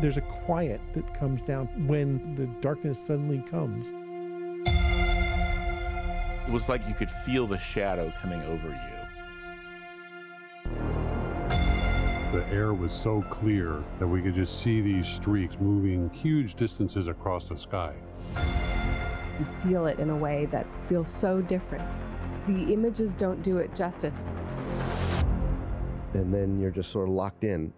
There's a quiet that comes down when the darkness suddenly comes. It was like you could feel the shadow coming over you. The air was so clear that we could just see these streaks moving huge distances across the sky. You feel it in a way that feels so different. The images don't do it justice. And then you're just sort of locked in.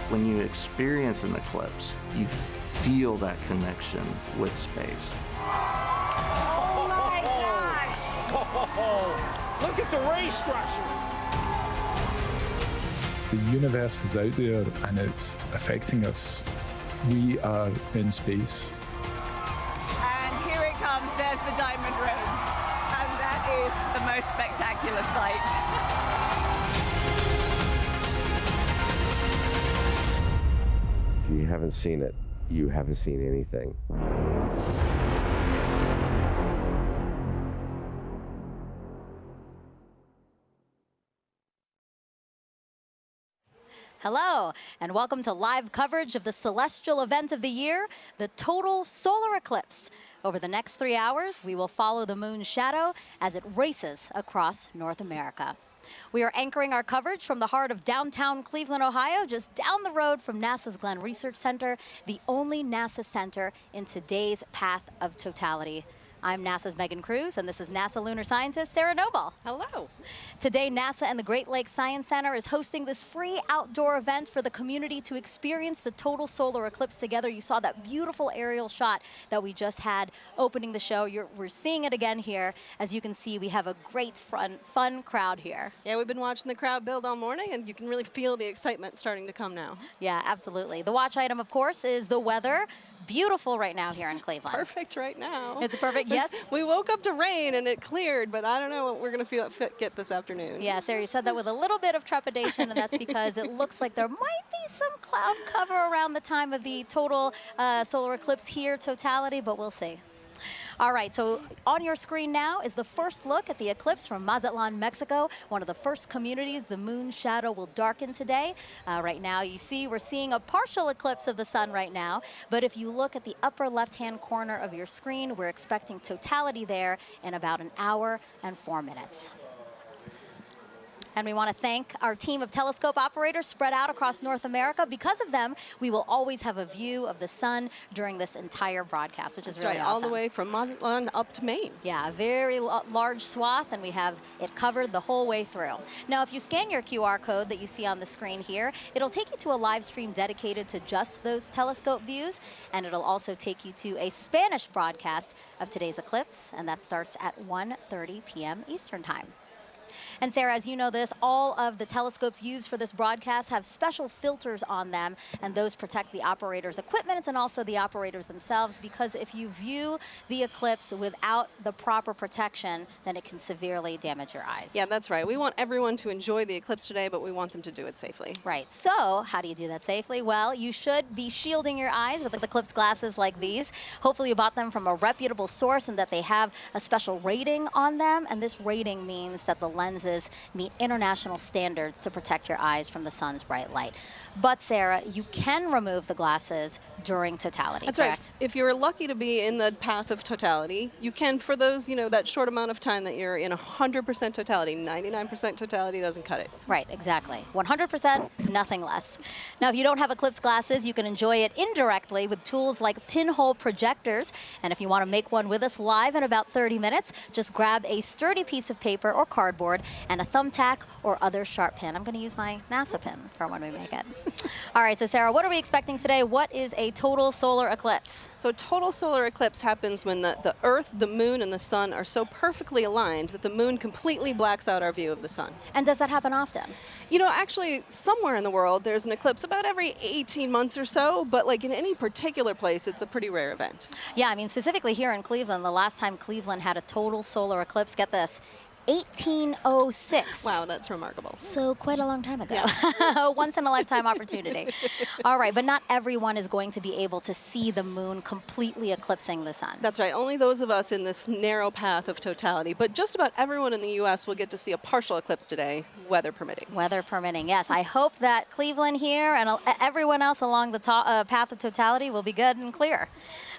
When you experience an eclipse, you feel that connection with space. Oh my gosh! Oh, look at the ray structure! The universe is out there and it's affecting us. We are in space. And here it comes, there's the diamond ring. And that is the most spectacular sight. If you haven't seen it, you haven't seen anything. Hello, and welcome to live coverage of the celestial event of the year, the total solar eclipse. Over the next 3 hours, we will follow the moon's shadow as it races across North America. We are anchoring our coverage from the heart of downtown Cleveland, Ohio, just down the road from NASA's Glenn Research Center, the only NASA center in today's path of totality. I'm NASA's Megan Cruz, and this is NASA lunar scientist Sarah Noble. Hello. Today, NASA and the Great Lakes Science Center is hosting this free outdoor event for the community to experience the total solar eclipse together. You saw that beautiful aerial shot that we just had opening the show. We're seeing it again here. As you can see, we have a great fun crowd here. Yeah, we've been watching the crowd build all morning, and you can really feel the excitement starting to come now. Yeah, absolutely. The watch item, of course, is the weather. Beautiful right now here in Cleveland. It's perfect right now. It's perfect, yes. We woke up to rain and it cleared, but I don't know what we're going to get this afternoon. Yeah, Sarah, you said that with a little bit of trepidation, and that's because it looks like there might be some cloud cover around the time of the total solar eclipse here, totality, but we'll see. All right, so on your screen now is the first look at the eclipse from Mazatlan, Mexico, one of the first communities the moon's shadow will darken today. Right now, you see we're seeing a partial eclipse of the sun right now, but if you look at the upper left-hand corner of your screen, we're expecting totality there in about 1 hour and 4 minutes. And we want to thank our team of telescope operators spread out across North America. Because of them, we will always have a view of the sun during this entire broadcast, which is really awesome. All the way from Mazatlan up to Maine. Yeah, a very large swath, and we have it covered the whole way through. Now, if you scan your QR code that you see on the screen here, it'll take you to a live stream dedicated to just those telescope views, and it'll also take you to a Spanish broadcast of today's eclipse, and that starts at 1:30 p.m. Eastern Time. And Sarah, as you know this, all of the telescopes used for this broadcast have special filters on them, and those protect the operator's equipment and also the operators themselves, because if you view the eclipse without the proper protection, then it can severely damage your eyes. Yeah, that's right. We want everyone to enjoy the eclipse today, but we want them to do it safely. Right. So how do you do that safely? Well, you should be shielding your eyes with eclipse glasses like these. Hopefully you bought them from a reputable source and that they have a special rating on them, and this rating means that the lenses meet international standards to protect your eyes from the sun's bright light. But Sarah, you can remove the glasses during totality, That's correct? right. If you're lucky to be in the path of totality, you can, for those, that short amount of time that you're in 100% totality. 99% totality doesn't cut it. Right, exactly. 100%, nothing less. Now, if you don't have eclipse glasses, you can enjoy it indirectly with tools like pinhole projectors. And if you want to make one with us live in about 30 minutes, just grab a sturdy piece of paper or cardboard and a thumbtack or other sharp pin. I'm going to use my NASA pin for when we make it. All right, so Sarah, what are we expecting today? What is a total solar eclipse? So total solar eclipse happens when the Earth, the moon, and the sun are so perfectly aligned that the moon completely blacks out our view of the sun. And does that happen often? Actually, somewhere in the world, there's an eclipse about every 18 months or so, but like in any particular place, it's a pretty rare event. Yeah, I mean, specifically here in Cleveland, the last time Cleveland had a total solar eclipse, get this, 1806. Wow, that's remarkable. So quite a long time ago. Yeah. Once in a lifetime opportunity. All right, but not everyone is going to be able to see the moon completely eclipsing the sun. That's right. Only those of us in this narrow path of totality. But just about everyone in the U.S. will get to see a partial eclipse today, weather permitting. Weather permitting, yes. I hope that Cleveland here and everyone else along the path of totality will be good and clear.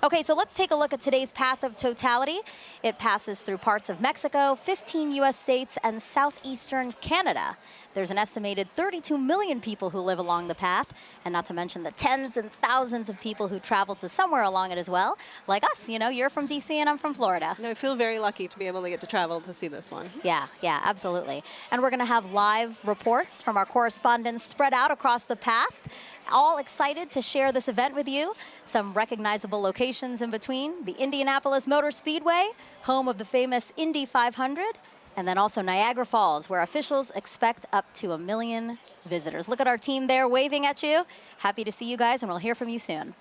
Okay, so let's take a look at today's path of totality. It passes through parts of Mexico, 15 U.S. states, and southeastern Canada. There's an estimated 32 million people who live along the path, and not to mention the tens and thousands of people who travel to somewhere along it as well, like us. You know, you're from D.C. and I'm from Florida. And I feel very lucky to be able to get to travel to see this one. Yeah, absolutely. And we're going to have live reports from our correspondents spread out across the path, all excited to share this event with you. Some recognizable locations in between: the Indianapolis Motor Speedway, home of the famous Indy 500, and then also Niagara Falls, where officials expect up to 1 million visitors. Look at our team there waving at you. Happy to see you guys, and we'll hear from you soon.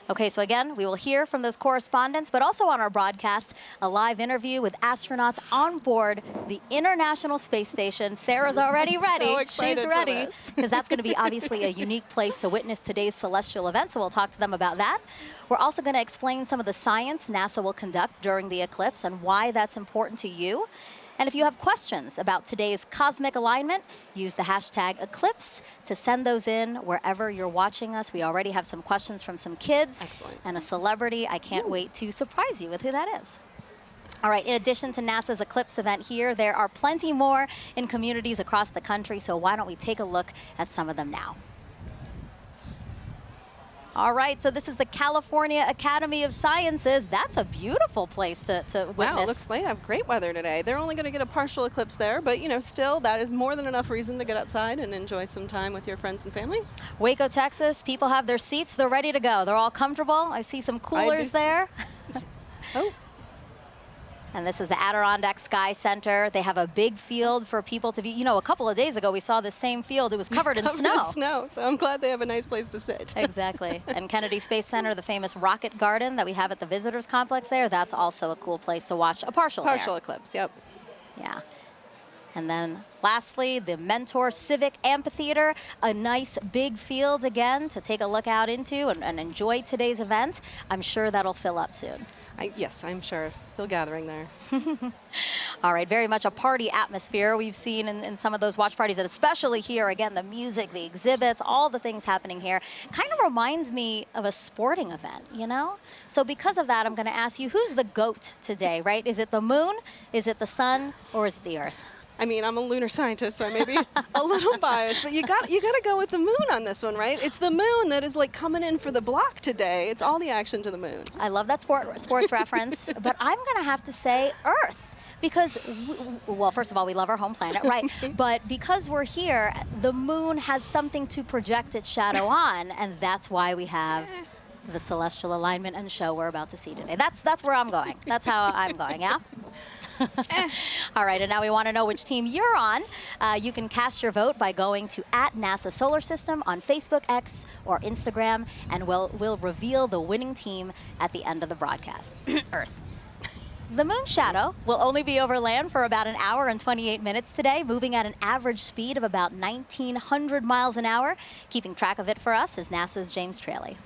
Okay, so again, we will hear from those correspondents, but also on our broadcast, a live interview with astronauts on board the International Space Station. Sarah's already ready. So excited. She's ready, because that's going to be obviously a unique place to witness today's celestial event, so we'll talk to them about that. We're also going to explain some of the science NASA will conduct during the eclipse and why that's important to you. And if you have questions about today's cosmic alignment, use the hashtag Eclipse to send those in wherever you're watching us. We already have some questions from some kids. Excellent. And a celebrity. I can't wait to surprise you with who that is. All right, in addition to NASA's Eclipse event here, there are plenty more in communities across the country, so why don't we take a look at some of them now. All right, so this is the California Academy of Sciences. That's a beautiful place to witness. Wow, looks like they have great weather today. They're only going to get a partial eclipse there, but, you know, still, that is more than enough reason to get outside and enjoy some time with your friends and family. Waco, Texas, people have their seats. They're ready to go. They're all comfortable. I see some coolers there. Oh. And this is the Adirondack Sky Center. They have a big field for people to view. You know, a couple of days ago, we saw the same field. It was covered in snow. So I'm glad they have a nice place to sit. Exactly. And Kennedy Space Center, the famous rocket garden that we have at the visitors complex there, that's also a cool place to watch a partial eclipse, yep. Yeah. And then lastly, the Mentor Civic Amphitheater, a nice big field again to take a look out into and enjoy today's event. I'm sure that'll fill up soon. Yes, I'm sure. Still gathering there. All right, very much a party atmosphere we've seen in some of those watch parties, and especially here, again, the music, the exhibits, all the things happening here. Kind of reminds me of a sporting event, you know? So because of that, I'm going to ask you, who's the GOAT today, right? Is it the moon, is it the sun, or is it the Earth? I mean, I'm a lunar scientist, so I may be a little biased, but you got to go with the moon on this one, right? It's the moon that is like coming in for the block today. It's all the action to the moon. I love that sports reference, but I'm going to have to say Earth. Because, well, first of all, we love our home planet, right? But because we're here, the moon has something to project its shadow on, and that's why we have the celestial alignment and show we're about to see today. That's where I'm going. That's how I'm going, yeah? All right, and now we want to know which team you're on. You can cast your vote by going to @NASA Solar System on Facebook, X, or Instagram, and we'll reveal the winning team at the end of the broadcast. Earth. The moon shadow will only be over land for about 1 hour and 28 minutes today, moving at an average speed of about 1,900 miles an hour. Keeping track of it for us is NASA's James Traley.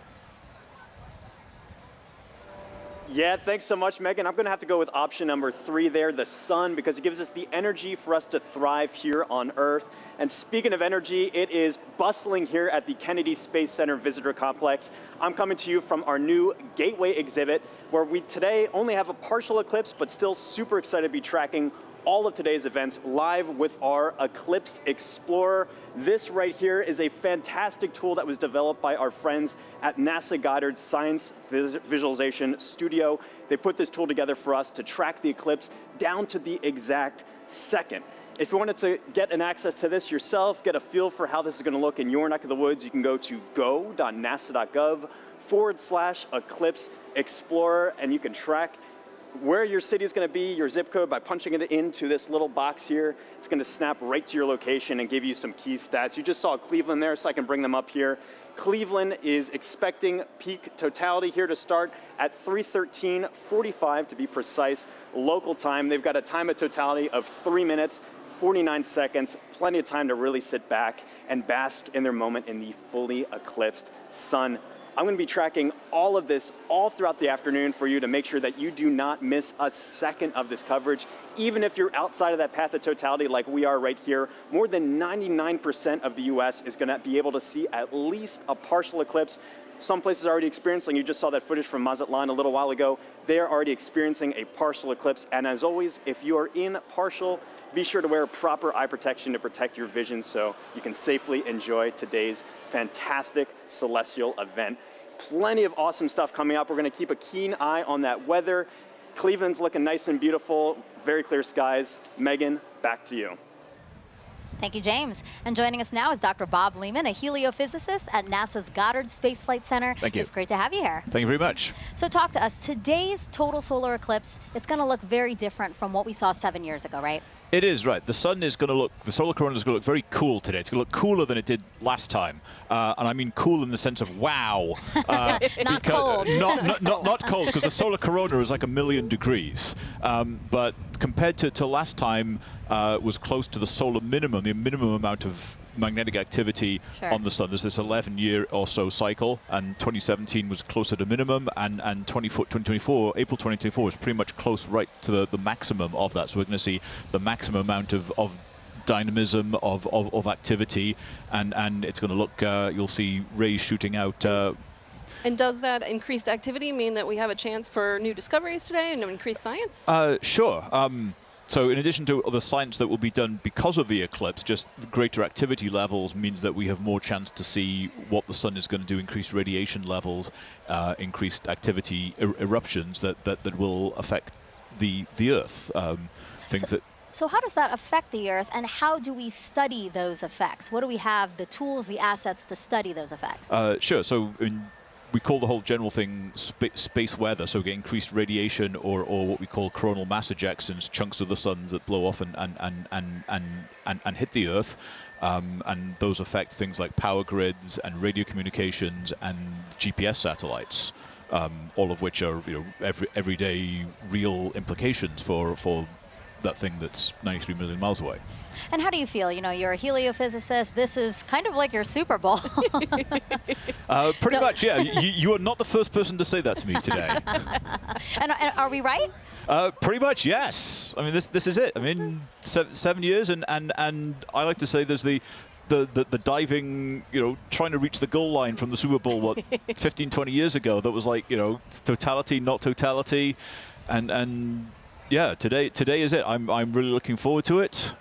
Yeah, thanks so much, Megan. I'm going to have to go with option number 3 there, the sun, because it gives us the energy for us to thrive here on Earth. And speaking of energy, it is bustling here at the Kennedy Space Center Visitor Complex. I'm coming to you from our new Gateway exhibit, where we today only have a partial eclipse, but still super excited to be tracking all of today's events live with our Eclipse Explorer. This right here is a fantastic tool that was developed by our friends at NASA Goddard Science Visualization Studio. They put this tool together for us to track the eclipse down to the exact second. If you wanted to get an access to this yourself, get a feel for how this is going to look in your neck of the woods, you can go to go.nasa.gov/Eclipse Explorer, and you can track where your city is going to be, your zip code, by punching it into this little box here. It's going to snap right to your location and give you some key stats. You just saw Cleveland there, so I can bring them up here. Cleveland is expecting peak totality here to start at 3:13:45 to be precise, local time. They've got a time of totality of 3 minutes, 49 seconds, plenty of time to really sit back and bask in their moment in the fully eclipsed sun. I'm going to be tracking all of this all throughout the afternoon for you to make sure that you do not miss a second of this coverage. Even if you're outside of that path of totality like we are right here, more than 99% of the U.S. is going to be able to see at least a partial eclipse. Some places are already experiencing, you just saw that footage from Mazatlan a little while ago, they are already experiencing a partial eclipse. And as always, if you are in partial, be sure to wear proper eye protection to protect your vision so you can safely enjoy today's fantastic celestial event. Plenty of awesome stuff coming up. We're going to keep a keen eye on that weather. Cleveland's looking nice and beautiful, very clear skies. Megan, back to you. Thank you, James. And joining us now is Dr. Bob Lehman, a heliophysicist at NASA's Goddard Space Flight Center. Thank you. It's great to have you here. Thank you very much. So talk to us. Today's total solar eclipse, it's going to look very different from what we saw 7 years ago, right? It is, right. The sun is going to look, the solar corona is going to look very cool today. It's going to look cooler than it did last time. And I mean cool in the sense of wow. Not cold. Not cold, because the solar corona is like 1,000,000 degrees. But compared to last time, it was close to the solar minimum, the minimum amount of magnetic activity on the sun. There's this 11-year or so cycle, and 2017 was closer to minimum, and 2024, April 2024 is pretty much close right to the maximum of that. So we're going to see the maximum amount of dynamism, of activity, and it's going to look, you'll see rays shooting out. And does that increased activity mean that we have a chance for new discoveries today and increased science? Sure. So in addition to the science that will be done because of the eclipse, just greater activity levels means that we have more chance to see what the sun is going to do, increased radiation levels, increased activity, eruptions that will affect the Earth. So how does that affect the Earth, and how do we study those effects? What do we have, the tools, the assets to study those effects? Sure. So we call the whole general thing space weather, so we get increased radiation or what we call coronal mass ejections, chunks of the sun that blow off and hit the Earth. And those affect things like power grids and radio communications and GPS satellites, all of which are everyday real implications for that thing that's 93 million miles away. And how do you feel? You know, you're a heliophysicist. This is kind of like your Super Bowl. Pretty much, yeah. You are not the first person to say that to me today. and are we right? Pretty much, yes. I mean, this is it. I mean, 7 years, and I like to say there's the diving, trying to reach the goal line from the Super Bowl, what, 15, 20 years ago. That was like, totality, not totality, and yeah, today is it. I'm really looking forward to it.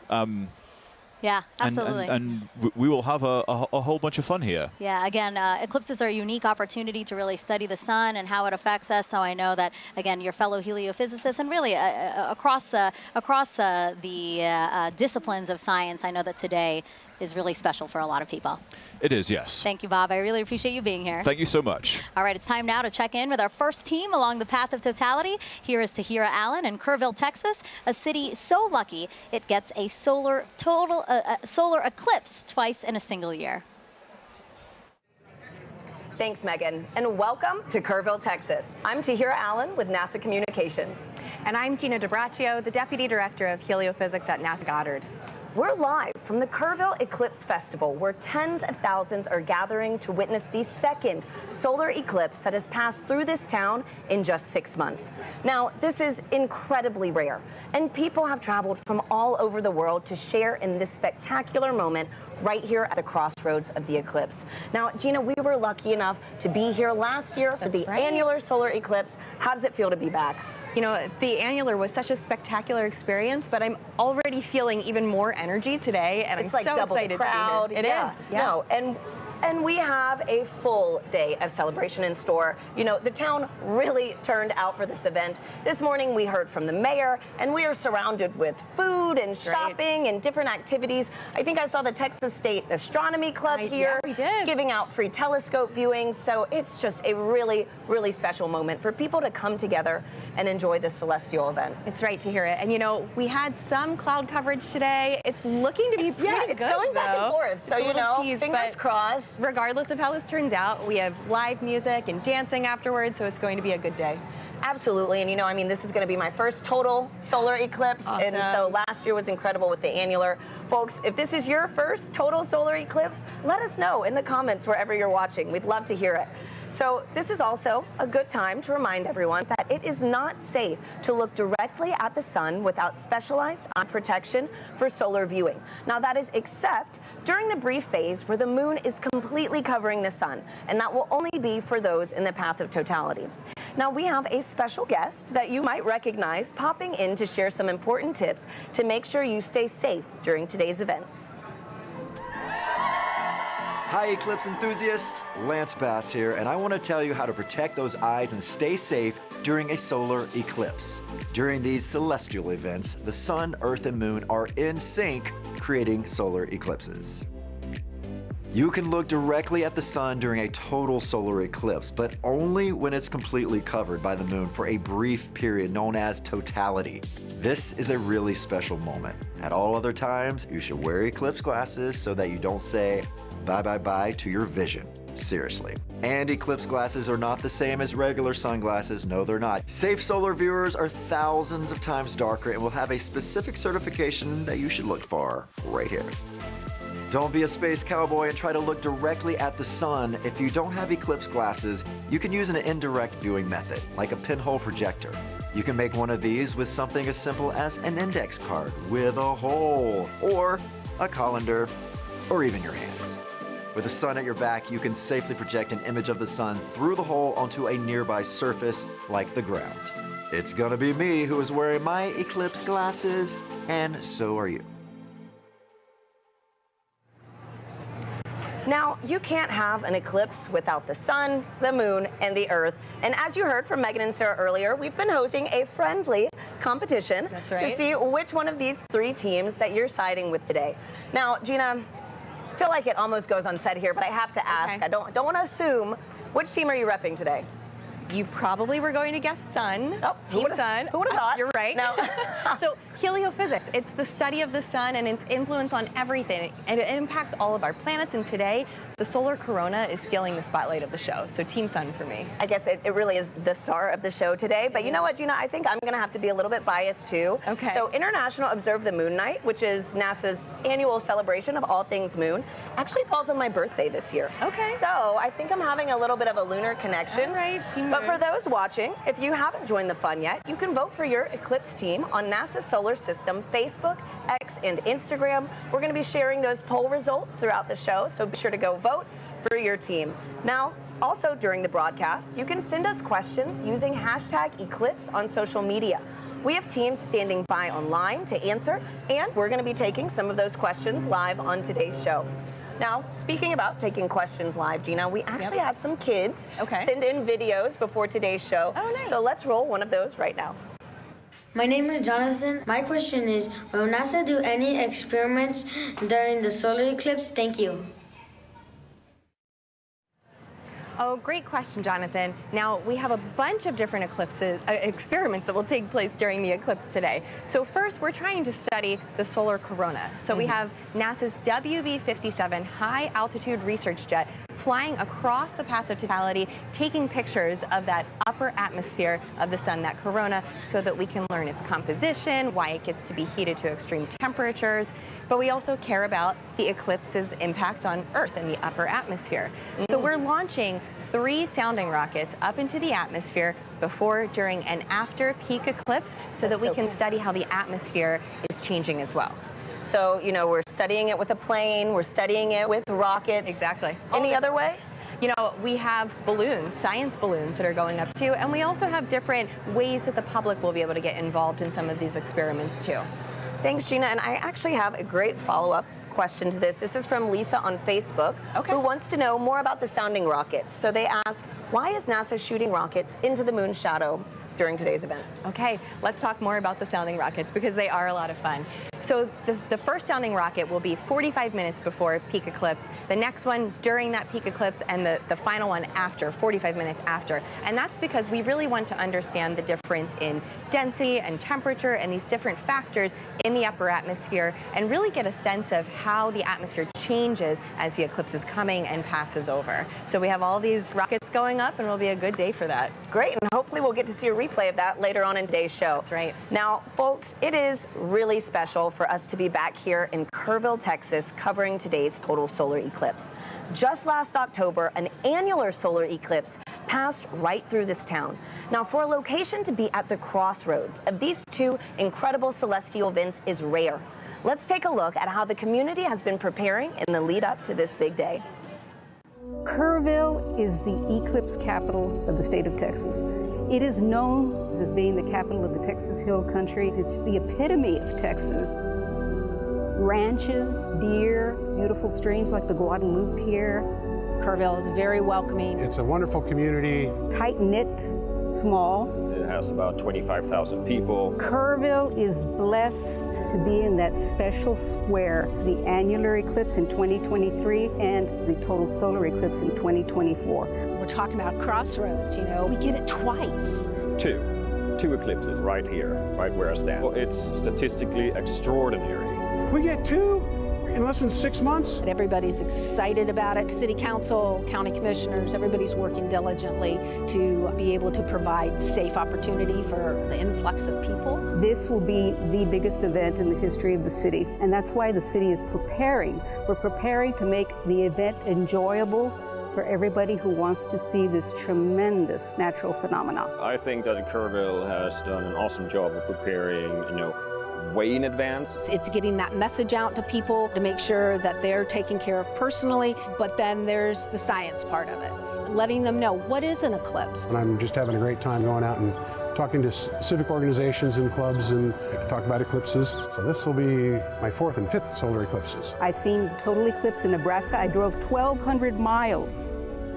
Yeah, absolutely. And we will have a whole bunch of fun here. Yeah, again, eclipses are a unique opportunity to really study the sun and how it affects us. So I know that, again, your fellow heliophysicists and really across the disciplines of science, I know that today is really special for a lot of people. It is, yes. Thank you, Bob. I really appreciate you being here. Thank you so much. All right, it's time now to check in with our first team along the path of totality. Here is Tahira Allen in Kerrville, Texas, a city so lucky it gets a solar eclipse twice in a single year. Thanks, Megan, and welcome to Kerrville, Texas. I'm Tahira Allen with NASA Communications. And I'm Gina DiBraccio, the Deputy Director of Heliophysics at NASA Goddard. We're live from the Kerrville Eclipse Festival, where tens of thousands are gathering to witness the second solar eclipse that has passed through this town in just 6 months. Now, this is incredibly rare, and people have traveled from all over the world to share in this spectacular moment right here at the crossroads of the eclipse. Now, Gina, we were lucky enough to be here last year for the annular solar eclipse. How does it feel to be back? You know, the annular was such a spectacular experience, but I'm already feeling even more energy today, and I'm so excited to be here. It is. No, and we have a full day of celebration in store. You know, the town really turned out for this event. This morning we heard from the mayor, and we are surrounded with food and shopping and different activities. I think I saw the Texas State Astronomy Club here giving out free telescope viewings. So it's just a really, really special moment for people to come together and enjoy this celestial event. It's right to hear it. And you know, we had some cloud coverage today. It's looking to be pretty good, it's going back and forth. So, you know, fingers crossed. Yes, regardless of how this turns out, we have live music and dancing afterwards, so it's going to be a good day. Absolutely, and you know, I mean, this is going to be my first total solar eclipse, Awesome. and so last year was incredible with the annular. Folks, if this is your first total solar eclipse, let us know in the comments wherever you're watching. We'd love to hear it. So this is also a good time to remind everyone that it is not safe to look directly at the sun without specialized eye protection for solar viewing. Now that is except during the brief phase where the moon is completely covering the sun, and that will only be for those in the path of totality. Now we have a special guest that you might recognize popping in to share some important tips to make sure you stay safe during today's events. Hi Eclipse enthusiasts, Lance Bass here, and I want to tell you how to protect those eyes and stay safe during a solar eclipse. During these celestial events, the sun, earth, and moon are in sync, creating solar eclipses. You can look directly at the sun during a total solar eclipse, but only when it's completely covered by the moon for a brief period known as totality. This is a really special moment. At all other times, you should wear eclipse glasses so that you don't say bye-bye-bye to your vision. Seriously. And eclipse glasses are not the same as regular sunglasses. No, they're not. Safe solar viewers are thousands of times darker and will have a specific certification that you should look for right here. Don't be a space cowboy and try to look directly at the sun. If you don't have eclipse glasses, you can use an indirect viewing method, like a pinhole projector. You can make one of these with something as simple as an index card with a hole, or a colander, or even your hands. With the sun at your back, you can safely project an image of the sun through the hole onto a nearby surface like the ground. It's gonna be me who is wearing my eclipse glasses, and so are you. Now, you can't have an eclipse without the sun, the moon, and the earth. And as you heard from Megan and Sarah earlier, we've been hosting a friendly competition to see which one of these three teams that you're siding with today. Now, Gina, I feel like it almost goes unsaid here, but I have to ask. Okay. I don't want to assume. Which team are you repping today? You probably were going to guess sun. Oh, Team Sun. Who would have thought? You're right. No. So heliophysics, it's the study of the sun and its influence on everything. And it impacts all of our planets. And today, the solar corona is stealing the spotlight of the show. So Team Sun for me. I guess it really is the star of the show today. But you know what, Gina? I think I'm going to have to be a little bit biased too. Okay. So International Observe the Moon Night, which is NASA's annual celebration of all things moon, actually falls on my birthday this year. Okay. So I think I'm having a little bit of a lunar connection. All right, Team But Moon. for those watching, if you haven't joined the fun yet, you can vote for your Eclipse team on NASA's Solar System Facebook, X, and Instagram. We're going to be sharing those poll results throughout the show, so be sure to go vote for your team. Now, also during the broadcast, you can send us questions using hashtag Eclipse on social media. We have teams standing by online to answer, and we're going to be taking some of those questions live on today's show. Now, speaking about taking questions live, Gina, we actually had some kids send in videos before today's show. Oh, nice. So let's roll one of those right now. My name is Jonathan. My question is, will NASA do any experiments during the solar eclipse? Thank you. Oh, great question, Jonathan. Now, we have a bunch of different experiments that will take place during the eclipse today. So first, we're trying to study the solar corona. So we have NASA's WB-57 high-altitude research jet flying across the path of totality, taking pictures of that upper atmosphere of the sun, that corona, so that we can learn its composition, why it gets to be heated to extreme temperatures. But we also care about the eclipse's impact on Earth and the upper atmosphere. So we're launching 3 sounding rockets up into the atmosphere before, during, and after peak eclipse so that we can study how the atmosphere is changing as well. So, you know, we're studying it with a plane, we're studying it with rockets. Exactly. Any other way? You know, we have balloons, science balloons that are going up too, and we also have different ways that the public will be able to get involved in some of these experiments too. Thanks, Gina, and I actually have a great follow-up question to this. This is from Lisa on Facebook, who wants to know more about the sounding rockets. So they ask, why is NASA shooting rockets into the moon's shadow during today's events? Okay, let's talk more about the sounding rockets because they are a lot of fun. So the first sounding rocket will be 45 minutes before peak eclipse, the next one during that peak eclipse, and the final one after, 45 minutes after. And that's because we really want to understand the difference in density and temperature and these different factors in the upper atmosphere, and really get a sense of how the atmosphere changes as the eclipse is coming and passes over. So we have all these rockets going up, and it'll be a good day for that. Great, and hopefully we'll get to see a replay of that later on in today's show. That's right. Now, folks, it is really special for us to be back here in Kerrville, Texas, covering today's total solar eclipse. Just last October, an annular solar eclipse passed right through this town. Now, for a location to be at the crossroads of these two incredible celestial events is rare. Let's take a look at how the community has been preparing in the lead up to this big day. Kerrville is the eclipse capital of the state of Texas. It is known as being the capital of the Texas Hill Country. It's the epitome of Texas. Ranches, deer, beautiful streams like the Guadalupe here. Kerrville is very welcoming. It's a wonderful community. Tight-knit, small. It has about 25,000 people. Kerrville is blessed to be in that special square, the annular eclipse in 2023 and the total solar eclipse in 2024. We're talking about crossroads, you know, we get it twice. Two eclipses right here, right where I stand. Well, it's statistically extraordinary. We get two in less than 6 months. But everybody's excited about it. City council, county commissioners, everybody's working diligently to be able to provide safe opportunity for the influx of people. This will be the biggest event in the history of the city, and that's why the city is preparing. We're preparing to make the event enjoyable for everybody who wants to see this tremendous natural phenomenon. I think that Kerrville has done an awesome job of preparing, way in advance. It's getting that message out to people to make sure that they're taken care of personally, but then there's the science part of it, letting them know what is an eclipse. And I'm just having a great time going out and talking to civic organizations and clubs and to talk about eclipses. So this will be my 4th and 5th solar eclipses. I've seen total eclipse in Nebraska. I drove 1,200 miles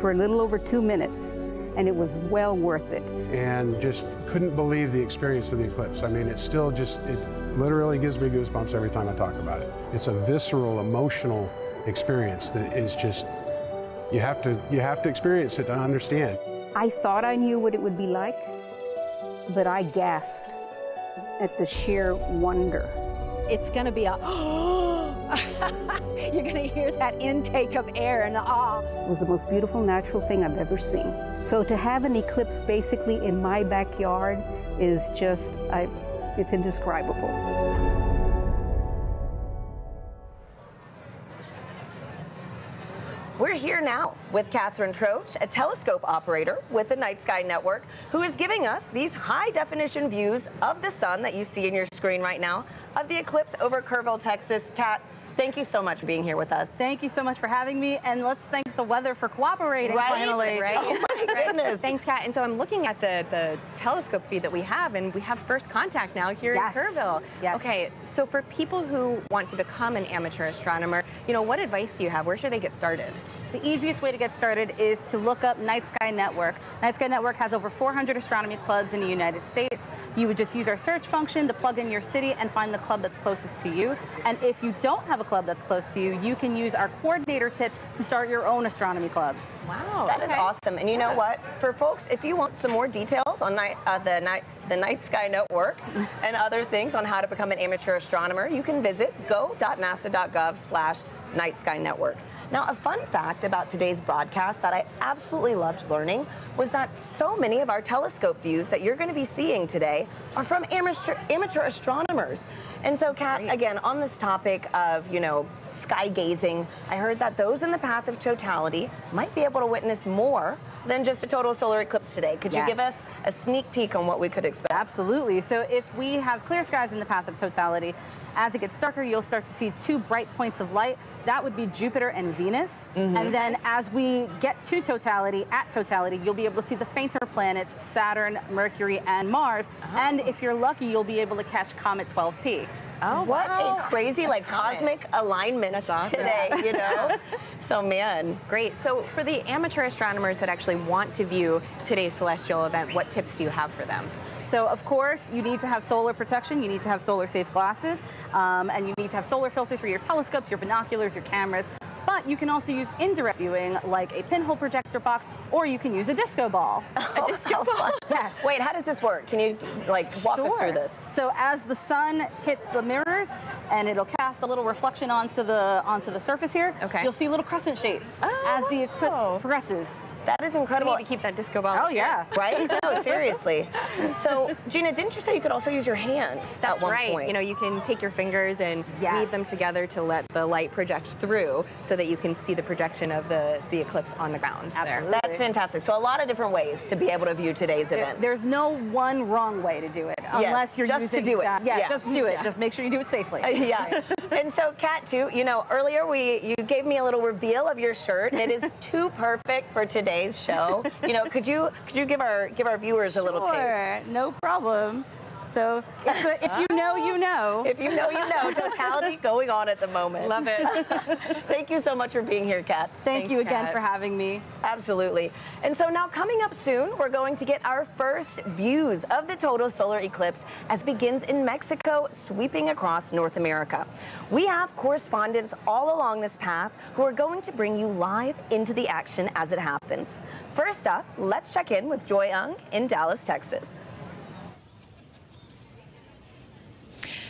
for a little over 2 minutes, and it was well worth it. And just couldn't believe the experience of the eclipse. I mean, it's still just, it literally gives me goosebumps every time I talk about it. It's a visceral, emotional experience that is just, you have to experience it to understand. I thought I knew what it would be like, but I gasped at the sheer wonder. It's going to be a, you're going to hear that intake of air and the awe. It was the most beautiful natural thing I've ever seen. So to have an eclipse basically in my backyard is just, it's indescribable. We're here now with Catherine Troach, a telescope operator with the Night Sky Network, who is giving us these high-definition views of the sun that you see in your screen right now, of the eclipse over Kerrville, Texas. Kat, thank you so much for being here with us. Thank you so much for having me, and let's thank the weather for cooperating finally. Right? Oh my goodness. Thanks, Kat. And so I'm looking at the telescope feed that we have, and we have first contact now here in Kerrville. Yes. Okay, so for people who want to become an amateur astronomer, what advice do you have? Where should they get started? The easiest way to get started is to look up Night Sky Network. Night Sky Network has over 400 astronomy clubs in the United States. You would just use our search function to plug in your city and find the club that's closest to you. And if you don't have a club that's close to you, you can use our coordinator tips to start your own astronomy club. Wow, that is awesome. And you know what? For folks, if you want some more details on the Night Sky Network and other things on how to become an amateur astronomer, you can visit go.nasa.gov/Night Sky Network. Now, a fun fact about today's broadcast that I absolutely loved learning was that so many of our telescope views that you're going to be seeing today are from amateur astronomers. And so, Kat, again, on this topic of, sky gazing, I heard that those in the path of totality might be able to witness more than just a total solar eclipse today. Could you give us a sneak peek on what we could expect? Absolutely. So if we have clear skies in the path of totality, as it gets darker, you'll start to see two bright points of light. That would be Jupiter and Venus. And then as we get to totality, you'll be able to see the fainter planets, Saturn, Mercury, and Mars. And if you're lucky, you'll be able to catch Comet 12P. Oh, what a crazy, cosmic alignment today, So, man. Great. So for the amateur astronomers that actually want to view today's celestial event, what tips do you have for them? So of course, you need to have solar protection, you need to have solar safe glasses, and you need to have solar filters for your telescopes, your binoculars, your cameras. But you can also use indirect viewing like a pinhole projector box, or you can use a disco ball. A disco ball? Yes. Wait, how does this work? Can you like walk us through this? So as the sun hits the mirrors and it'll cast a little reflection onto the surface here, you'll see little crescent shapes as the eclipse progresses. That is incredible. We need to keep that disco ball. Oh, yeah. Right? No, seriously. So, Gina, didn't you say you could also use your hands That's at one right. point? You know, you can take your fingers and weave them together to let the light project through so that you can see the projection of the eclipse on the ground. Absolutely. There. That's fantastic. So a lot of different ways to be able to view today's event. There's no one wrong way to do it, unless you're just using to do it. just do it. Just make sure you do it safely. Yeah. And so, Kat, too, you know, earlier you gave me a little reveal of your shirt, and it is too perfect for today's show. You know, could you give our viewers a little taste? Sure, no problem. So if you know, you know. If you know, you know. Totality going on at the moment. Love it. Thank you so much for being here, Kat. Thank you again for having me. Absolutely. And so now coming up soon, we're going to get our first views of the total solar eclipse as it begins in Mexico, sweeping across North America. We have correspondents all along this path who are going to bring you live into the action as it happens. First up, let's check in with Joy Ung in Dallas, Texas.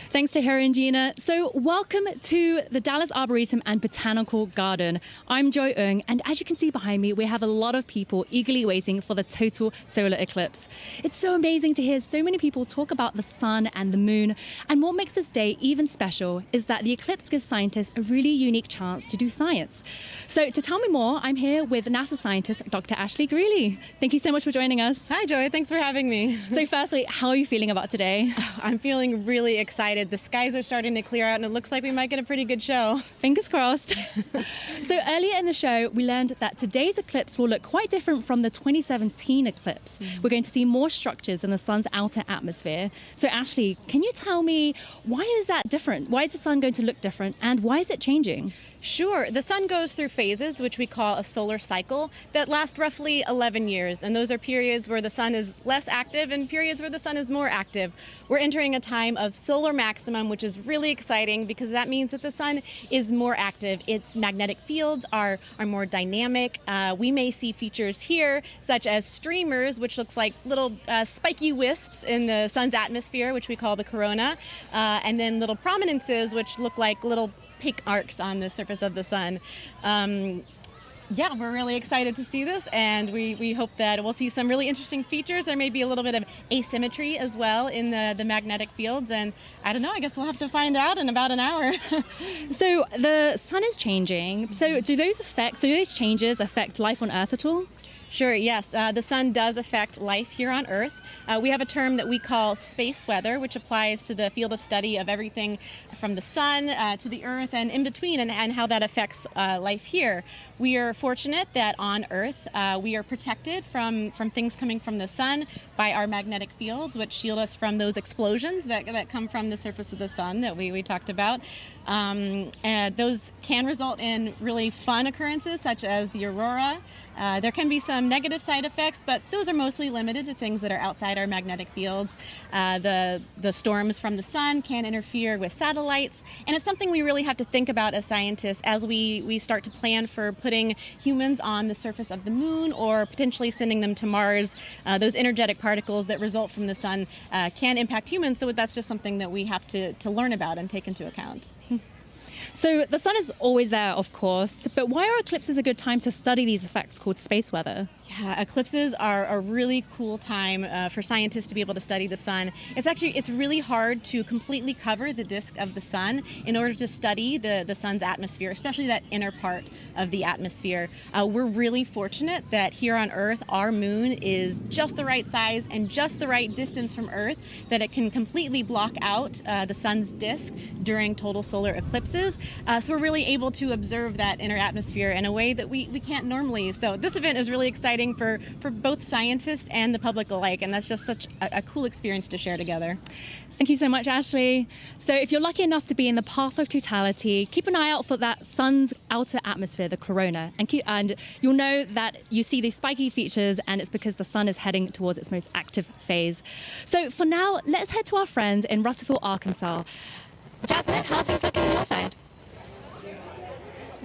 Thanks to Harry and Gina. So welcome to the Dallas Arboretum and Botanical Garden. I'm Joy Ung, and as you can see behind me, we have a lot of people eagerly waiting for the total solar eclipse. It's so amazing to hear so many people talk about the sun and the moon, and what makes this day even special is that the eclipse gives scientists a really unique chance to do science. So to tell me more, I'm here with NASA scientist Dr. Ashley Greeley. Thank you so much for joining us. Hi Joy, thanks for having me. So firstly, how are you feeling about today? I'm feeling really excited. The skies are starting to clear out and it looks like we might get a pretty good show. Fingers crossed. So earlier in the show, we learned that today's eclipse will look quite different from the 2017 eclipse. We're going to see more structures in the sun's outer atmosphere. So Ashley, can you tell me, why is that different? Why is the sun going to look different, and why is it changing? Sure. The sun goes through phases, which we call a solar cycle, that last roughly 11 years. And those are periods where the sun is less active and periods where the sun is more active. We're entering a time of solar maximum, which is really exciting because that means that the sun is more active. Its magnetic fields are more dynamic. We may see features here, such as streamers, which looks like little spiky wisps in the sun's atmosphere, which we call the corona, and then little prominences, which look like little pink arcs on the surface of the sun. Yeah, we're really excited to see this, and we hope that we'll see some really interesting features. There may be a little bit of asymmetry as well in the magnetic fields, and I don't know, I guess we'll have to find out in about an hour. So the sun is changing. So do those changes affect life on Earth at all? Sure, yes. The sun does affect life here on Earth. We have a term that we call space weather, which applies to the field of study of everything from the sun to the Earth and in between, and how that affects life here. We are fortunate that on Earth we are protected from things coming from the sun by our magnetic fields, which shield us from those explosions that come from the surface of the sun that we talked about. And those can result in really fun occurrences, such as the aurora. There can be some negative side effects, but those are mostly limited to things that are outside our magnetic fields. The storms from the sun can interfere with satellites, and it's something we really have to think about as scientists as we start to plan for putting humans on the surface of the moon or potentially sending them to Mars. Those energetic particles that result from the sun can impact humans, so that's just something that we have to learn about and take into account. So the sun is always there, of course, but why are eclipses a good time to study these effects called space weather? Yeah, eclipses are a really cool time for scientists to be able to study the sun. It's really hard to completely cover the disk of the sun in order to study the sun's atmosphere, especially that inner part of the atmosphere. We're really fortunate that here on Earth, our moon is just the right size and just the right distance from Earth that it can completely block out the sun's disk during total solar eclipses. So we're really able to observe that inner atmosphere in a way that we can't normally. So this event is really exciting for both scientists and the public alike, and that's just such a cool experience to share together. Thank you so much, Ashley. So if you're lucky enough to be in the path of totality, keep an eye out for that sun's outer atmosphere, the corona, and you'll know that you see these spiky features, and it's because the sun is heading towards its most active phase. So for now, let's head to our friends in Russellville, Arkansas. Jasmine, how are things looking on your side?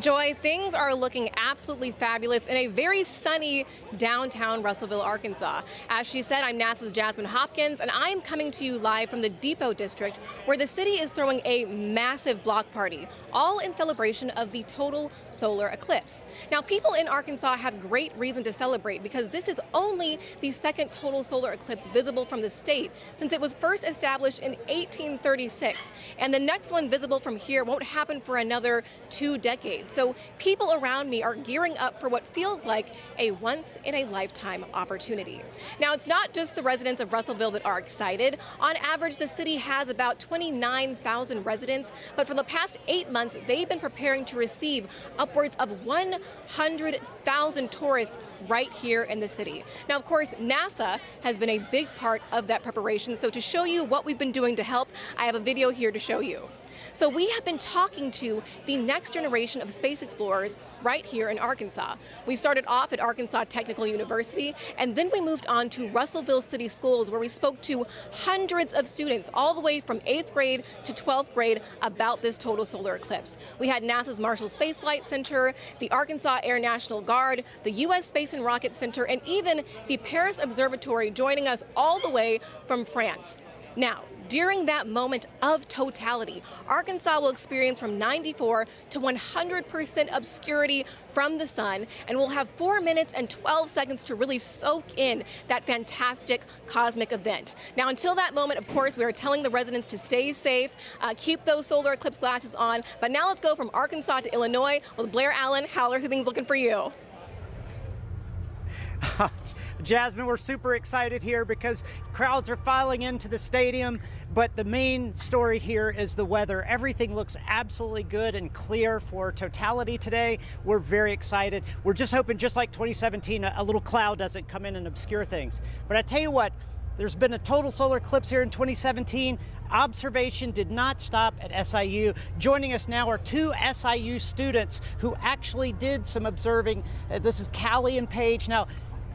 Joy, things are looking absolutely fabulous in a very sunny downtown Russellville, Arkansas. As she said, I'm NASA's Jasmine Hopkins, and I am coming to you live from the Depot District, where the city is throwing a massive block party, all in celebration of the total solar eclipse. Now, people in Arkansas have great reason to celebrate because this is only the second total solar eclipse visible from the state since it was first established in 1836, and the next one visible from here won't happen for another 2 decades. So people around me are gearing up for what feels like a once-in-a-lifetime opportunity. Now, it's not just the residents of Russellville that are excited. On average, the city has about 29,000 residents, but for the past 8 months, they've been preparing to receive upwards of 100,000 tourists right here in the city. Now, of course, NASA has been a big part of that preparation, so to show you what we've been doing to help, I have a video here to show you. So we have been talking to the next generation of space explorers right here in Arkansas. We started off at Arkansas Technical University, and then we moved on to Russellville City Schools, where we spoke to hundreds of students all the way from 8th grade to 12th grade about this total solar eclipse. We had NASA's Marshall Space Flight Center, the Arkansas Air National Guard, the U.S. Space and Rocket Center, and even the Paris Observatory joining us all the way from France. Now, during that moment of totality, Arkansas will experience from 94 to 100% obscurity from the sun, and we'll have 4 minutes and 12 seconds to really soak in that fantastic cosmic event. Now, until that moment, of course, we are telling the residents to stay safe, keep those solar eclipse glasses on. But now let's go from Arkansas to Illinois with Blair Allen. How are things looking for you? Jasmine, we're super excited here because crowds are filing into the stadium, but the main story here is the weather. Everything looks absolutely good and clear for totality today. We're very excited. We're just hoping, just like 2017, a little cloud doesn't come in and obscure things. But I tell you what, there's been a total solar eclipse here in 2017. Observation did not stop at SIU. Joining us now are 2 SIU students who actually did some observing. This is Callie and Paige. Now,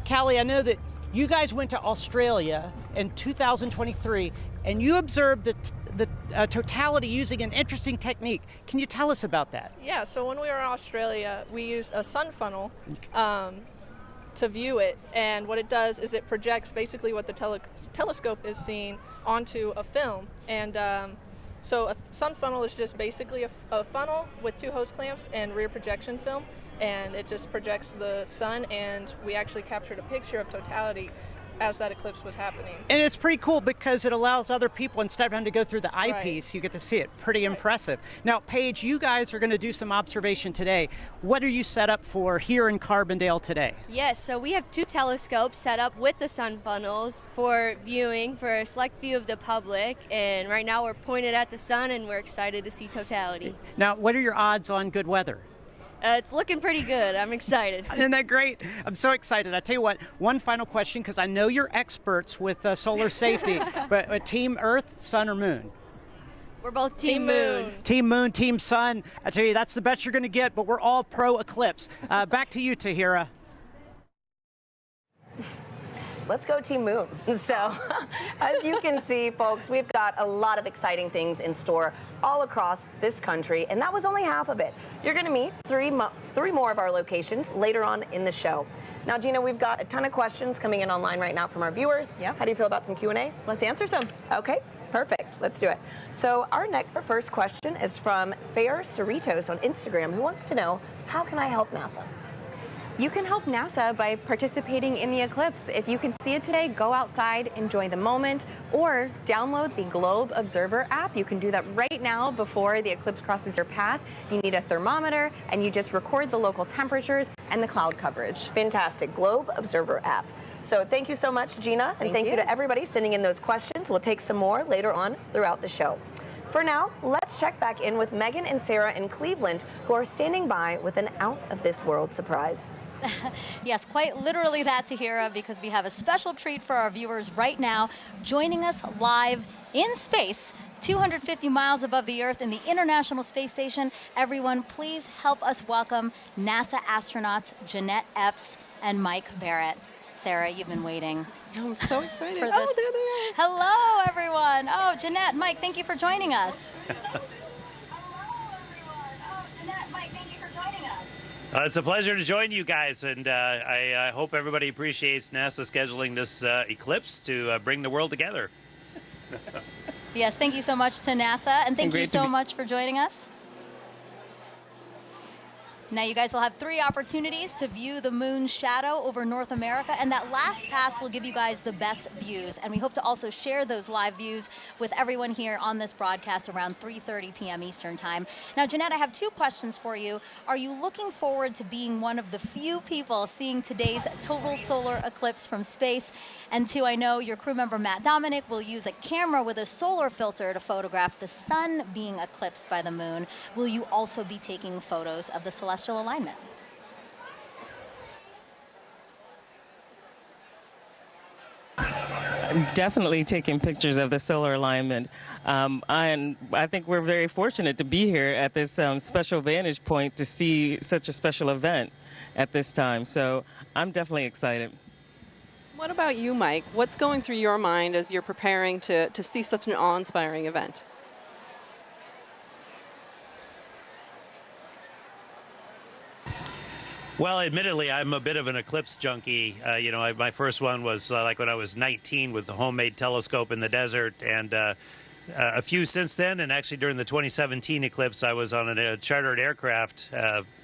Callie, I know that you guys went to Australia in 2023 and you observed the totality using an interesting technique. Can you tell us about that? Yeah, so when we were in Australia, we used a sun funnel to view it, and what it does is it projects basically what the telescope is seeing onto a film. And so a sun funnel is just basically a funnel with 2 hose clamps and rear projection film, and it just projects the sun, and we actually captured a picture of totality as that eclipse was happening. And it's pretty cool because it allows other people, instead of having to go through the eyepiece, you get to see it. Pretty impressive. Now, Paige, you guys are going to do some observation today. What are you set up for here in Carbondale today? Yes, so we have 2 telescopes set up with the sun funnels for viewing for a select view of the public, and right now we're pointed at the sun and we're excited to see totality. Now, what are your odds on good weather? It's looking pretty good. I'm excited. Isn't that great? I'm so excited. I tell you what, one final question, because I know you're experts with solar safety, but Team Earth, Sun, or Moon? We're both Team Moon. Team Moon, Team Sun. I tell you, that's the best you're going to get, but we're all pro eclipse. Back to you, Tahira. Let's go Team Moon. So, as you can see, folks, we've got a lot of exciting things in store all across this country, and that was only half of it. You're going to meet three more of our locations later on in the show. Now, Gina, we've got a ton of questions coming in online right now from our viewers. Yeah. How do you feel about some Q&A? Let's answer some. Okay. Perfect. Let's do it. So our first question is from Fair Cerritos on Instagram, who wants to know, how can I help NASA? You can help NASA by participating in the eclipse. If you can see it today, go outside, enjoy the moment, or download the Globe Observer app. You can do that right now before the eclipse crosses your path. You need a thermometer, and you just record the local temperatures and the cloud coverage. Fantastic. Globe Observer app. So thank you so much, Gina, and thank you to everybody sending in those questions. We'll take some more later on throughout the show. For now, let's check back in with Megan and Sarah in Cleveland, who are standing by with an out-of-this-world surprise. Yes, quite literally that, Tahira, because we have a special treat for our viewers right now, joining us live in space, 250 miles above the Earth in the International Space Station. Everyone, please help us welcome NASA astronauts Jeanette Epps and Mike Barrett. Sarah, you've been waiting. I'm so excited. For this. Oh, there they are. Hello, everyone. Oh, Jeanette, Mike, thank you for joining us. It's a pleasure to join you guys, and I hope everybody appreciates NASA scheduling this eclipse to bring the world together. Yes, thank you so much to NASA, and thank you so much for joining us. Now you guys will have 3 opportunities to view the moon's shadow over North America, and that last pass will give you guys the best views. And we hope to also share those live views with everyone here on this broadcast around 3:30 p.m. Eastern Time. Now, Jeanette, I have 2 questions for you. Are you looking forward to being one of the few people seeing today's total solar eclipse from space? And 2, I know your crew member Matt Dominic will use a camera with a solar filter to photograph the sun being eclipsed by the moon. Will you also be taking photos of the celestial alignment? Definitely taking pictures of the solar alignment. And I think we're very fortunate to be here at this special vantage point to see such a special event at this time. So I'm definitely excited. What about you, Mike? What's going through your mind as you're preparing to see such an awe-inspiring event? Well, admittedly, I'm a bit of an eclipse junkie. You know, my first one was like when I was 19 with the homemade telescope in the desert, and a few since then. And actually, during the 2017 eclipse, I was on a chartered aircraft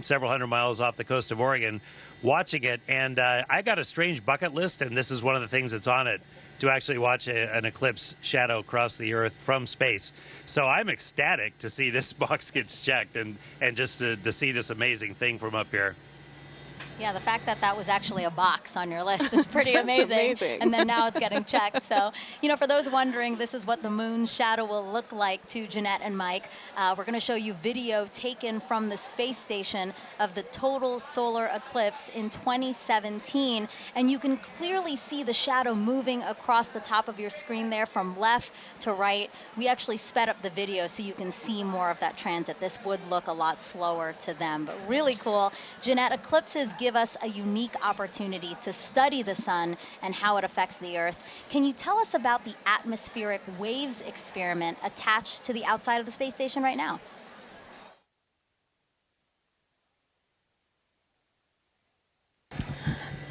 several hundred miles off the coast of Oregon watching it. And I got a strange bucket list, and this is one of the things that's on it, to actually watch an eclipse shadow cross the Earth from space. So I'm ecstatic to see this box gets checked and just to see this amazing thing from up here. Yeah, the fact that that was actually a box on your list is pretty amazing. And then now it's getting checked. So, you know, for those wondering, this is what the moon's shadow will look like to Jeanette and Mike. We're going to show you video taken from the space station of the total solar eclipse in 2017. And you can clearly see the shadow moving across the top of your screen there from left to right. We actually sped up the video so you can see more of that transit. This would look a lot slower to them, but really cool. Jeanette, eclipses give us a unique opportunity to study the sun and how it affects the Earth. Can you tell us about the atmospheric waves experiment attached to the outside of the space station right now?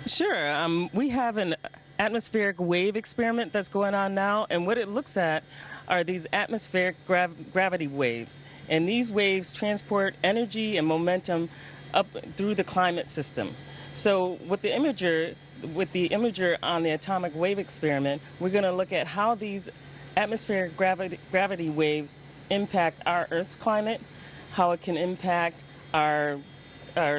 Sure. We have an atmospheric wave experiment that's going on now, and what it looks at are these atmospheric gravity waves. And these waves transport energy and momentum up through the climate system. So with the imager on the atomic wave experiment, we're going to look at how these atmospheric gravity waves impact our Earth's climate, how it can impact our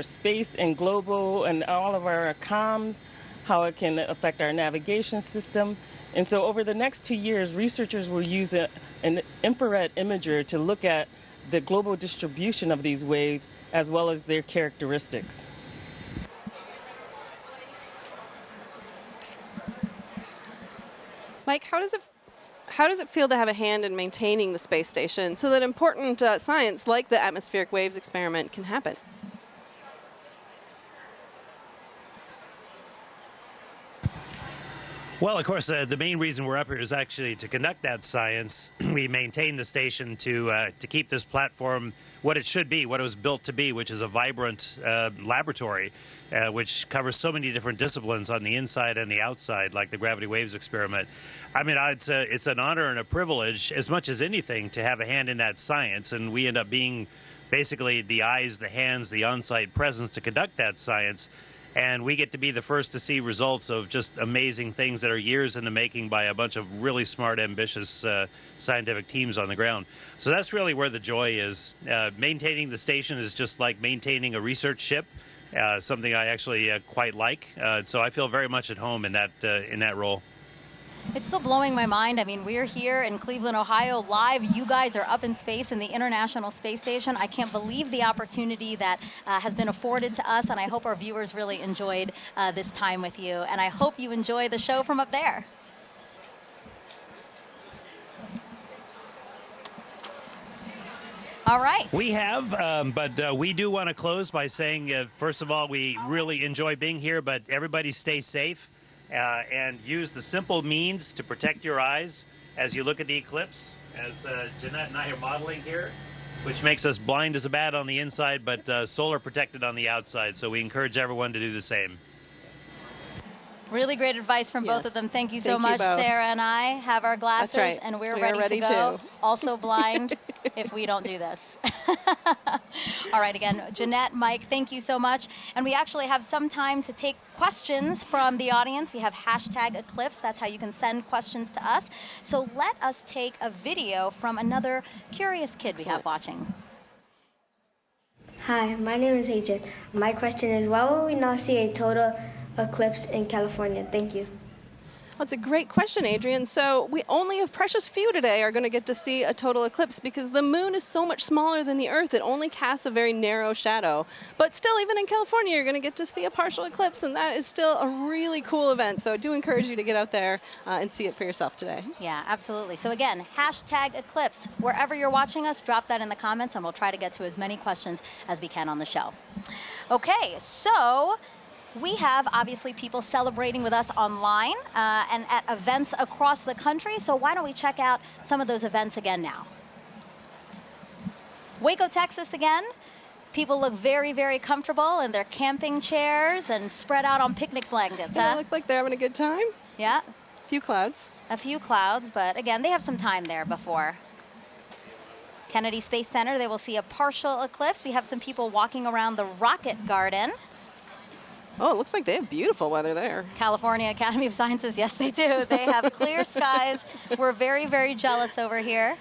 space and global and all of our comms, how it can affect our navigation system. And so over the next 2 years, researchers will use an infrared imager to look at the global distribution of these waves as well as their characteristics. Mike, how does it feel to have a hand in maintaining the space station so that important science like the atmospheric waves experiment can happen? Well, of course, the main reason we're up here is actually to conduct that science. We maintain the station to keep this platform what it should be, what it was built to be, which is a vibrant laboratory, which covers so many different disciplines on the inside and the outside, like the gravity waves experiment. I mean, it's an honor and a privilege, as much as anything, to have a hand in that science, and we end up being basically the eyes, the hands, the on-site presence to conduct that science. And we get to be the first to see results of just amazing things that are years in the making by a bunch of really smart, ambitious scientific teams on the ground. So that's really where the joy is. Maintaining the station is just like maintaining a research ship, something I actually quite like. So I feel very much at home in that role. It's still blowing my mind. I mean, we're here in Cleveland, Ohio, live. You guys are up in space in the International Space Station. I can't believe the opportunity that has been afforded to us, and I hope our viewers really enjoyed this time with you. And I hope you enjoy the show from up there. All right. We have, but we do want to close by saying, first of all, we really enjoy being here, but everybody stay safe. And use the simple means to protect your eyes as you look at the eclipse, as Jeanette and I are modeling here, which makes us blind as a bat on the inside, but solar protected on the outside. So we encourage everyone to do the same. Really great advice from both of them. Thank you so much. Sarah and I have our glasses, right. and we're We ready, are ready to go. too. Also blind if we don't do this. All right, again, Jeanette, Mike, thank you so much. And we actually have some time to take questions from the audience. We have hashtag Eclipse. That's how you can send questions to us. So let us take a video from another curious kid we have watching. Hi, my name is Adrian. My question is, why will we not see a total eclipse in California? Thank you. That's a great question, Adrian. So we only a precious few today are going to get to see a total eclipse because the moon is so much smaller than the Earth. It only casts a very narrow shadow. But still, even in California, you're going to get to see a partial eclipse, and that is still a really cool event. So I do encourage you to get out there and see it for yourself today. Yeah, absolutely. So again, hashtag Eclipse. Wherever you're watching us, drop that in the comments, and we'll try to get to as many questions as we can on the show. Okay, so we have, obviously, people celebrating with us online and at events across the country. So why don't we check out some of those events again now? Waco, Texas again. People look very, very comfortable in their camping chairs and spread out on picnic blankets. They look like they're having a good time. Yeah. A few clouds. A few clouds, but again, they have some time there before. Kennedy Space Center, they will see a partial eclipse. We have some people walking around the Rocket Garden. Oh, it looks like they have beautiful weather there. California Academy of Sciences, yes, they do. They have clear skies. We're very, very jealous over here.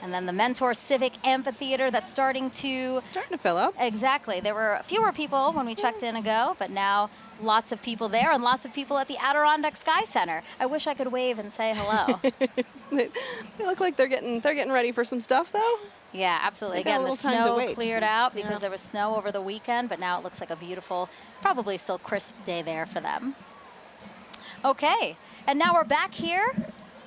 And then the Mentor Civic Amphitheater that's starting to fill up. Exactly. There were fewer people when we checked in ago, but now lots of people there and lots of people at the Adirondack Sky Center. I wish I could wave and say hello. They look like they're getting ready for some stuff, though. Yeah, absolutely. Again, the snow cleared out because there was snow over the weekend, but now it looks like a beautiful, probably still crisp day there for them. Okay, and now we're back here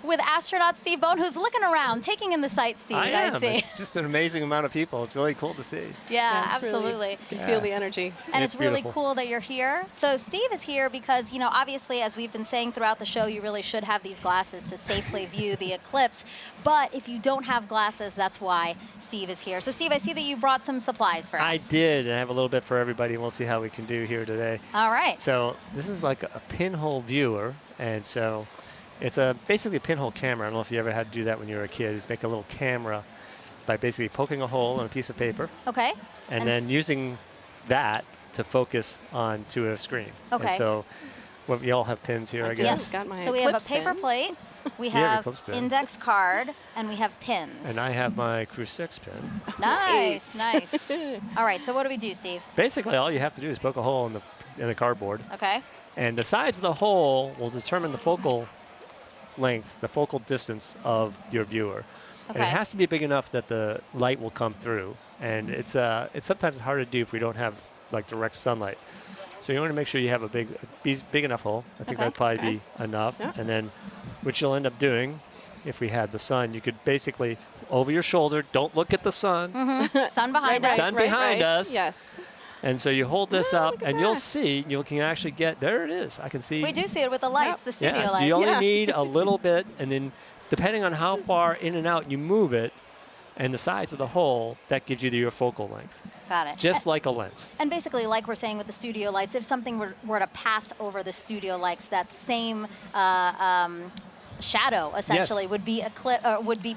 with astronaut Steve Bone, who's looking around, taking in the sights, Steve. I see. It's just an amazing amount of people. It's really cool to see. Yeah, absolutely. Really, you can feel the energy. And it's really cool that you're here. So Steve is here because, you know, obviously, as we've been saying throughout the show, you really should have these glasses to safely view the eclipse. But if you don't have glasses, that's why Steve is here. So Steve, I see that you brought some supplies for us. I did. I have a little bit for everybody, and we'll see how we can do here today. All right. So this is like a pinhole viewer, and so it's basically a pinhole camera. I don't know if you ever had to do that when you were a kid. Is make a little camera by basically poking a hole in a piece of paper. Okay. And then using that to focus onto a screen. Okay. And so we all have pins here, I guess. Yes. So we have a paper plate, we have index card, and we have pins. And I have my Crew 6 pin. Nice, nice. All right, so what do we do, Steve? Basically, all you have to do is poke a hole in the cardboard. Okay. And the sides of the hole will determine the focal length, the focal distance of your viewer. And it has to be big enough that the light will come through. And it's sometimes hard to do if we don't have like direct sunlight. So you want to make sure you have a big enough hole. I think that'd probably be enough. Yeah. And then what you'll end up doing, if we had the sun, you could basically over your shoulder, don't look at the sun. Sun behind us. Sun behind us. Yes. And so you hold this up, and you'll see, you can actually get, there it is. I can see. We do see it with the lights, the studio lights. You only need a little bit, and then depending on how far in and out you move it, and the sides of the hole, that gives you your focal length. Got it. Just like a lens. And basically, like we're saying with the studio lights, if something were to pass over the studio lights, that same shadow essentially would be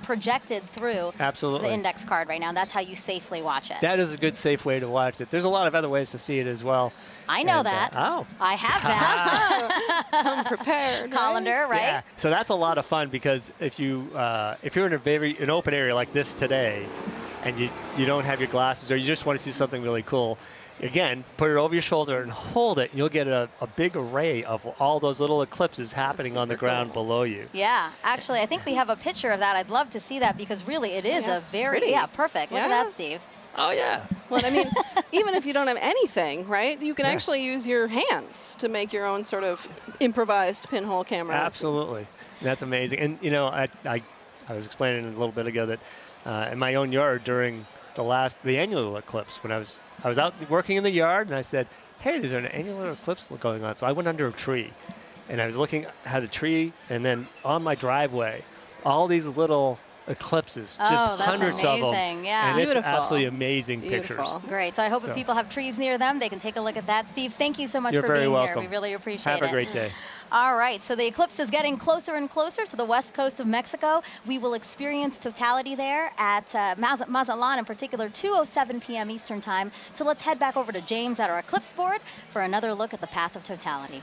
projected through the index card right now. That's how you safely watch it. That is a good, safe way to watch it. There's a lot of other ways to see it as well. I know that. I have that. Come prepared. Colander, right? Yeah. So that's a lot of fun because if you're in an open area like this today, and you don't have your glasses, or you just want to see something really cool, again, put it over your shoulder and hold it, and you'll get a big array of all those little eclipses happening on the ground below you. Yeah, actually, I think we have a picture of that. I'd love to see that because really it is a very, pretty. perfect. Look at that, Steve. Oh, yeah. Well, I mean, even if you don't have anything, right, you can actually use your hands to make your own sort of improvised pinhole cameras. Absolutely. That's amazing. And, you know, I was explaining a little bit ago that in my own yard during the annual eclipse, when I was out working in the yard, and I said, hey, there's an annular eclipse going on. So I went under a tree, and I was looking at a tree, and then on my driveway, all these little eclipses, just hundreds of them. Yeah. And it's absolutely amazing pictures. Great. So I hope if people have trees near them, they can take a look at that. Steve, thank you so much for being here. We really appreciate it. Have a great day. All right, so the eclipse is getting closer and closer to the west coast of Mexico. We will experience totality there at Mazatlan, in particular, 2:07 p.m. Eastern Time. So let's head back over to James at our eclipse board for another look at the path of totality.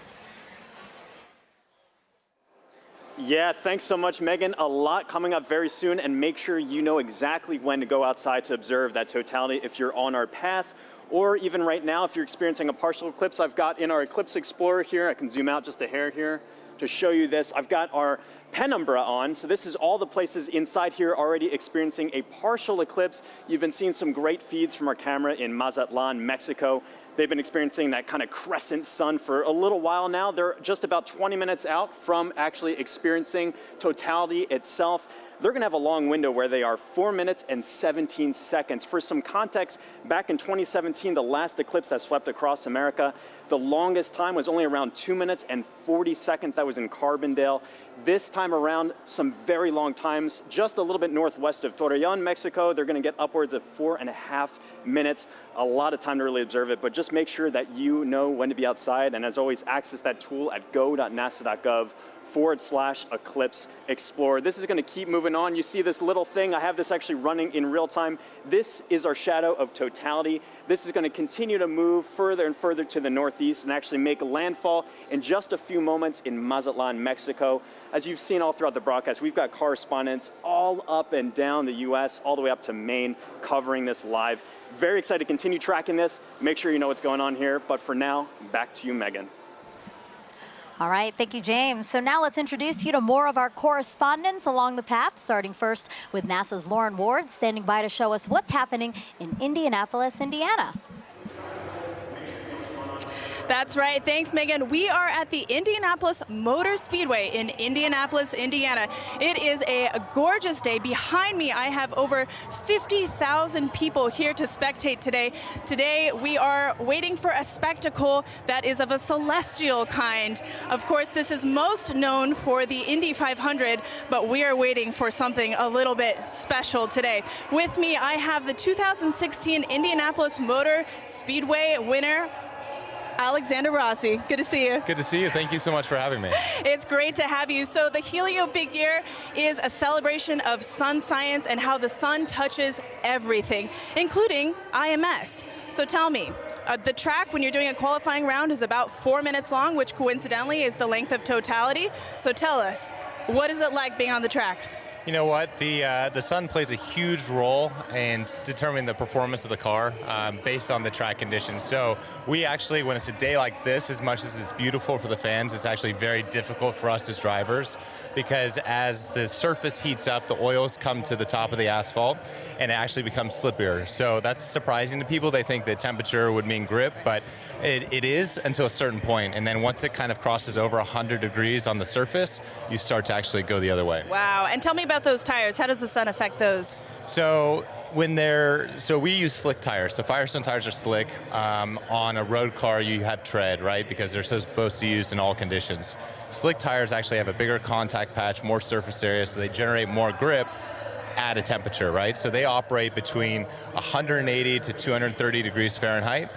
Yeah, thanks so much, Megan. A lot coming up very soon, and make sure you know exactly when to go outside to observe that totality if you're on our path, or even right now if you're experiencing a partial eclipse. I've got in our Eclipse Explorer here, I can zoom out just a hair here to show you this. I've got our penumbra on, so this is all the places inside here already experiencing a partial eclipse. You've been seeing some great feeds from our camera in Mazatlan, Mexico. They've been experiencing that kind of crescent sun for a little while now. They're just about 20 minutes out from actually experiencing totality itself. They're going to have a long window where they are 4 minutes and 17 seconds. For some context, back in 2017, the last eclipse that swept across America, the longest time was only around 2 minutes and 40 seconds. That was in Carbondale. This time around, some very long times, just a little bit northwest of Torreon, Mexico. They're going to get upwards of 4.5 minutes. A lot of time to really observe it, but just make sure that you know when to be outside. And as always, access that tool at go.nasa.gov/Eclipse Explorer. This is going to keep moving on. You see this little thing. I have this actually running in real time. This is our shadow of totality. This is going to continue to move further and further to the northeast and actually make landfall in just a few moments in Mazatlan, Mexico. As you've seen all throughout the broadcast, we've got correspondents all up and down the U.S., all the way up to Maine, covering this live. Very excited to continue tracking this. Make sure you know what's going on here. But for now, back to you, Megan. All right, thank you, James. So now let's introduce you to more of our correspondents along the path, starting first with NASA's Lauren Ward, standing by to show us what's happening in Indianapolis, Indiana. That's right. Thanks, Megan. We are at the Indianapolis Motor Speedway in Indianapolis, Indiana. It is a gorgeous day. Behind me, I have over 50,000 people here to spectate today. Today, we are waiting for a spectacle that is of a celestial kind. Of course, this is most known for the Indy 500, but we are waiting for something a little bit special today. With me, I have the 2016 Indianapolis Motor Speedway winner, Alexander Rossi. Good to see you. Good to see you. Thank you so much for having me. It's great to have you. So the Helio Big Year is a celebration of sun science and how the sun touches everything, including IMS. So tell me, the track when you're doing a qualifying round is about 4 minutes long, which coincidentally is the length of totality. So tell us, what is it like being on the track? You know what, the sun plays a huge role in determining the performance of the car based on the track conditions. So we actually, when it's a day like this, as much as it's beautiful for the fans, it's actually very difficult for us as drivers, because as the surface heats up, the oils come to the top of the asphalt and it actually becomes slippier. So that's surprising to people. They think that temperature would mean grip, but it is until a certain point. And then once it kind of crosses over 100 degrees on the surface, you start to actually go the other way. Wow, and tell me about those tires. How does the sun affect those? So we use slick tires. So Firestone tires are slick. On a road car, you have tread, right? Because they're supposed to be used in all conditions. Slick tires actually have a bigger contact patch, more surface area, so they generate more grip at a temperature, right? So they operate between 180 to 230 degrees Fahrenheit.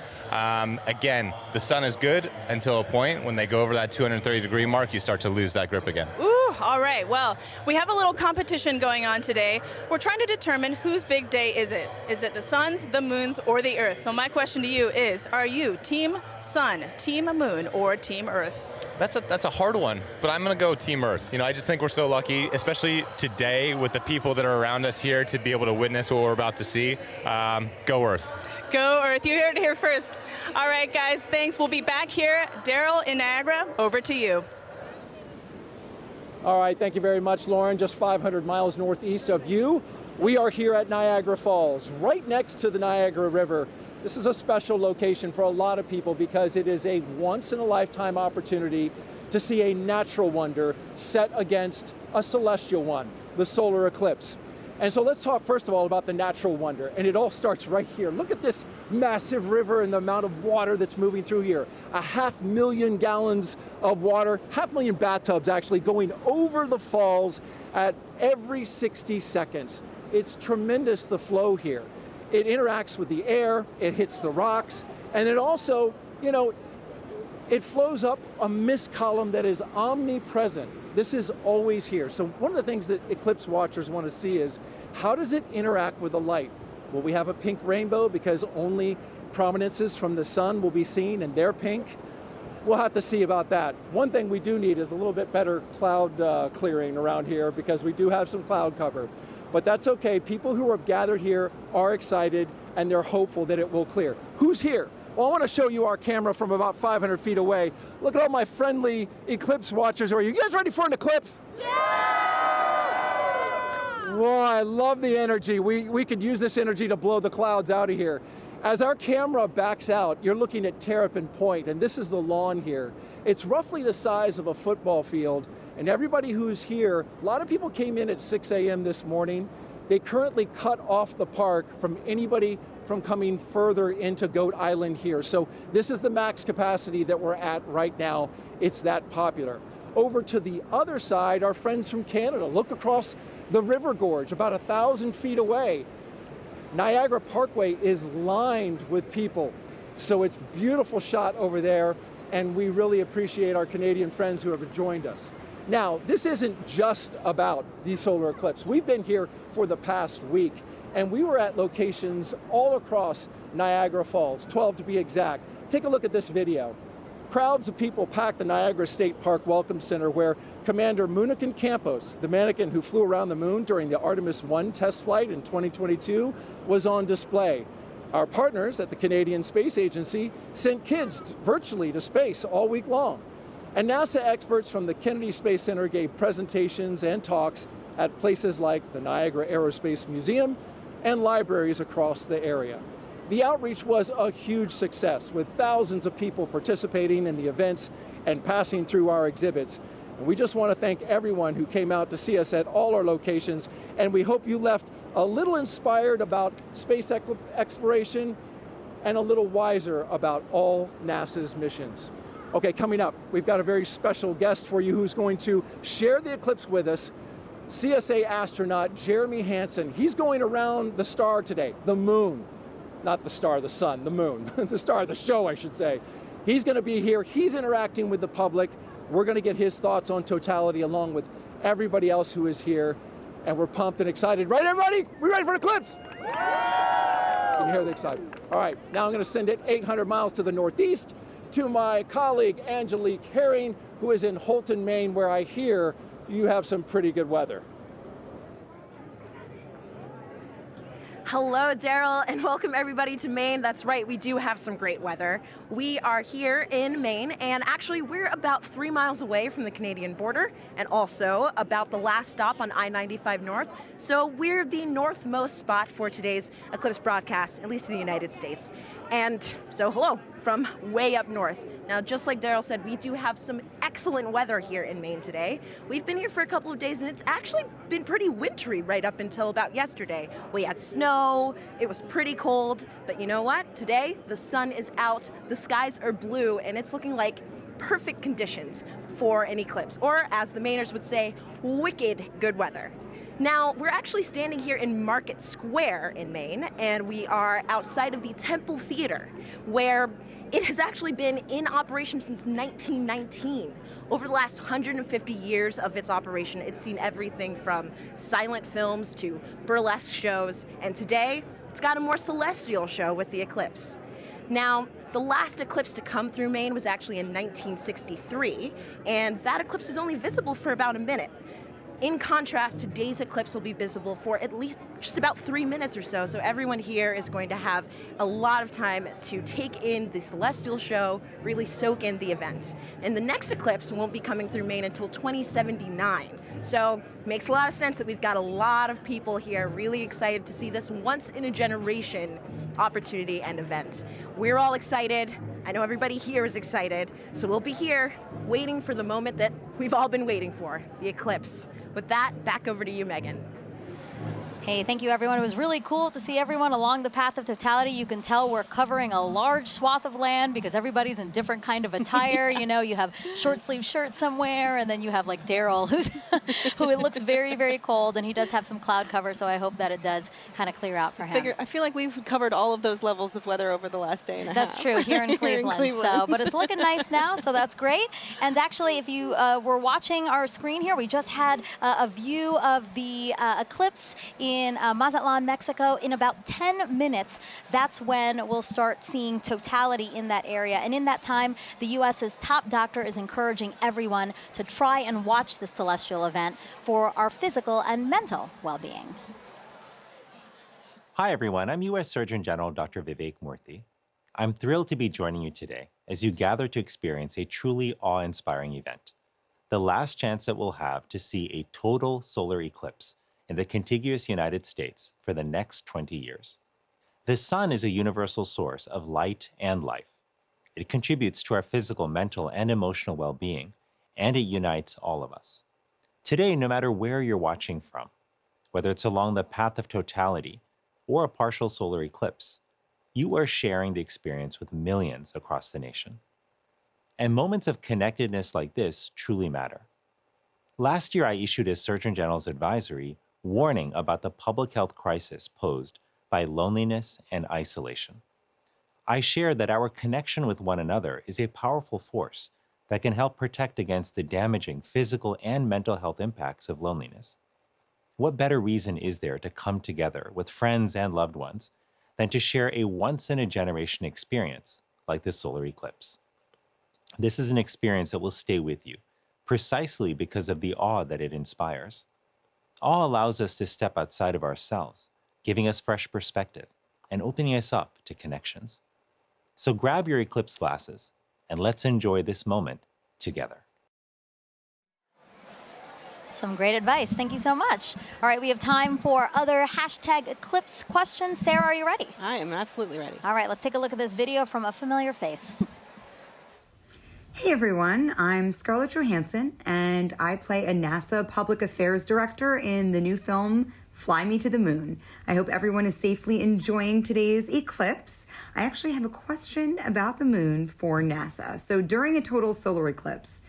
Again, the sun is good until a point. When they go over that 230 degree mark, you start to lose that grip again. Ooh, all right. Well, we have a little competition going on today. We're trying to determine whose big day is it. Is it the sun's, the moon's, or the Earth? So my question to you is, are you Team Sun, Team Moon, or Team Earth? That's a hard one, but I'm going to go Team Earth. You know, I just think we're so lucky, especially today with the people that are around us here to be able to witness what we're about to see. Go Earth. Go Earth. You heard it here first. All right, guys, thanks. We'll be back here. Daryl in Niagara, over to you. All right, thank you very much, Lauren. Just 500 miles northeast of you. We are here at Niagara Falls, right next to the Niagara River. This is a special location for a lot of people because it is a once-in-a-lifetime opportunity to see a natural wonder set against a celestial one, the solar eclipse. And so let's talk first of all about the natural wonder, and it all starts right here. Look at this massive river and the amount of water that's moving through here. 500,000 gallons of water, 500,000 bathtubs actually going over the falls at every 60 seconds. It's tremendous, the flow here. It interacts with the air, it hits the rocks, and it also, you know, it flows up a mist column that is omnipresent. This is always here. So one of the things that eclipse watchers want to see is, how does it interact with the light? Will we have a pink rainbow because only prominences from the sun will be seen and they're pink? We'll have to see about that. One thing we do need is a little bit better cloud clearing around here because we do have some cloud cover. But that's okay. People who have gathered here are excited and they're hopeful that it will clear. Who's here? Well, I want to show you our camera from about 500 feet away. Look at all my friendly eclipse watchers. Are you guys ready for an eclipse? Yeah! Whoa, I love the energy. We could use this energy to blow the clouds out of here. As our camera backs out, you're looking at Terrapin Point, and this is the lawn here. It's roughly the size of a football field, and everybody who's here, a lot of people came in at 6 a.m. this morning. They currently cut off the park from anybody from coming further into Goat Island here. So this is the max capacity that we're at right now. It's that popular. Over to the other side, our friends from Canada. Look across the river gorge, about 1,000 feet away. Niagara Parkway is lined with people. So it's a beautiful shot over there, and we really appreciate our Canadian friends who have joined us. Now, this isn't just about the solar eclipse. We've been here for the past week, and we were at locations all across Niagara Falls, 12 to be exact. Take a look at this video. Crowds of people packed the Niagara State Park Welcome Center where Commander Munikin Campos, the mannequin who flew around the moon during the Artemis 1 test flight in 2022, was on display. Our partners at the Canadian Space Agency sent kids virtually to space all week long. And NASA experts from the Kennedy Space Center gave presentations and talks at places like the Niagara Aerospace Museum and libraries across the area. The outreach was a huge success, with thousands of people participating in the events and passing through our exhibits. And we just want to thank everyone who came out to see us at all our locations, and we hope you left a little inspired about space exploration and a little wiser about all NASA's missions. Okay, coming up, we've got a very special guest for you who's going to share the eclipse with us, CSA astronaut Jeremy Hansen. He's going around the star today, the moon. Not the star, the sun, the moon. The star of the show, I should say. He's going to be here. He's interacting with the public. We're going to get his thoughts on totality along with everybody else who is here. And we're pumped and excited. Right, everybody? We ready for an eclipse? Can you hear the excitement? All right, now I'm going to send it 800 miles to the northeast to my colleague, Angelique Herring, who is in Holton, Maine, where I hear you have some pretty good weather. Hello, Daryl, and welcome everybody to Maine. That's right, we do have some great weather. We are here in Maine, and actually we're about 3 miles away from the Canadian border, and also about the last stop on I-95 North. So we're the northmost spot for today's eclipse broadcast, at least in the United States. And so hello from way up north. Now, just like Daryl said, we do have some excellent weather here in Maine today. We've been here for a couple of days, and it's actually been pretty wintry right up until about yesterday. We had snow, it was pretty cold, but you know what? Today, the sun is out, the skies are blue, and it's looking like perfect conditions for an eclipse, or as the Mainers would say, wicked good weather. Now, we're actually standing here in Market Square in Maine, and we are outside of the Temple Theater, where it has actually been in operation since 1919. Over the last 150 years of its operation, it's seen everything from silent films to burlesque shows, and today, it's got a more celestial show with the eclipse. Now, The last eclipse to come through Maine was actually in 1963, and that eclipse is only visible for about a minute. In contrast, today's eclipse will be visible for at least just about 3 minutes or so, so everyone here is going to have a lot of time to take in the celestial show, really soak in the event. And the next eclipse won't be coming through Maine until 2079. So it makes a lot of sense that we've got a lot of people here really excited to see this once-in-a-generation opportunity and event. We're all excited. I know everybody here is excited, so we'll be here waiting for the moment that we've all been waiting for, the eclipse. With that, back over to you, Megan. Hey, thank you, everyone. It was really cool to see everyone along the path of totality. You can tell we're covering a large swath of land because everybody's in different kind of attire. Yes. You know, you have short sleeve shirts somewhere, and then you have like Daryl, who it looks very, very cold, and he does have some cloud cover, so I hope that it does kind of clear out for him. I feel like we've covered all of those levels of weather over the last day and a half. That's true, here in Cleveland. So, but it's looking nice now, so that's great. And actually, if you were watching our screen here, we just had a view of the eclipse in Mazatlan, Mexico. In about 10 minutes, that's when we'll start seeing totality in that area. And in that time, the U.S.'s top doctor is encouraging everyone to try and watch the celestial event for our physical and mental well-being. Hi, everyone. I'm U.S. Surgeon General Dr. Vivek Murthy. I'm thrilled to be joining you today as you gather to experience a truly awe-inspiring event, the last chance that we'll have to see a total solar eclipse in the contiguous United States for the next 20 years. The sun is a universal source of light and life. It contributes to our physical, mental, and emotional well-being, and it unites all of us. Today, no matter where you're watching from, whether it's along the path of totality or a partial solar eclipse, you are sharing the experience with millions across the nation. And moments of connectedness like this truly matter. Last year, I issued a Surgeon General's advisory warning about the public health crisis posed by loneliness and isolation. I shared that our connection with one another is a powerful force that can help protect against the damaging physical and mental health impacts of loneliness. What better reason is there to come together with friends and loved ones than to share a once-in-a-generation experience like the solar eclipse? This is an experience that will stay with you, precisely because of the awe that it inspires. Awe allows us to step outside of ourselves, giving us fresh perspective and opening us up to connections. So grab your eclipse glasses and let's enjoy this moment together. Some great advice. Thank you so much. All right, we have time for other hashtag eclipse questions. Sarah, are you ready? I am absolutely ready. All right, let's take a look at this video from a familiar face. Hey everyone, I'm Scarlett Johansson, and I play a NASA Public Affairs Director in the new film, Fly Me to the Moon. I hope everyone is safely enjoying today's eclipse. I actually have a question about the moon for NASA. So during a total solar eclipse,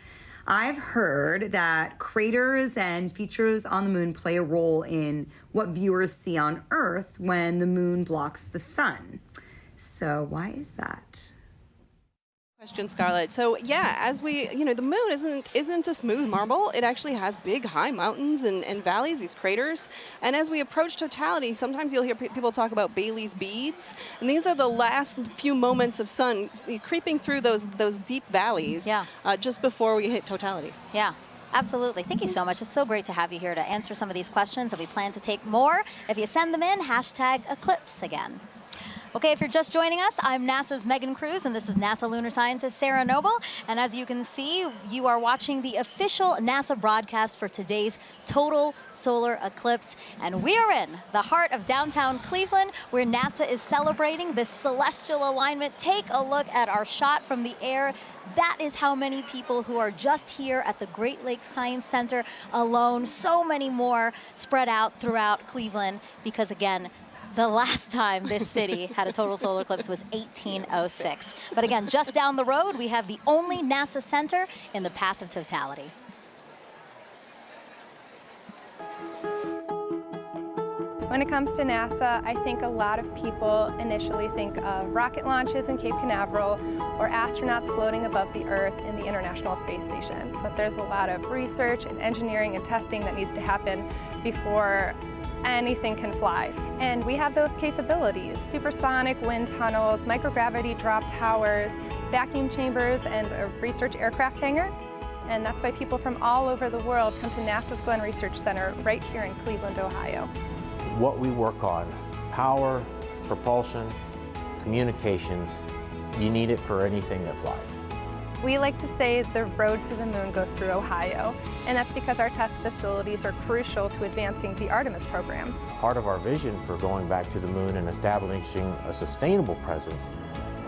I've heard that craters and features on the moon play a role in what viewers see on Earth when the moon blocks the sun. So why is that? Question, Scarlett. So yeah, as we, the moon isn't a smooth marble. It actually has big, high mountains and valleys, these craters. And as we approach totality, sometimes you'll hear people talk about Bailey's beads, and these are the last few moments of sun creeping through those deep valleys. Yeah. Just before we hit totality. Yeah. Absolutely. Thank you so much. It's so great to have you here to answer some of these questions, and we plan to take more. If you send them in, hashtag eclipse again. Okay, if you're just joining us, I'm NASA's Megan Cruz, and this is NASA lunar scientist Sarah Noble. And as you can see, you are watching the official NASA broadcast for today's total solar eclipse. And we are in the heart of downtown Cleveland, where NASA is celebrating the celestial alignment. Take a look at our shot from the air. That is how many people who are just here at the Great Lakes Science Center alone. So many more spread out throughout Cleveland, because again, the last time this city had a total solar eclipse was 1806. But again, just down the road, we have the only NASA center in the path of totality. When it comes to NASA, I think a lot of people initially think of rocket launches in Cape Canaveral or astronauts floating above the Earth in the International Space Station. But there's a lot of research and engineering and testing that needs to happen before anything can fly. And we have those capabilities: supersonic wind tunnels, microgravity drop towers, vacuum chambers, and a research aircraft hangar. And that's why people from all over the world come to NASA's Glenn Research Center right here in Cleveland, Ohio. What we work on: power, propulsion, communications. You need it for anything that flies. We like to say the road to the moon goes through Ohio, and that's because our test facilities are crucial to advancing the Artemis program. Part of our vision for going back to the moon and establishing a sustainable presence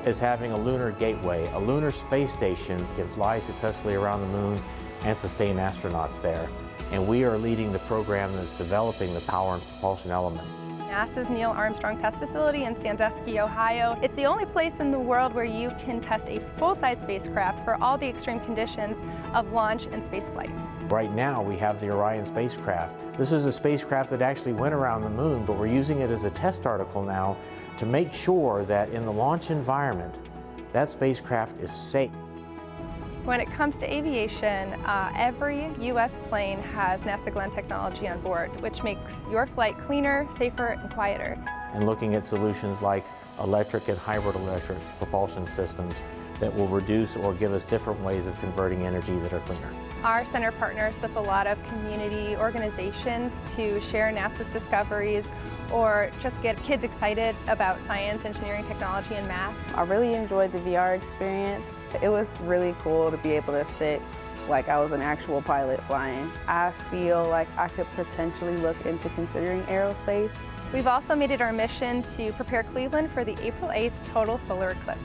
is having a lunar gateway. A lunar space station can fly successfully around the moon and sustain astronauts there. And we are leading the program that's developing the power and propulsion element. NASA's Neil Armstrong Test Facility in Sandusky, Ohio. It's the only place in the world where you can test a full-size spacecraft for all the extreme conditions of launch and spaceflight. Right now we have the Orion spacecraft. This is a spacecraft that actually went around the moon, but we're using it as a test article now to make sure that in the launch environment, that spacecraft is safe. When it comes to aviation, every U.S. plane has NASA Glenn technology on board, which makes your flight cleaner, safer, and quieter. And looking at solutions like electric and hybrid electric propulsion systems that will reduce or give us different ways of converting energy that are cleaner. Our center partners with a lot of community organizations to share NASA's discoveries or just get kids excited about science, engineering, technology, and math. I really enjoyed the VR experience. It was really cool to be able to sit like I was an actual pilot flying. I feel like I could potentially look into considering aerospace. We've also made it our mission to prepare Cleveland for the April 8th total solar eclipse.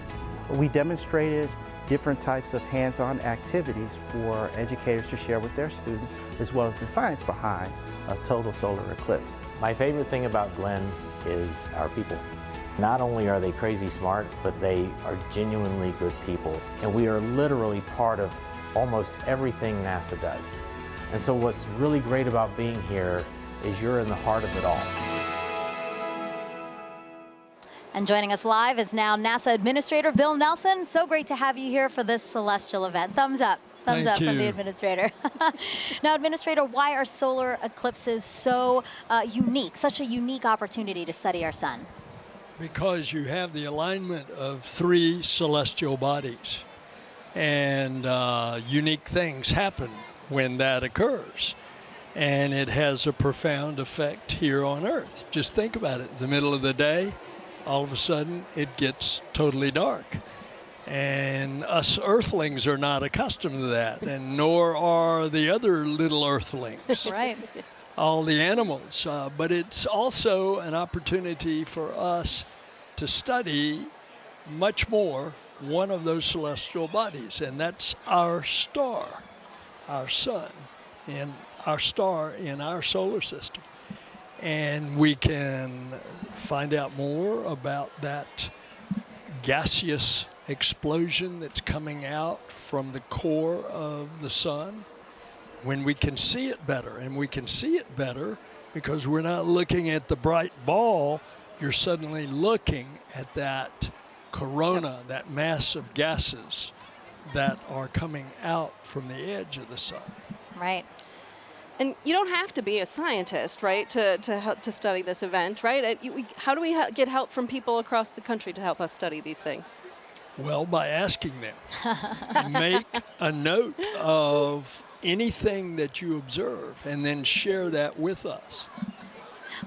We demonstrated different types of hands-on activities for educators to share with their students, as well as the science behind a total solar eclipse. My favorite thing about Glenn is our people. Not only are they crazy smart, but they are genuinely good people. And we are literally part of almost everything NASA does. And so what's really great about being here is you're in the heart of it all. And joining us live is now NASA Administrator Bill Nelson. So great to have you here for this celestial event. Thumbs up. Thumbs up from the Administrator. Now, Administrator, why are solar eclipses so unique, such a unique opportunity to study our sun? Because you have the alignment of 3 celestial bodies, and unique things happen when that occurs. And it has a profound effect here on Earth. Just think about it. The middle of the day, all of a sudden, it gets totally dark. And us Earthlings are not accustomed to that, and nor are the other little Earthlings. Right. All the animals. But it's also an opportunity for us to study much more one of those celestial bodies, and that's our star, our sun, and our star in our solar system. And we can find out more about that gaseous explosion that's coming out from the core of the sun when we can see it better. And we can see it better because we're not looking at the bright ball. You're suddenly looking at that corona, that mass of gases that are coming out from the edge of the sun. Right. And you don't have to be a scientist, right, to study this event, right? How do we get help from people across the country to help us study these things? Well, by asking them. Make a note of anything that you observe and then share that with us.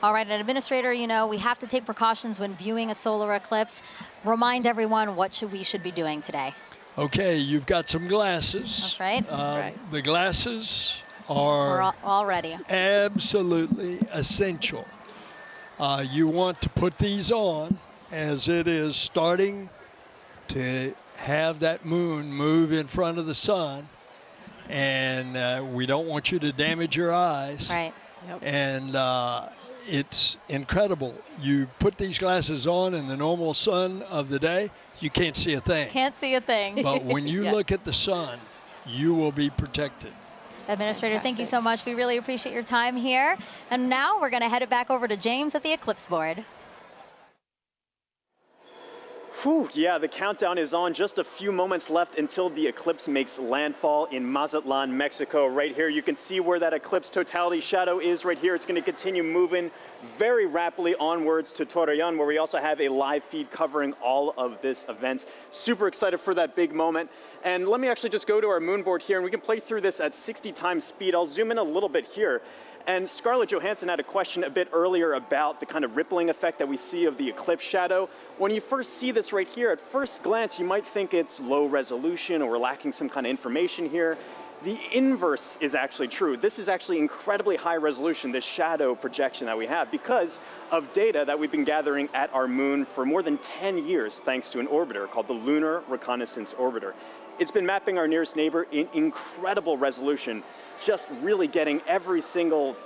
All right, and Administrator, you know, we have to take precautions when viewing a solar eclipse. Remind everyone what we should be doing today. Okay, you've got some glasses. That's right. That's right. The glasses are all ready. Absolutely essential. You want to put these on as it is starting to have that moon move in front of the sun, and we don't want you to damage your eyes. Right. Yep. And it's incredible. You put these glasses on in the normal sun of the day, you can't see a thing. Can't see a thing. But when you look at the sun, you will be protected. Administrator, thank you so much. We really appreciate your time here. And now we're going to head it back over to James at the Eclipse board. Whew, yeah, the countdown is on. Just a few moments left until the eclipse makes landfall in Mazatlan, Mexico. Right here, you can see where that eclipse totality shadow is right here. It's going to continue moving very rapidly onwards to Torreon, where we also have a live feed covering all of this event. Super excited for that big moment. And let me actually just go to our moon board here, and we can play through this at 60 times speed. I'll zoom in a little bit here. And Scarlett Johansson had a question a bit earlier about the kind of rippling effect that we see of the eclipse shadow. When you first see this right here, at first glance, you might think it's low resolution or we're lacking some kind of information here. The inverse is actually true. This is actually incredibly high resolution, this shadow projection that we have, because of data that we've been gathering at our moon for more than 10 years, thanks to an orbiter called the Lunar Reconnaissance Orbiter. It's been mapping our nearest neighbor in incredible resolution, just really getting every single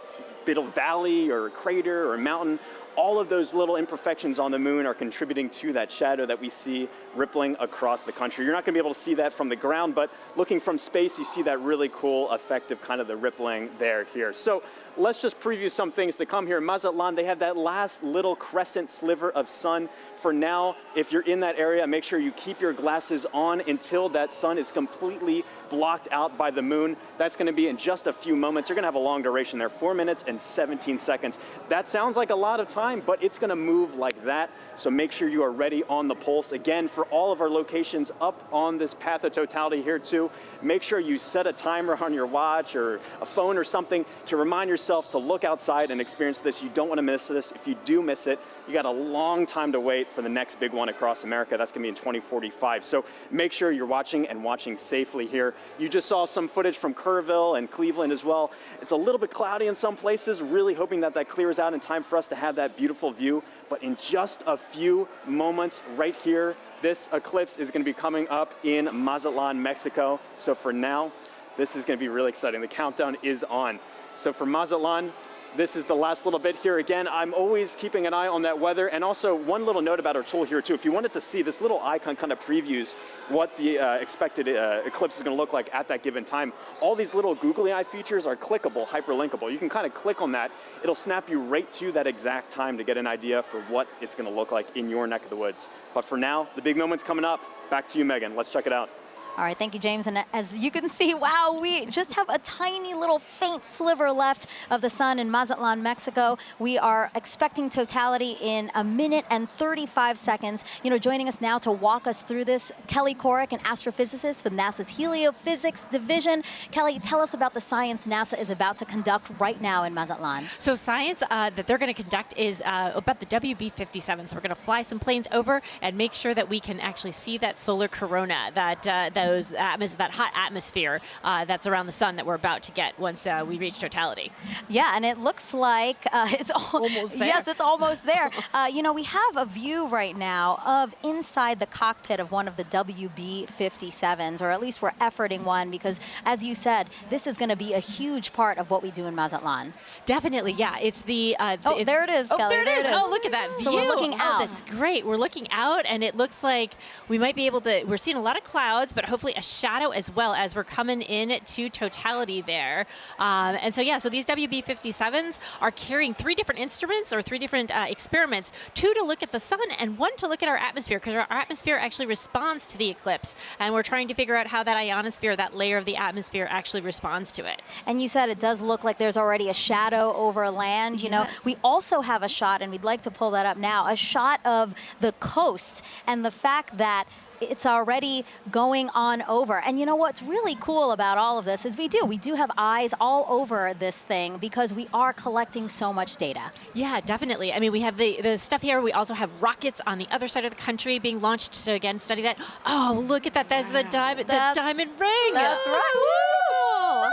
bit of valley or crater or mountain. All of those little imperfections on the moon are contributing to that shadow that we see rippling across the country. You're not going to be able to see that from the ground, but looking from space, you see that really cool effect of kind of the rippling there here. So let's just preview some things to come here. In Mazatlan, they have that last little crescent sliver of sun. For now, if you're in that area, make sure you keep your glasses on until that sun is completely blocked out by the moon. That's going to be in just a few moments. You're going to have a long duration there, 4 minutes and 17 seconds. That sounds like a lot of time, but it's going to move like that. So make sure you are ready on the pulse. Again, for all of our locations up on this path of totality here too, make sure you set a timer on your watch or a phone or something to remind yourself to look outside and experience this. You don't want to miss this. If you do miss it, you got a long time to wait for the next big one across America. That's going to be in 2045. So make sure you're watching and watching safely here. You just saw some footage from Kerrville and Cleveland as well. It's a little bit cloudy in some places, really hoping that that clears out in time for us to have that beautiful view. But in just a few moments right here, this eclipse is going to be coming up in Mazatlan, Mexico. So for now, this is going to be really exciting. The countdown is on. So for Mazatlan, this is the last little bit here. Again, I'm always keeping an eye on that weather. And also one little note about our tool here too. If you wanted to see, this little icon kind of previews what the expected eclipse is going to look like at that given time. All these little googly eye features are clickable, hyperlinkable. You can kind of click on that. It'll snap you right to that exact time to get an idea for what it's going to look like in your neck of the woods. But for now, the big moment's coming up. Back to you, Megan. Let's check it out. All right, thank you, James. And as you can see, wow, we just have a tiny little faint sliver left of the sun in Mazatlan, Mexico. We are expecting totality in 1 minute and 35 seconds. You know, joining us now to walk us through this, Kelly Corrick, an astrophysicist with NASA's Heliophysics Division. Kelly, tell us about the science NASA is about to conduct right now in Mazatlan. So science that they're going to conduct is about the WB-57. So we're going to fly some planes over and make sure that we can actually see that solar corona, that hot atmosphere that's around the sun that we're about to get once we reach totality. Yeah, and it looks like it's almost there. Yes, it's almost there. You know, we have a view right now of inside the cockpit of one of the WB-57s, or at least we're efforting one, because as you said, this is going to be a huge part of what we do in Mazatlan. Definitely, yeah. It's the there it is, Kelly. Oh, there it is. Oh, look at that view. So we're looking out. Oh, that's great. We're looking out, and it looks like we might be able to. We're seeing a lot of clouds, but hopefully a shadow as well as we're coming in to totality there. And so, yeah, so these WB-57s are carrying 3 different instruments or 3 different experiments, 2 to look at the sun and 1 to look at our atmosphere, because our atmosphere actually responds to the eclipse. And we're trying to figure out how that ionosphere, that layer of the atmosphere, actually responds to it. And you said it does look like there's already a shadow over land. You know, we also have a shot, and we'd like to pull that up now, a shot of the coast and the fact that it's already going on over. And you know what's really cool about all of this is we do have eyes all over this thing because we are collecting so much data. Yeah, definitely. I mean, we have the stuff here. We also have rockets on the other side of the country being launched. So again, study that. Oh, look at that. There's the diamond ring. That's right.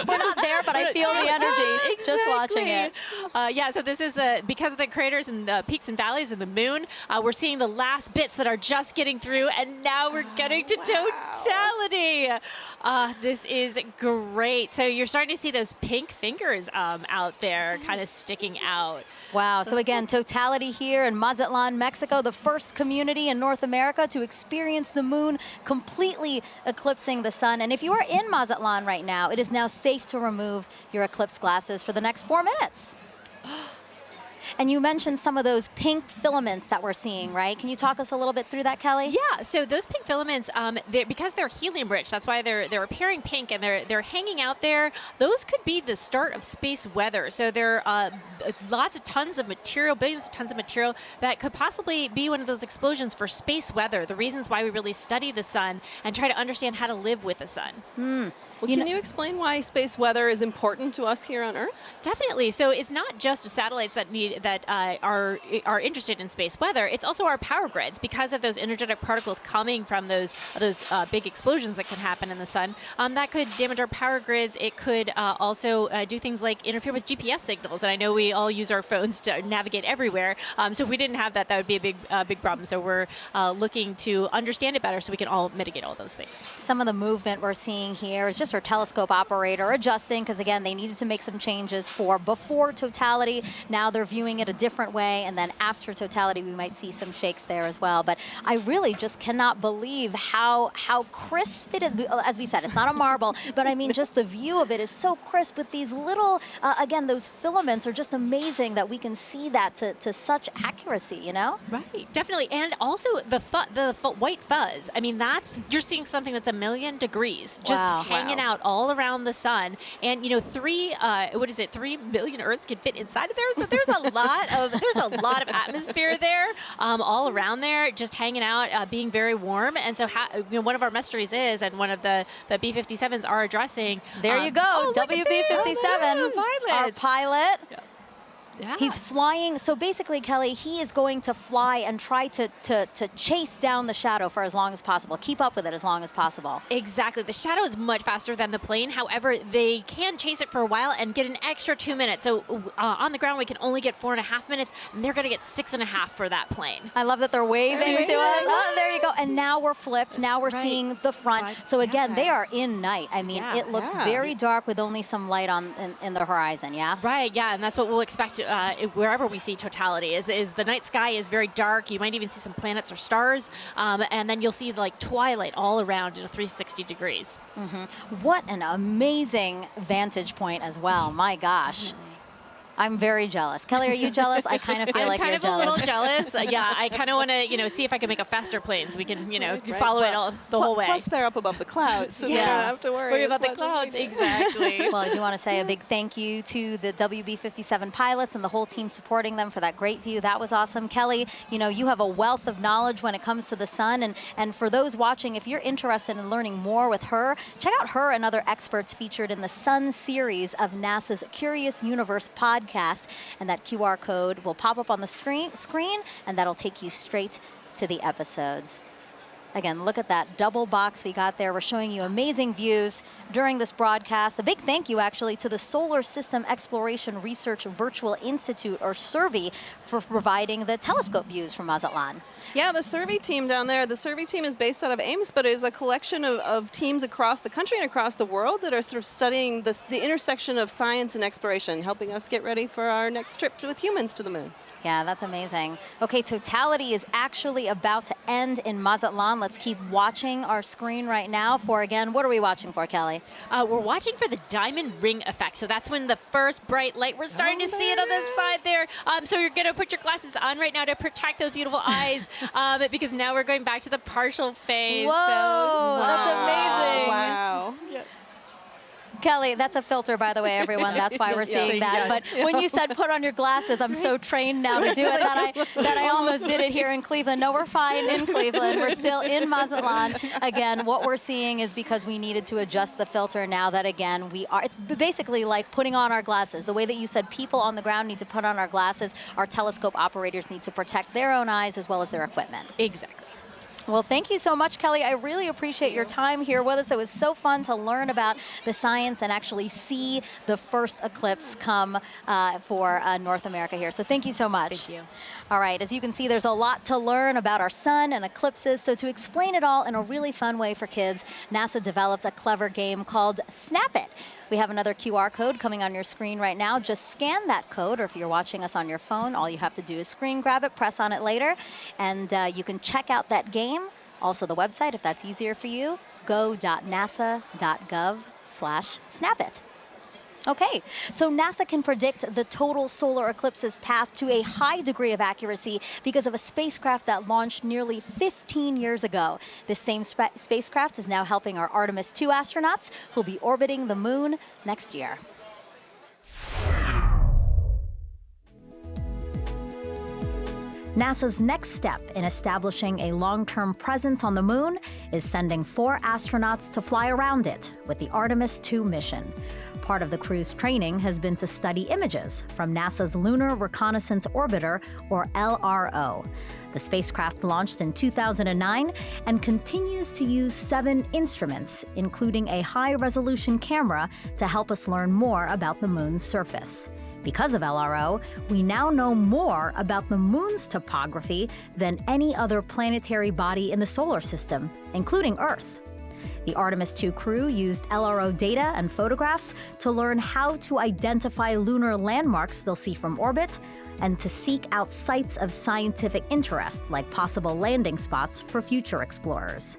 We're not there, but I feel the energy just watching it. Yeah, so this is because of the craters and the peaks and valleys of the moon, we're seeing the last bits that are just getting through, and now we're getting to totality. This is great. So you're starting to see those pink fingers out there kind of sticking out. Wow. So again, totality here in Mazatlan, Mexico, the first community in North America to experience the moon completely eclipsing the sun. And if you are in Mazatlan right now, it is now safe to remove your eclipse glasses for the next 4 minutes. And you mentioned some of those pink filaments that we're seeing, right? Can you talk us a little bit through that, Kelly? Yeah, so those pink filaments, because they're helium rich, that's why they're appearing pink and they're hanging out there. Those could be the start of space weather. So there are tons of material, billions of tons of material that could possibly be one of those explosions for space weather, the reasons why we really study the sun and try to understand how to live with the sun. Well, can you explain why space weather is important to us here on Earth? Definitely. So it's not just satellites that are interested in space weather. It's also our power grids because of those energetic particles coming from those big explosions that can happen in the sun. That could damage our power grids. It could also do things like interfere with GPS signals. And I know we all use our phones to navigate everywhere. So if we didn't have that, that would be a big problem. So we're looking to understand it better so we can all mitigate all those things. Some of the movement we're seeing here is just our telescope operator adjusting because, again, they needed to make some changes for before totality. Now they're viewing it a different way, and then after totality, we might see some shakes there as well. But I really just cannot believe how crisp it is. As we said, it's not a marble, but I mean, just the view of it is so crisp with these little, again, those filaments are just amazing that we can see that to such accuracy, you know? Right, definitely. And also the white fuzz. I mean, you're seeing something that's 1,000,000 degrees just hanging out all around the sun. And, 3 billion Earths can fit inside of there. So there's a lot of atmosphere there, all around there, just hanging out, being very warm. And so, one of our mysteries is, and one of the B-57s are addressing. There you go, WB-57, our pilot. Yeah. He's flying. So basically, Kelly, he is going to fly and try to chase down the shadow for as long as possible, keep up with it as long as possible. Exactly. The shadow is much faster than the plane. However, they can chase it for a while and get an extra 2 minutes. So on the ground, we can only get 4.5 minutes, and they're going to get 6.5 for that plane. I love that they're waving to us. Oh, there you go. And now we're flipped. Now we're seeing the front. So again, they are in night. I mean, it looks very dark with only some light in the horizon, yeah? Right, yeah, and that's what we'll expect wherever we see totality is the night sky is very dark. You might even see some planets or stars, and then you'll see like twilight all around 360 degrees. What an amazing vantage point as well. My gosh. I'm very jealous. Kelly, are you jealous? I kind of feel like you're jealous. I'm kind of a little jealous. Yeah, I kind of want to, see if I can make a faster plane so we can, follow it the whole way. Plus, they're up above the clouds, so they don't have to worry about the clouds. Exactly. Well, I do want to say a big thank you to the WB-57 pilots and the whole team supporting them for that great view. That was awesome. Kelly, you have a wealth of knowledge when it comes to the sun. And for those watching, if you're interested in learning more with her, check out her and other experts featured in the Sun series of NASA's Curious Universe podcast. And that QR code will pop up on the screen, and that'll take you straight to the episodes. Again, look at that double box we got there. We're showing you amazing views during this broadcast. A big thank you, actually, to the Solar System Exploration Research Virtual Institute, or SERVI, for providing the telescope views from Mazatlan. Yeah, the SERVI team down there, the SERVI team is based out of Ames, but it is a collection of teams across the country and across the world that are sort of studying the intersection of science and exploration, helping us get ready for our next trip with humans to the moon. Yeah, that's amazing. Okay, totality is actually about to end in Mazatlan. Let's keep watching our screen right now for, again, what are we watching for, Kelly? We're watching for the diamond ring effect. So that's when the first bright light, we're starting to see it on the side there. So you're going to put your glasses on right now to protect those beautiful eyes because now we're going back to the partial phase. Whoa, that's amazing. Wow. Yeah. Kelly, that's a filter, by the way, everyone. That's why we're seeing that. But when you said put on your glasses, I'm so trained now to do it that I almost did it here in Cleveland. No, we're fine in Cleveland. We're still in Mazatlan. Again, what we're seeing is because we needed to adjust the filter now that, again, it's basically like putting on our glasses. The way that you said people on the ground need to put on our glasses, our telescope operators need to protect their own eyes as well as their equipment. Exactly. Well, thank you so much, Kelly. I really appreciate your time here with us. It was so fun to learn about the science and actually see the first eclipse come for North America here. So thank you so much. Thank you. All right, as you can see, there's a lot to learn about our sun and eclipses. So to explain it all in a really fun way for kids, NASA developed a clever game called Snap It. We have another QR code coming on your screen right now. Just scan that code, or if you're watching us on your phone, all you have to do is screen grab it, press on it later, and you can check out that game. Also the website, if that's easier for you, go.nasa.gov/snapit. Okay, so NASA can predict the total solar eclipse's path to a high degree of accuracy because of a spacecraft that launched nearly 15 years ago. This same spacecraft is now helping our Artemis 2 astronauts who'll be orbiting the moon next year. NASA's next step in establishing a long-term presence on the moon is sending 4 astronauts to fly around it with the Artemis 2 mission. Part of the crew's training has been to study images from NASA's Lunar Reconnaissance Orbiter, or LRO. The spacecraft launched in 2009 and continues to use 7 instruments, including a high-resolution camera, to help us learn more about the moon's surface. Because of LRO, we now know more about the moon's topography than any other planetary body in the solar system, including Earth. The Artemis 2 crew used LRO data and photographs to learn how to identify lunar landmarks they'll see from orbit and to seek out sites of scientific interest, like possible landing spots for future explorers.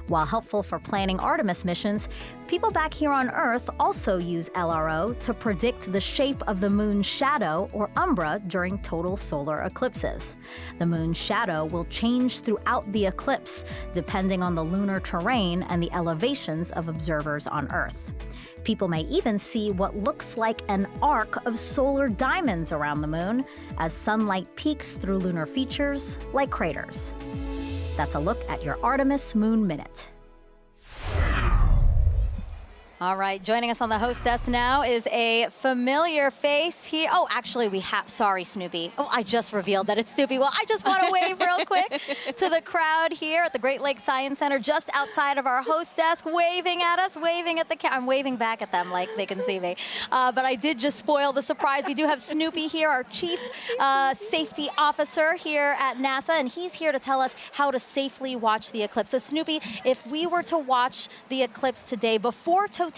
While helpful for planning Artemis missions, people back here on Earth also use LRO to predict the shape of the moon's shadow, or umbra, during total solar eclipses. The moon's shadow will change throughout the eclipse, depending on the lunar terrain and the elevations of observers on Earth. People may even see what looks like an arc of solar diamonds around the moon as sunlight peeks through lunar features like craters. That's a look at your Artemis Moon Minute. All right, joining us on the host desk now is a familiar face here. Oh, actually, we have, sorry, Snoopy. Oh, I just revealed that it's Snoopy. Well, I just want to wave real quick to the crowd here at the Great Lakes Science Center, just outside of our host desk, waving at us, waving at the camera. I'm waving back at them like they can see me. But I did just spoil the surprise. We do have Snoopy here, our Chief Safety Officer here at NASA, and he's here to tell us how to safely watch the eclipse. So, Snoopy, if we were to watch the eclipse today before totality,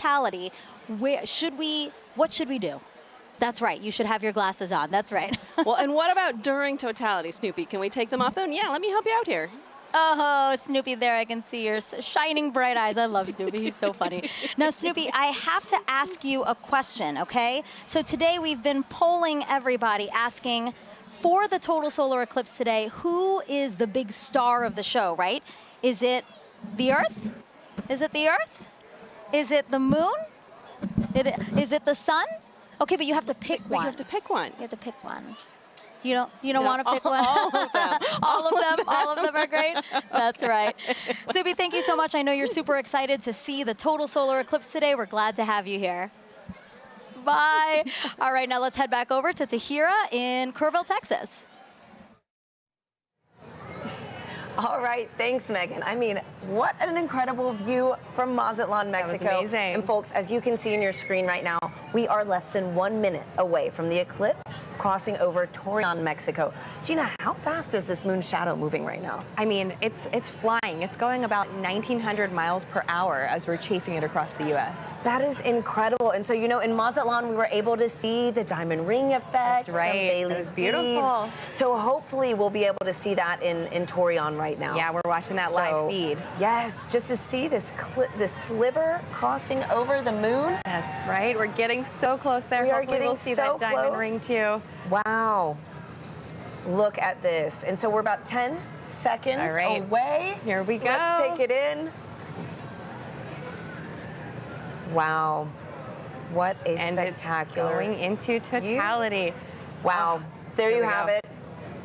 what should we do? That's right, you should have your glasses on, that's right. Well, and what about during totality, Snoopy? Can we take them off then? Yeah, let me help you out here. Oh, Snoopy, there I can see your shining bright eyes. I love Snoopy, he's so funny. Now, Snoopy, I have to ask you a question, okay? So today we've been polling everybody, asking for the total solar eclipse today, who is the big star of the show, right? Is it the Earth? Is it the Earth? Is it the moon? Is it the sun? Okay, but you have to pick one. You have to pick one. You have to pick one. You don't want to pick one? All of them. All of them are great? That's right. Snoopy, thank you so much. I know you're super excited to see the total solar eclipse today. We're glad to have you here. Bye. All right, now let's head back over to Tahira in Kerrville, Texas. All right, thanks, Megan. I mean, what an incredible view from Mazatlan, Mexico. That was amazing. And folks, as you can see in your screen right now, we are less than 1 minute away from the eclipse crossing over Torreon, Mexico. Gina, how fast is this moon shadow moving right now? I mean, it's flying. It's going about 1,900 miles per hour as we're chasing it across the U.S. That is incredible. And so, you know, in Mazatlan, we were able to see the diamond ring effect. That's right. It was beautiful. Beads. So hopefully we'll be able to see that in Torreon right now. Yeah, we're watching that live feed. Yes, just to see this sliver crossing over the moon. That's right. We're getting so close there. Hopefully we'll see that diamond ring too. Wow. Look at this. And so we're about 10 seconds away. Here we go. Let's take it in. Wow. What a spectacular. It's going into totality. Wow. There you have it.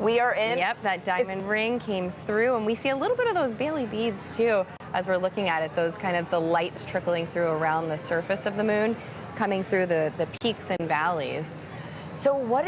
We are in. Yep, that diamond ring came through, and we see a little bit of those Bailey beads too as we're looking at it, those kind of the lights trickling through around the surface of the moon, coming through the peaks and valleys. So what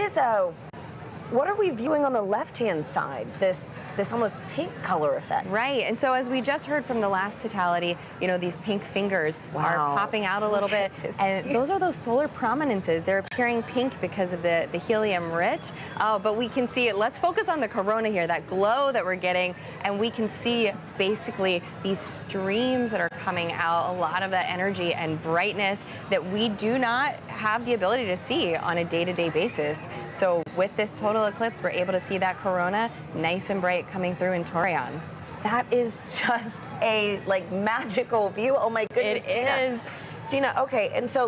are we viewing on the left-hand side? This almost pink color effect. Right, and so as we just heard from the last totality, you know, these pink fingers are popping out a little bit, and those are those solar prominences. They're appearing pink because of the helium rich, but we can see it. Let's focus on the corona here, that glow that we're getting, and we can see basically these streams that are coming out, a lot of that energy and brightness that we do not have the ability to see on a day-to-day basis. So with this total eclipse, we're able to see that corona nice and bright coming through in Torreon. That is just a magical view. Oh my goodness, It Gina. is. Gina, okay, and so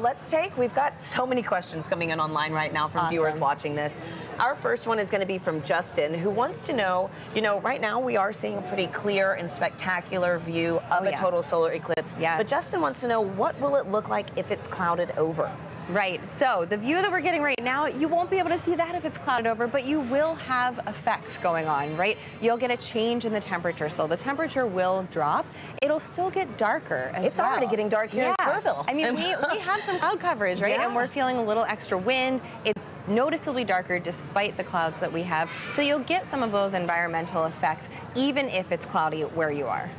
we've got so many questions coming in online right now from viewers watching this. Our first one is going to be from Justin, who wants to know, right now we are seeing a pretty clear and spectacular view of a total solar eclipse. Yes. But Justin wants to know, what will it look like if it's clouded over? Right, so the view that we're getting right now, you won't be able to see that if it's clouded over, but you will have effects going on, right? You'll get a change in the temperature, so the temperature will drop. It'll still get darker as well. It's already getting dark here in Kerrville. I mean, we have some cloud coverage, right? And we're feeling a little extra wind. It's noticeably darker despite the clouds that we have, so you'll get some of those environmental effects, even if it's cloudy where you are.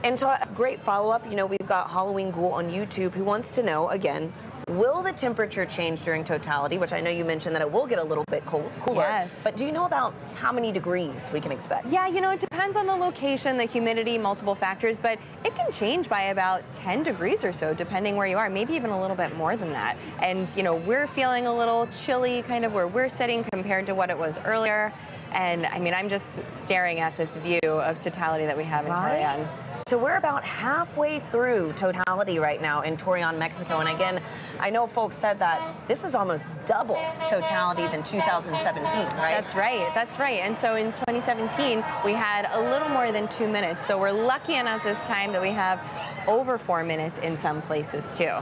And so a great follow-up, we've got Halloween Ghoul on YouTube who wants to know, again, will the temperature change during totality, which I know you mentioned that it will get a little bit cooler. Yes. But do you know about how many degrees we can expect? Yeah, it depends on the location, the humidity, multiple factors, but it can change by about 10 degrees or so, depending where you are, maybe even a little bit more than that. And, we're feeling a little chilly kind of where we're sitting compared to what it was earlier. And, I mean, I'm just staring at this view of totality that we have in Torreon. So we're about halfway through totality right now in Torreon, Mexico. And again, I know folks said that this is almost double totality than 2017, right? That's right. That's right. And so in 2017, we had a little more than 2 minutes. So we're lucky enough this time that we have over 4 minutes in some places, too.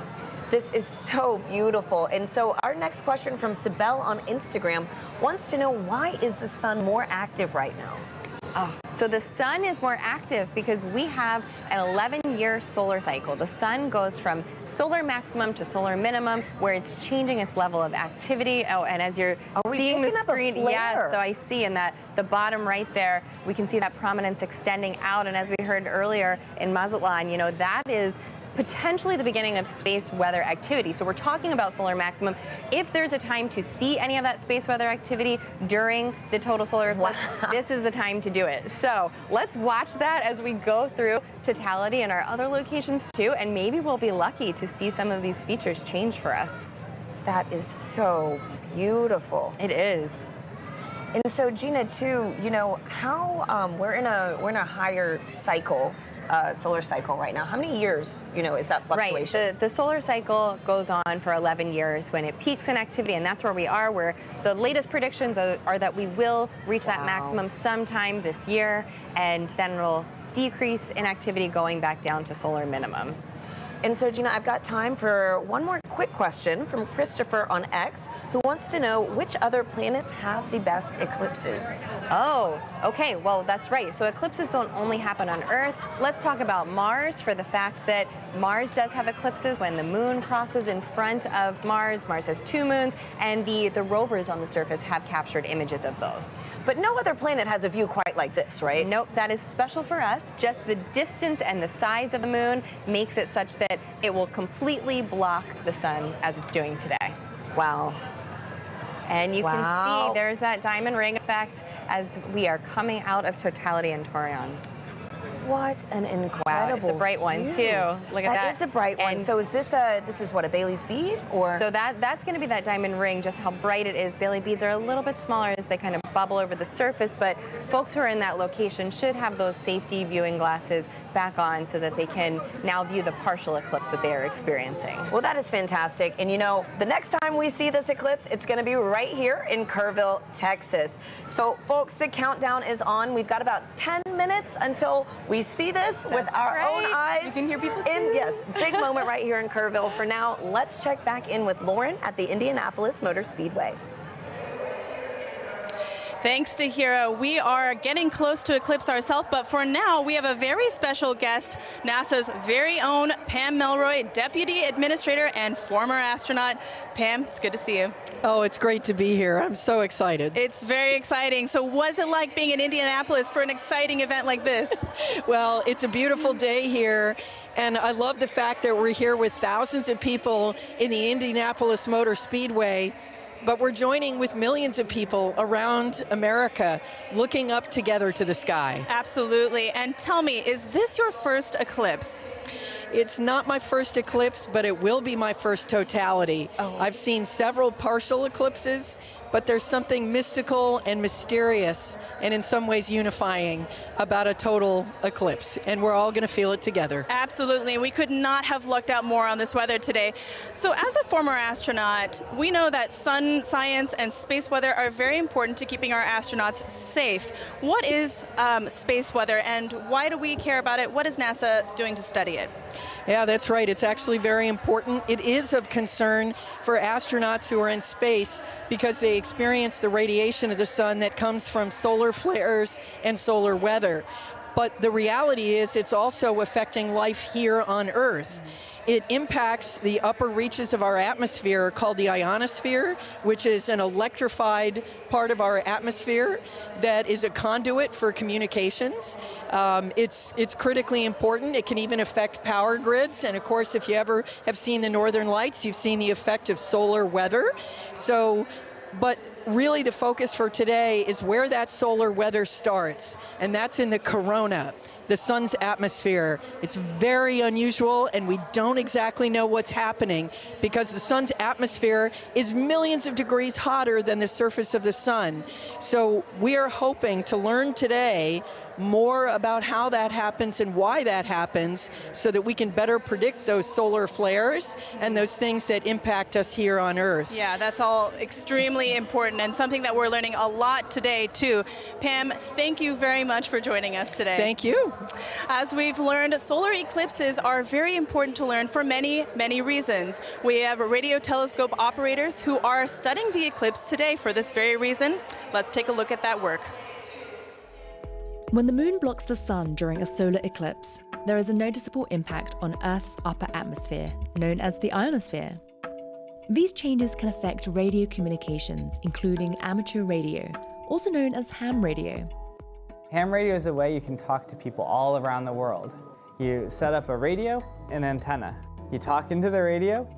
This is so beautiful. And so our next question from Sibel on Instagram wants to know, why is the sun more active right now? So the sun is more active because we have an 11-year solar cycle. The sun goes from solar maximum to solar minimum, where it's changing its level of activity. Oh, and as you're seeing the screen, yeah, so I see in the bottom right there, we can see that prominence extending out. And as we heard earlier in Mazatlan, that is potentially the beginning of space weather activity. So we're talking about solar maximum. If there's a time to see any of that space weather activity during the total solar eclipse, this is the time to do it. So let's watch that as we go through totality in our other locations too, and maybe we'll be lucky to see some of these features change for us. That is so beautiful. It is. And so Gina, too, how we're in a higher cycle. Solar cycle right now. How many years, is that fluctuation? Right. The solar cycle goes on for 11 years when it peaks in activity, and that's where we are, where the latest predictions are that we will reach that maximum sometime this year, and then it'll decrease in activity going back down to solar minimum. And so, Gina, I've got time for one more quick question from Christopher on X, who wants to know which other planets have the best eclipses. Oh, okay. Well, that's right. So eclipses don't only happen on Earth. Let's talk about Mars, for the fact that Mars does have eclipses when the moon crosses in front of Mars. Mars has 2 moons, and the rovers on the surface have captured images of those. But no other planet has a view quite like this, right? Nope, that is special for us. Just the distance and the size of the moon makes it such that it will completely block the sun as it's doing today. Wow. And you can see there's that diamond ring effect as we are coming out of totality in Torreon. What an incredible Wow, it's a bright one too. Look at that. That is a bright one. So is this what, a Bailey's bead, or? So that's going to be that diamond ring, just how bright it is. Bailey beads are a little bit smaller as they kind of bubble over the surface, but folks who are in that location should have those safety viewing glasses back on so that they can now view the partial eclipse that they are experiencing. Well, that is fantastic. And the next time we see this eclipse, it's going to be right here in Kerrville, Texas. So folks, the countdown is on. We've got about 10 minutes until we see this with our own eyes. You can hear people too. And yes, big moment right here in Kerrville. For now, let's check back in with Lauren at the Indianapolis Motor Speedway. Thanks to Hira. We are getting close to eclipse ourselves, but for now, we have a very special guest, NASA's very own Pam Melroy, Deputy Administrator and former astronaut. Pam, it's good to see you. Oh, it's great to be here. I'm so excited. It's very exciting. So what's it like being in Indianapolis for an exciting event like this? Well, it's a beautiful day here. And I love the fact that we're here with thousands of people in the Indianapolis Motor Speedway. But we're joining with millions of people around America looking up together to the sky. Absolutely. And tell me, is this your first eclipse? It's not my first eclipse, but it will be my first totality. I've seen several partial eclipses, but there's something mystical and mysterious and in some ways unifying about a total eclipse, and we're all going to feel it together. Absolutely. We could not have lucked out more on this weather today. So as a former astronaut, we know that sun science and space weather are very important to keeping our astronauts safe. What is space weather, and why do we care about it? What is NASA doing to study it? Yeah, that's right. It's actually very important. It is of concern for astronauts who are in space because they experience the radiation of the sun that comes from solar flares and solar weather. But the reality is it's also affecting life here on Earth. It impacts the upper reaches of our atmosphere called the ionosphere, which is an electrified part of our atmosphere that is a conduit for communications. It's critically important. It can even affect power grids. And of course, if you ever have seen the Northern Lights, you've seen the effect of solar weather. But really the focus for today is where that solar weather starts, and that's in the corona, the sun's atmosphere. It's very unusual, and we don't exactly know what's happening because the sun's atmosphere is millions of degrees hotter than the surface of the sun. So we are hoping to learn today more about how that happens and why that happens so that we can better predict those solar flares and those things that impact us here on Earth. Yeah, that's all extremely important and something that we're learning a lot today too. Pam, thank you very much for joining us today. Thank you. As we've learned, solar eclipses are very important to learn for many, many reasons. We have radio telescope operators who are studying the eclipse today for this very reason. Let's take a look at that work. When the moon blocks the sun during a solar eclipse, there is a noticeable impact on Earth's upper atmosphere, known as the ionosphere. These changes can affect radio communications, including amateur radio, also known as ham radio. Ham radio is a way you can talk to people all around the world. You set up a radio and antenna. You talk into the radio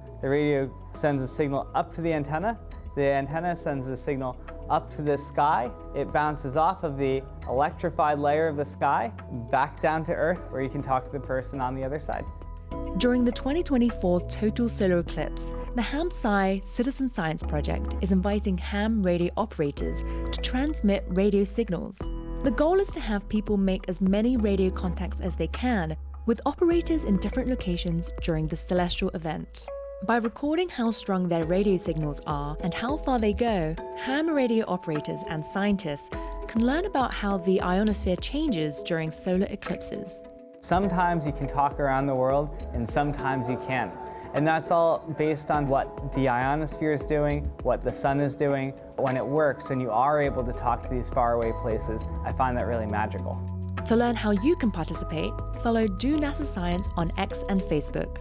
sends a signal up to the antenna sends a signal up to the sky. It bounces off of the electrified layer of the sky back down to Earth, where you can talk to the person on the other side. During the 2024 total solar eclipse, the HamSci Citizen Science Project is inviting ham radio operators to transmit radio signals. The goal is to have people make as many radio contacts as they can with operators in different locations during the celestial event. By recording how strong their radio signals are and how far they go, ham radio operators and scientists can learn about how the ionosphere changes during solar eclipses. Sometimes you can talk around the world and sometimes you can't. And that's all based on what the ionosphere is doing, what the sun is doing. When it works and you are able to talk to these faraway places, I find that really magical. To learn how you can participate, follow Do NASA Science on X and Facebook.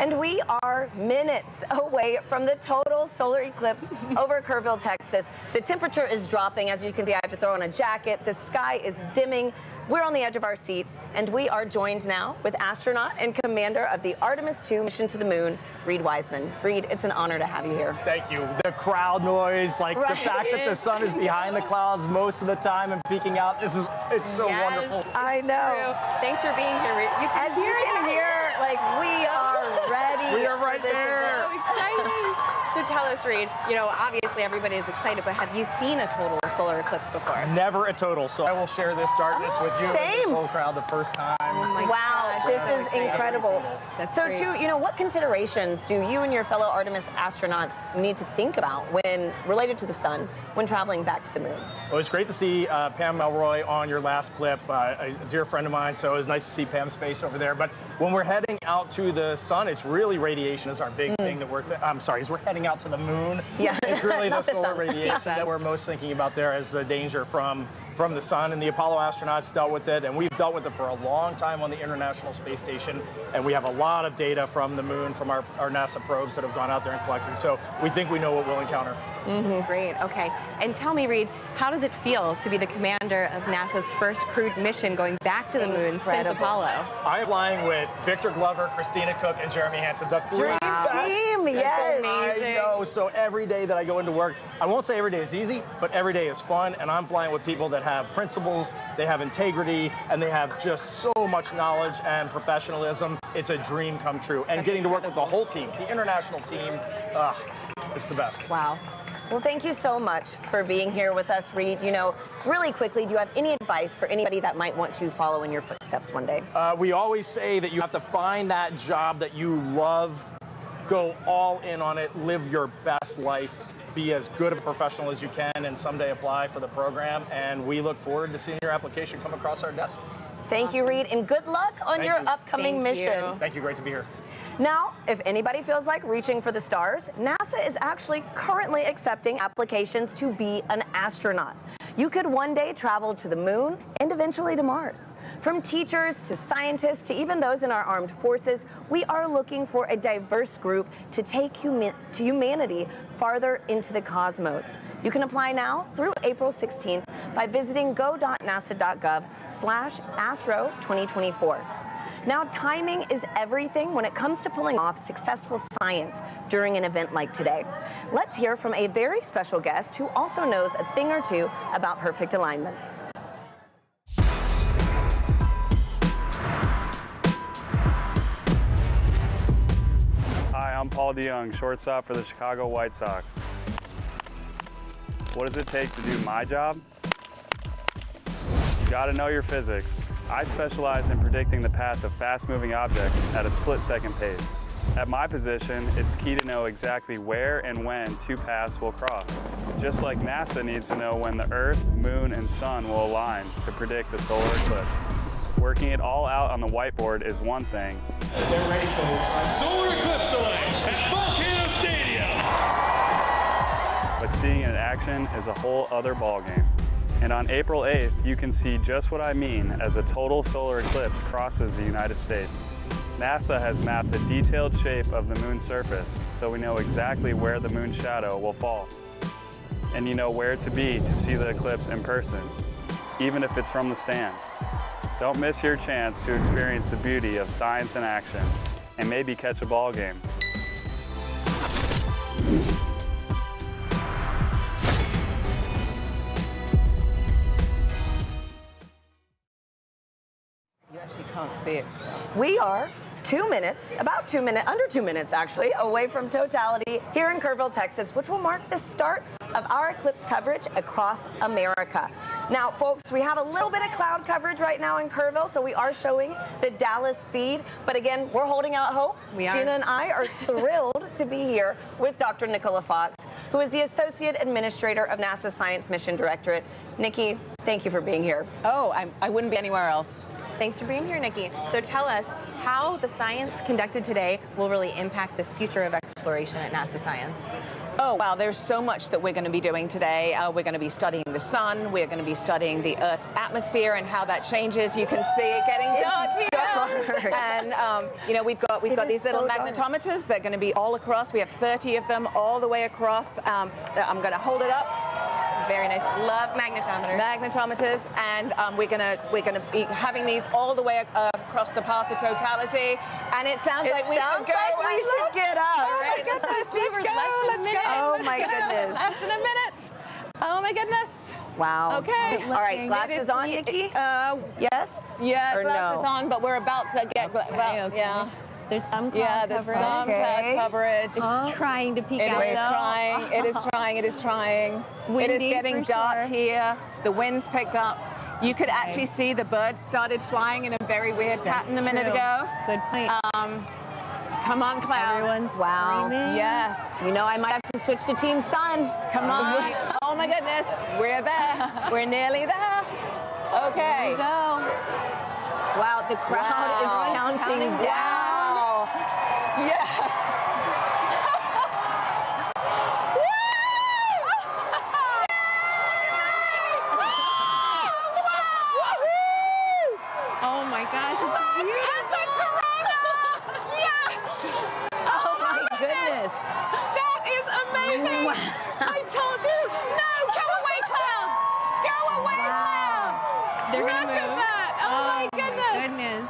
And we are minutes away from the total solar eclipse over Kerrville, Texas. The temperature is dropping. As you can see, I have to throw on a jacket. The sky is dimming. We're on the edge of our seats, and we are joined now with astronaut and commander of the Artemis II mission to the moon, Reed Wiseman. Reed, it's an honor to have you here. Thank you. The crowd noise, the fact that the sun is behind the clouds most of the time and peeking out, it's so wonderful. I know. True. Thanks for being here, Reed. As you can hear, we are ready. We are right there. So exciting. So tell us, Reed, obviously everybody is excited, but have you seen a total solar eclipse before? Never a total, so I will share this darkness with you and this whole crowd the first time. Oh my wow, gosh, this is incredible. That's so great. too, what considerations do you and your fellow Artemis astronauts need to think about when related to the sun when traveling back to the moon? Well, it's great to see Pam Melroy on your last clip, a dear friend of mine, so it was nice to see Pam's face over there. But when we're heading out to the sun, it's really radiation is our big thing that as we're heading out to the moon. Yeah. It's really the solar sun. radiation that we're most thinking about there as the danger from the sun, and the Apollo astronauts dealt with it, and we've dealt with it for a long time on the International Space Station, and we have a lot of data from the moon from our NASA probes that have gone out there and collected, so we think we know what we'll encounter. Great, okay. And tell me, Reed, how does it feel to be the commander of NASA's first crewed mission going back to the moon since Apollo? I'm flying with Victor Glover, Christina Cook, and Jeremy Hansen, the three best. Team, yes. I know, so every day that I go into work, I won't say every day is easy, but every day is fun, and I'm flying with people that have principles, they have integrity, and they have just so much knowledge and professionalism. it's a dream come true. And getting to work with the whole team, the international team, it's the best. Wow. Well, thank you so much for being here with us, Reed. You know, really quickly, do you have any advice for anybody that might want to follow in your footsteps one day? We always say that you have to find that job that you love, go all in on it, live your best life, be as good of a professional as you can, and someday apply for the program. And we look forward to seeing your application come across our desk. Thank you, Reed, and good luck on your upcoming mission. Thank you. Great to be here. Now, if anybody feels like reaching for the stars, NASA is actually currently accepting applications to be an astronaut. You could one day travel to the moon and eventually to Mars. From teachers to scientists to even those in our armed forces, we are looking for a diverse group to take humanity farther into the cosmos. You can apply now through April 16th by visiting go.nasa.gov/astro2024. Now, timing is everything when it comes to pulling off successful science during an event like today. Let's hear from a very special guest who also knows a thing or two about perfect alignments. Hi, I'm Paul DeYoung, shortstop for the Chicago White Sox. What does it take to do my job? You gotta know your physics. I specialize in predicting the path of fast-moving objects at a split-second pace. At my position, it's key to know exactly where and when two paths will cross. Just like NASA needs to know when the Earth, Moon, and Sun will align to predict a solar eclipse. Working it all out on the whiteboard is one thing. They're ready, folks. Solar eclipse delay at Volcano Stadium. But seeing it in action is a whole other ballgame. And on April 8th, you can see just what I mean as a total solar eclipse crosses the United States. NASA has mapped the detailed shape of the moon's surface, so we know exactly where the moon's shadow will fall. And you know where to be to see the eclipse in person, even if it's from the stands. Don't miss your chance to experience the beauty of science in action and maybe catch a ball game. Can't see it. We are under 2 minutes actually, away from totality here in Kerrville, Texas, which will mark the start of our eclipse coverage across America. Now, folks, we have a little bit of cloud coverage right now in Kerrville, so we are showing the Dallas feed. But again, we're holding out hope. We are. Gina and I are thrilled to be here with Dr. Nicola Fox, who is the Associate Administrator of NASA's Science Mission Directorate. Nikki, thank you for being here. Oh, I wouldn't be anywhere else. Thanks for being here, Nikki. So tell us how the science conducted today will really impact the future of exploration at NASA Science. Oh, wow, there's so much that we're going to be doing today. We're going to be studying the sun. We're going to be studying the Earth's atmosphere and how that changes. You can see it getting dark here. And, you know, we've got these little magnetometers. They're going to be all across. We have 30 of them all the way across. I'm going to hold it up. Very nice. Love magnetometers. Magnetometers, and we're gonna be having these all the way across the path of totality. And it sounds like we should go. We should get up. Oh my goodness! Let's go! Oh my goodness! Less than a minute. Oh my goodness! Wow. Okay. All right. Glasses on, Nikki. Yes. Yeah, or glasses no? on, but we're about to get. Okay. Yeah. There's some cloud there's coverage. some cloud coverage. It's trying to peek out. It is trying. It is trying. It is trying. Windy, it is getting for dark sure. here. The wind's picked up. You could actually see the birds started flying in a very weird pattern a minute ago. Good point. Come on, clouds. Everyone's screaming. Yes. You know, I might have to switch to Team Sun. Come on. Oh my goodness. We're there. We're nearly there. Okay. There we go. Wow, the crowd is counting down. Yes. Oh my gosh, it's beautiful. And the Coronal! Yes! Oh my goodness. That is amazing! Wow. I told you! No! Go away, clouds! Go away, clouds! They're Look gonna move. at that! Oh my goodness!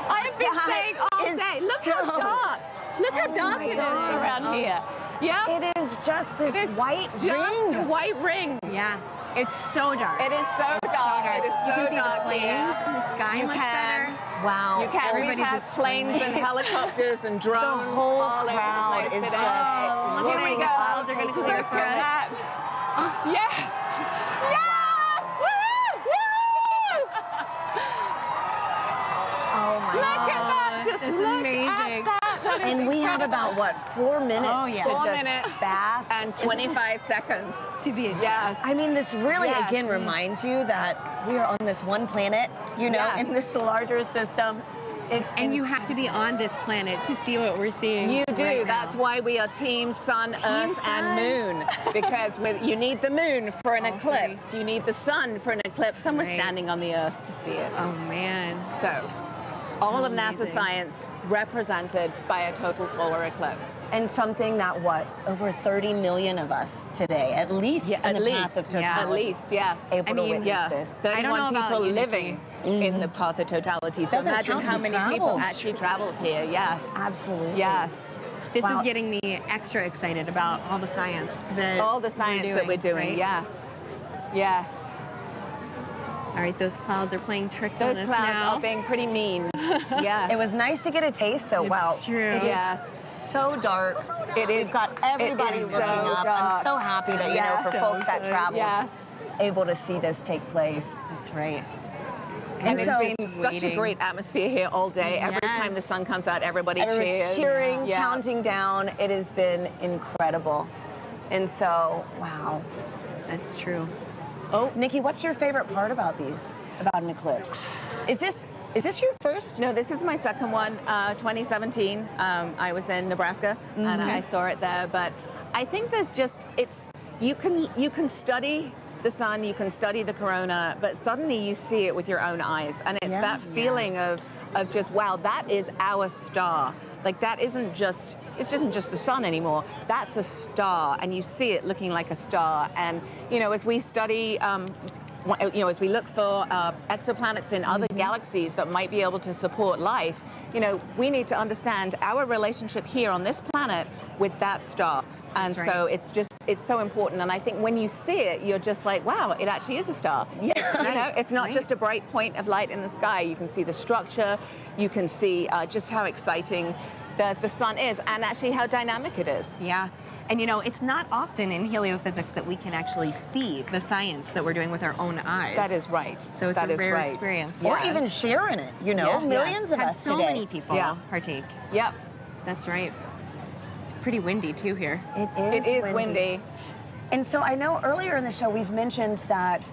I have been saying all day, look how dark! Look how dark it is around here. Yeah? It is just this white ring. White ring. Yeah. It's so dark. It is so dark. It is so You can see dark the planes here. and the sky You much can. better. Wow. You can. We have planes and helicopters and drones. The whole all crowd over the place is today. just Here we looking go. up. They're going to clear for us. Yes! Yes! Woo! Woo! Oh my Look God. at that! Just This is look amazing. at that. That is And we have incredible. about, what, 4 minutes Oh, yeah. to 4 just minutes bask. and 25 seconds. To be Yes. I mean, this really, Yes. again, reminds you that we are on this one planet, you know, Yes. in this larger system. And you have to be on this planet to see what we're seeing. You do. right That's now. why we are Team Sun, Earth, and Moon. Because you need the moon for an eclipse. You need the sun for an eclipse. And we're standing on the Earth to see it. Oh, man. So, all of Amazing. NASA science represented by a total solar eclipse. And something that, what, over 30 million of us today, at least in the path of totality. At least, yes. Able to witness this. 31 people living in the path of totality. So Doesn't imagine count how who many people travels. actually traveled here. Yes. Absolutely. Yes. This Wow. is getting me extra excited about all the science that we're doing. right? Yes. Yes. All right, those clouds are playing tricks on Those us clouds now. are being pretty mean. Yes. It was nice to get a taste, though. Wow. It's true. It Yes. is so dark. It is. We've got everybody It is looking so up. dark. I'm so happy that, you Yes. know, for folks that travel, Yes. able to see this take place. That's right. And so it's been such a great atmosphere here all day. Every time the sun comes out, everybody cheers. Cheering, Yeah. counting down. It has been incredible. And so, wow. That's true. Oh, Nikki, what's your favorite part about these? About an eclipse? Is this your first? No, this is my second one. 2017. I was in Nebraska and I saw it there. But I think there's just you can study the sun, you can study the corona, but suddenly you see it with your own eyes, and it's that feeling of just wow, that is our star. Like that isn't just. It isn't just the sun anymore. That's a star, and you see it looking like a star. And you know, as we study. You know, as we look for exoplanets in other galaxies that might be able to support life, you know, we need to understand our relationship here on this planet with that star. And so it's so important. And I think when you see it, you're just like, wow, it actually is a star. Yeah. You know, it's not just a bright point of light in the sky. You can see the structure. You can see just how exciting the sun is and actually how dynamic it is. Yeah. And you know, it's not often in heliophysics that we can actually see the science that we're doing with our own eyes. That is right. So it's a rare experience. Or even sharing it, you know, millions of Have us so today. many people partake. Yep. That's right. It's pretty windy too here. It is windy. And so I know earlier in the show we've mentioned that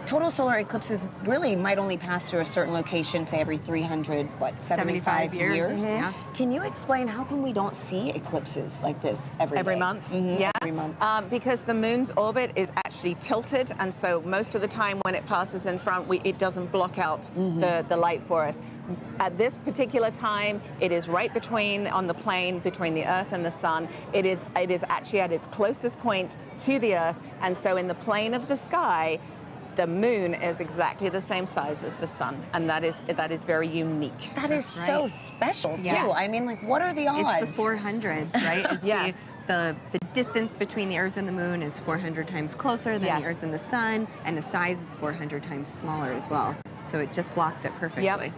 total solar eclipses really might only pass through a certain location, say every 375 years. Yeah. Can you explain how come we don't see eclipses like this every day? month? Yeah. Every month. Because the moon's orbit is actually tilted, and so most of the time when it passes in front, it doesn't block out the light for us. At this particular time, it is right on the plane between the Earth and the Sun. It is actually at its closest point to the Earth, and so in the plane of the sky, the moon is exactly the same size as the sun, and that is very unique. That is so special too. Yes. I mean, like, what are the odds? It's the 400s, right? It's Yes. The distance between the Earth and the moon is 400 times closer than the Earth and the sun, and the size is 400 times smaller as well. So it just blocks it perfectly. Yep.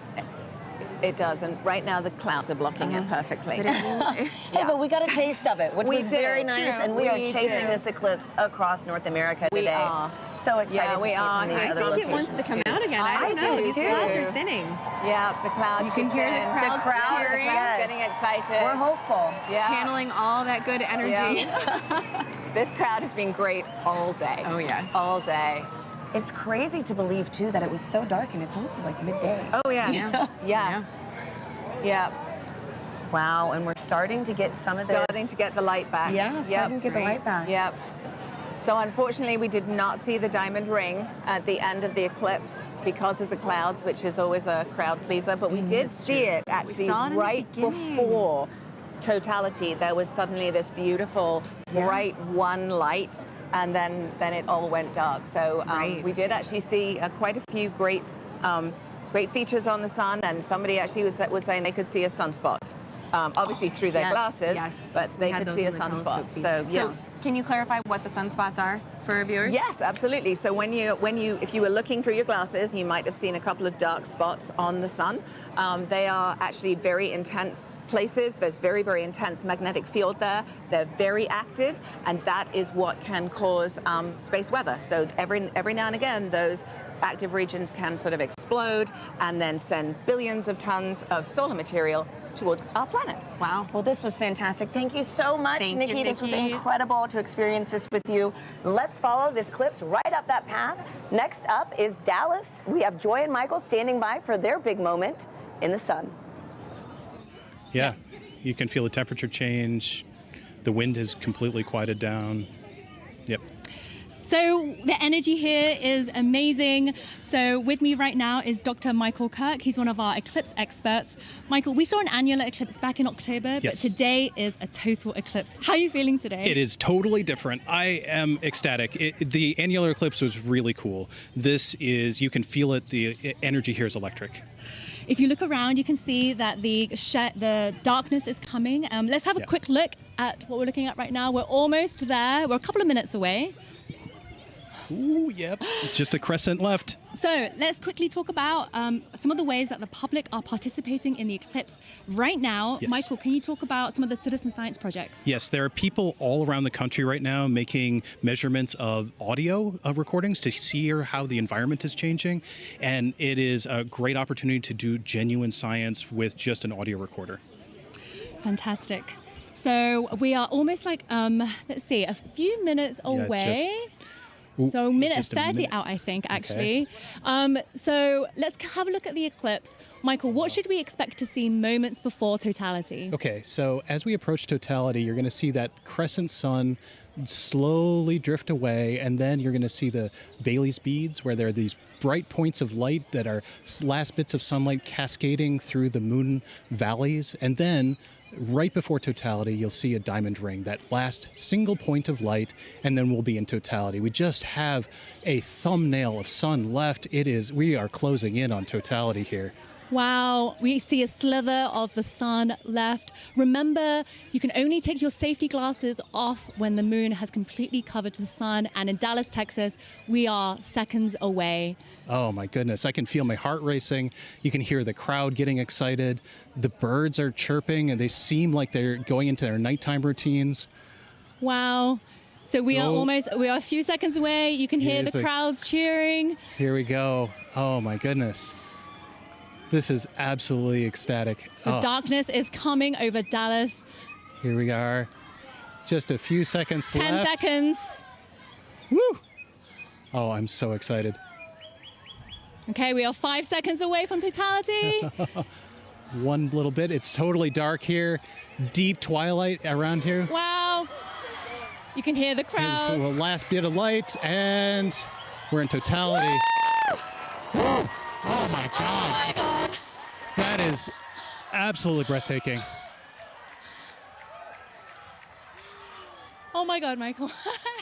It does, and right now the clouds are blocking it perfectly. Hey, but we got a taste of it, which was very nice, and we are chasing this eclipse across North America today. We are. So excited to we see it are. from these other I think it locations wants to come too. out again. I don't know. These clouds are thinning. Yeah, the clouds. You can hear the crowds cheering. The crowd's getting excited. We're hopeful. Yeah. Channeling all that good energy. Yeah. This crowd has been great all day. Oh, yes. All day. It's crazy to believe, too, that it was so dark and it's only like midday. Oh, yes. Yeah. Yes. Yeah. Wow, and we're starting to get Starting to get the light back. Yeah, starting to get the light back. Yep. So unfortunately, we did not see the diamond ring at the end of the eclipse because of the clouds, which is always a crowd pleaser, but we did see it actually right before totality. There was suddenly this beautiful bright one light, and then it all went dark. So we did actually see quite a few great features on the sun, and somebody actually was saying they could see a sunspot. Obviously through their glasses, but they could see a sunspot. So Can you clarify what the sunspots are for our viewers? Yes, absolutely. So if you were looking through your glasses, you might have seen a couple of dark spots on the sun. They are actually very intense places. There's very, very intense magnetic field there. They're very active, and that is what can cause space weather. So every now and again, those active regions can sort of explode and then send billions of tons of solar material towards our planet. Wow. Well, this was fantastic. Thank you so much, Thank Nikki. you, This was Nikki. incredible to experience this with you. Let's follow this eclipse right up that path. Next up is Dallas. We have Joy and Michael standing by for their big moment in the sun. Yeah, you can feel the temperature change. The wind has completely quieted down. Yep. So the energy here is amazing. So with me right now is Dr. Michael Kirk. He's one of our eclipse experts. Michael, we saw an annular eclipse back in October, but today is a total eclipse. How are you feeling today? It is totally different. I am ecstatic. The annular eclipse was really cool. This is, you can feel it, the energy here is electric. If you look around, you can see that the darkness is coming. Let's have a quick look at what we're looking at right now. We're almost there. We're a couple of minutes away. Ooh, yep. Just a crescent left. So let's quickly talk about some of the ways that the public are participating in the eclipse right now. Yes. Michael, can you talk about some of the citizen science projects? Yes, there are people all around the country right now making measurements of audio recordings to see how the environment is changing. And it is a great opportunity to do genuine science with just an audio recorder. Fantastic. So we are almost like, let's see, a few minutes away. So minute 30 out, I think, actually. Okay. So let's have a look at the eclipse. Michael, what should we expect to see moments before totality? Okay, so as we approach totality, you're going to see that crescent sun slowly drift away, and then you're going to see the Bailey's beads, where there are these bright points of light that are last bits of sunlight cascading through the moon valleys, and then right before totality, you'll see a diamond ring, that last single point of light, and then we'll be in totality. We just have a thumbnail of sun left. We are closing in on totality here. Wow, we see a slither of the sun left. Remember, you can only take your safety glasses off when the moon has completely covered the sun. And in Dallas, Texas, we are seconds away. Oh my goodness, I can feel my heart racing. You can hear the crowd getting excited. The birds are chirping and they seem like they're going into their nighttime routines. Wow. So we are a few seconds away. You can hear the crowds cheering. Here we go. Oh my goodness. This is absolutely ecstatic. The darkness is coming over Dallas. Here we are. Just a few seconds left. 10 seconds. Woo! Oh, I'm so excited. Okay, we are 5 seconds away from totality. One little bit. It's totally dark here. Deep twilight around here. Wow. You can hear the crowds. Here's the last bit of lights, and we're in totality. Woo! Oh my God. Oh my God. That is absolutely breathtaking. Oh my God, Michael.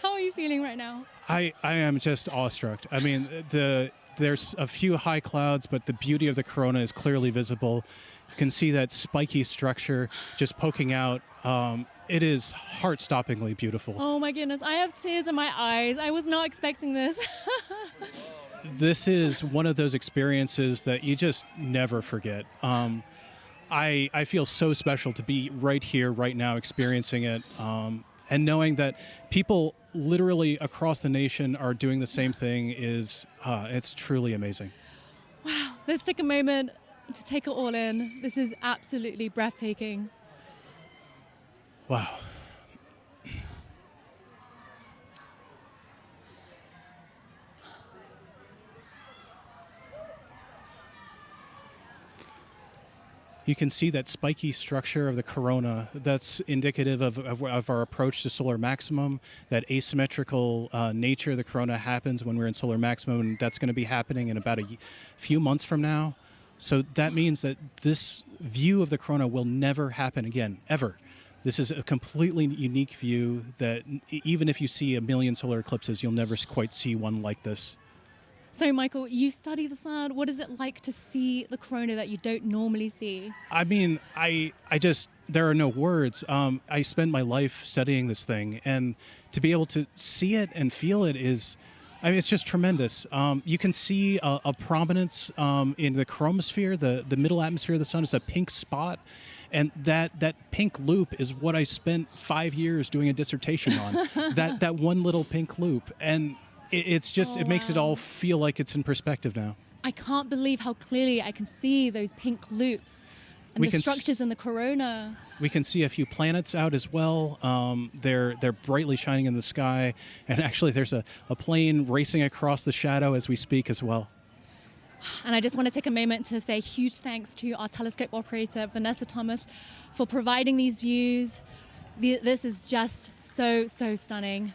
How are you feeling right now? I am just awestruck. I mean, there's a few high clouds, but the beauty of the corona is clearly visible. You can see that spiky structure just poking out. It is heart-stoppingly beautiful. Oh my goodness, I have tears in my eyes. I was not expecting this. This is one of those experiences that you just never forget. I feel so special to be right here, right now, experiencing it, and knowing that people literally across the nation are doing the same thing it's truly amazing. Wow, let's take a moment to take it all in. This is absolutely breathtaking. Wow. You can see that spiky structure of the corona. That's indicative of our approach to solar maximum. That asymmetrical nature of the corona happens when we're in solar maximum, and that's going to be happening in about a few months from now. So that means that this view of the corona will never happen again, ever. This is a completely unique view that even if you see a million solar eclipses, you'll never quite see one like this. So, Michael, you study the sun. What is it like to see the corona that you don't normally see? I mean, I just there are no words. I spent my life studying this thing, and to be able to see it and feel it is, I mean, it's just tremendous. You can see a prominence in the chromosphere, the middle atmosphere of the sun is a pink spot. And that pink loop is what I spent 5 years doing a dissertation on, that one little pink loop. And it's just, it makes it all feel like it's in perspective now. I can't believe how clearly I can see those pink loops and the structures in the corona. We can see a few planets out as well. They're brightly shining in the sky. And actually there's a plane racing across the shadow as we speak as well. And I just want to take a moment to say huge thanks to our telescope operator, Vanessa Thomas, for providing these views. This is just so stunning.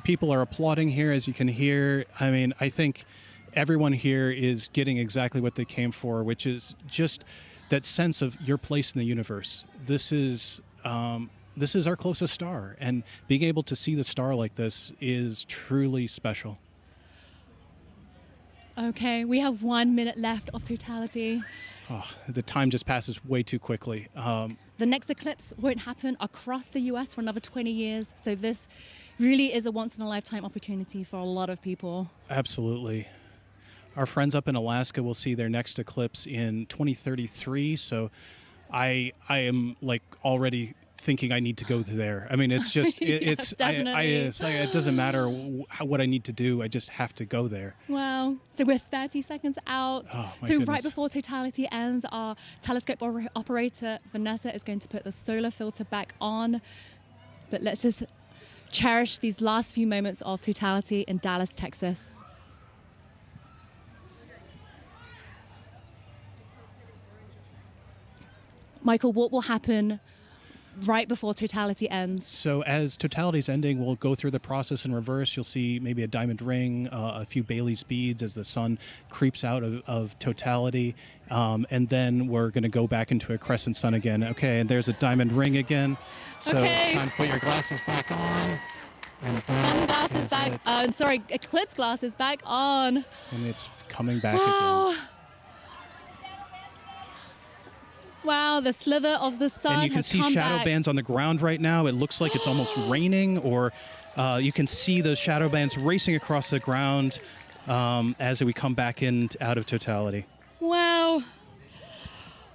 People are applauding here, as you can hear. I mean, I think everyone here is getting exactly what they came for, which is just that sense of your place in the universe. This is our closest star, and being able to see the star like this is truly special. Okay, we have 1 minute left of totality. Oh, the time just passes way too quickly. The next eclipse won't happen across the US for another 20 years, so this really is a once-in-a-lifetime opportunity for a lot of people. Absolutely. Our friends up in Alaska will see their next eclipse in 2033, so I am like already thinking I need to go there. I mean, it's just, Yes, it's like, it doesn't matter what I need to do. I just have to go there. Wow. So we're 30 seconds out. Oh, my so goodness. right before totality ends, our telescope operator, Vanessa, is going to put the solar filter back on. But let's just cherish these last few moments of totality in Dallas, Texas. Michael, what will happen right before totality ends? So as totality is ending, we'll go through the process in reverse. You'll see maybe a diamond ring, a few Bailey's beads as the sun creeps out of totality. And then we're going to go back into a crescent sun again. Okay, and there's a diamond ring again. So it's time to put your glasses back on. And Sunglasses back. Sorry, eclipse glasses back on. And it's coming back again. Wow, the slither of the sun has come back. And you can see shadow bands on the ground right now. It looks like it's almost raining, or you can see those shadow bands racing across the ground as we come back out of totality. Wow.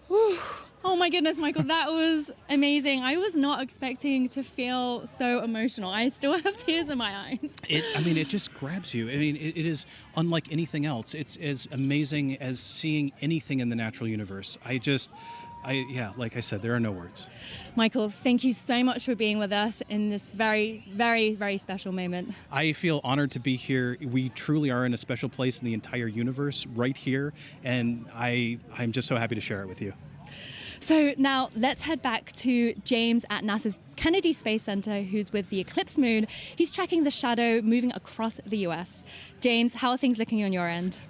Whew. Oh my goodness, Michael, that was amazing. I was not expecting to feel so emotional. I still have tears in my eyes. It just grabs you. I mean, it is unlike anything else. It's as amazing as seeing anything in the natural universe. Like I said, there are no words. Michael, thank you so much for being with us in this very, very, very special moment. I feel honored to be here. We truly are in a special place in the entire universe right here, and I'm just so happy to share it with you. So now let's head back to James at NASA's Kennedy Space Center, who's with the Eclipse moon. He's tracking the shadow moving across the US. James, how are things looking on your end?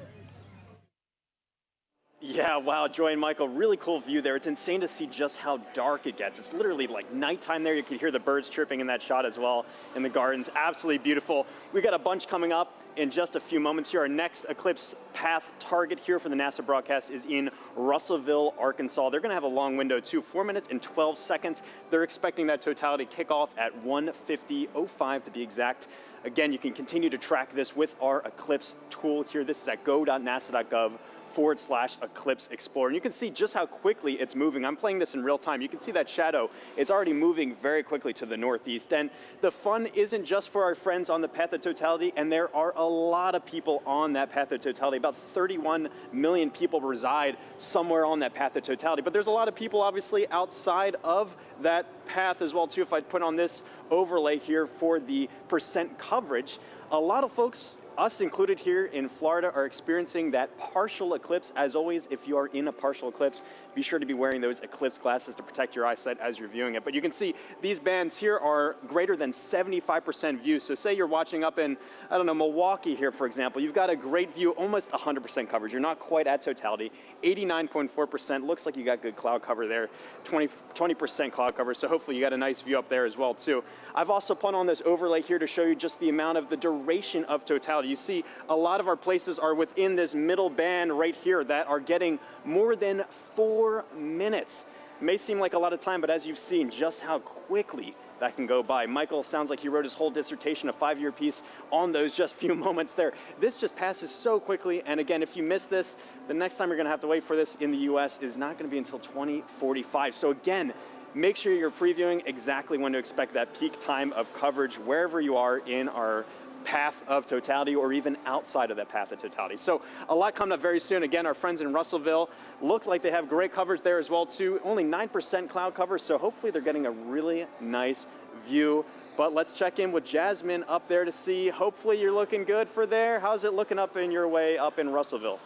Yeah, wow, Joy and Michael, really cool view there. It's insane to see just how dark it gets. It's literally like nighttime there. You can hear the birds chirping in that shot as well in the gardens. Absolutely beautiful. We got a bunch coming up in just a few moments here. Our next eclipse path target here for the NASA broadcast is in Russellville, Arkansas. They're going to have a long window too, 4 minutes and 12 seconds. They're expecting that totality kickoff at 1:50:05 to be exact. Again, you can continue to track this with our eclipse tool here. This is at go.nasa.gov/Eclipse Explorer. And you can see just how quickly it's moving. I'm playing this in real time. You can see that shadow. It's already moving very quickly to the northeast. And the fun isn't just for our friends on the path of totality, and there are a lot of people on that path of totality. About 31 million people reside somewhere on that path of totality. But there's a lot of people obviously outside of that path as well too. If I put on this overlay here for the percent coverage, a lot of folks, us included here in Florida, are experiencing that partial eclipse. As always, if you are in a partial eclipse, be sure to be wearing those eclipse glasses to protect your eyesight as you're viewing it. But you can see these bands here are greater than 75% view. So say you're watching up in, I don't know, Milwaukee here, for example. You've got a great view, almost 100% coverage. You're not quite at totality. 89.4%. Looks like you got good cloud cover there. 20% cloud cover. So hopefully you got a nice view up there as well, too. I've also put on this overlay here to show you just the amount of the duration of totality. You see a lot of our places are within this middle band right here that are getting more than 4 minutes. It may seem like a lot of time, but as you've seen, just how quickly that can go by. Michael sounds like he wrote his whole dissertation, a 5-year piece on those just few moments there. This just passes so quickly, and again, if you miss this, the next time you're going to have to wait for this in the U.S. is not going to be until 2045. So again, make sure you're previewing exactly when to expect that peak time of coverage wherever you are in our path of totality or even outside of that path of totality. So a lot coming up very soon. Again, our friends in Russellville look like they have great coverage there as well too. Only 9% cloud cover, so hopefully they're getting a really nice view. But let's check in with Jasmine up there to see. Hopefully you're looking good for there. How's it looking up in your way up in Russellville?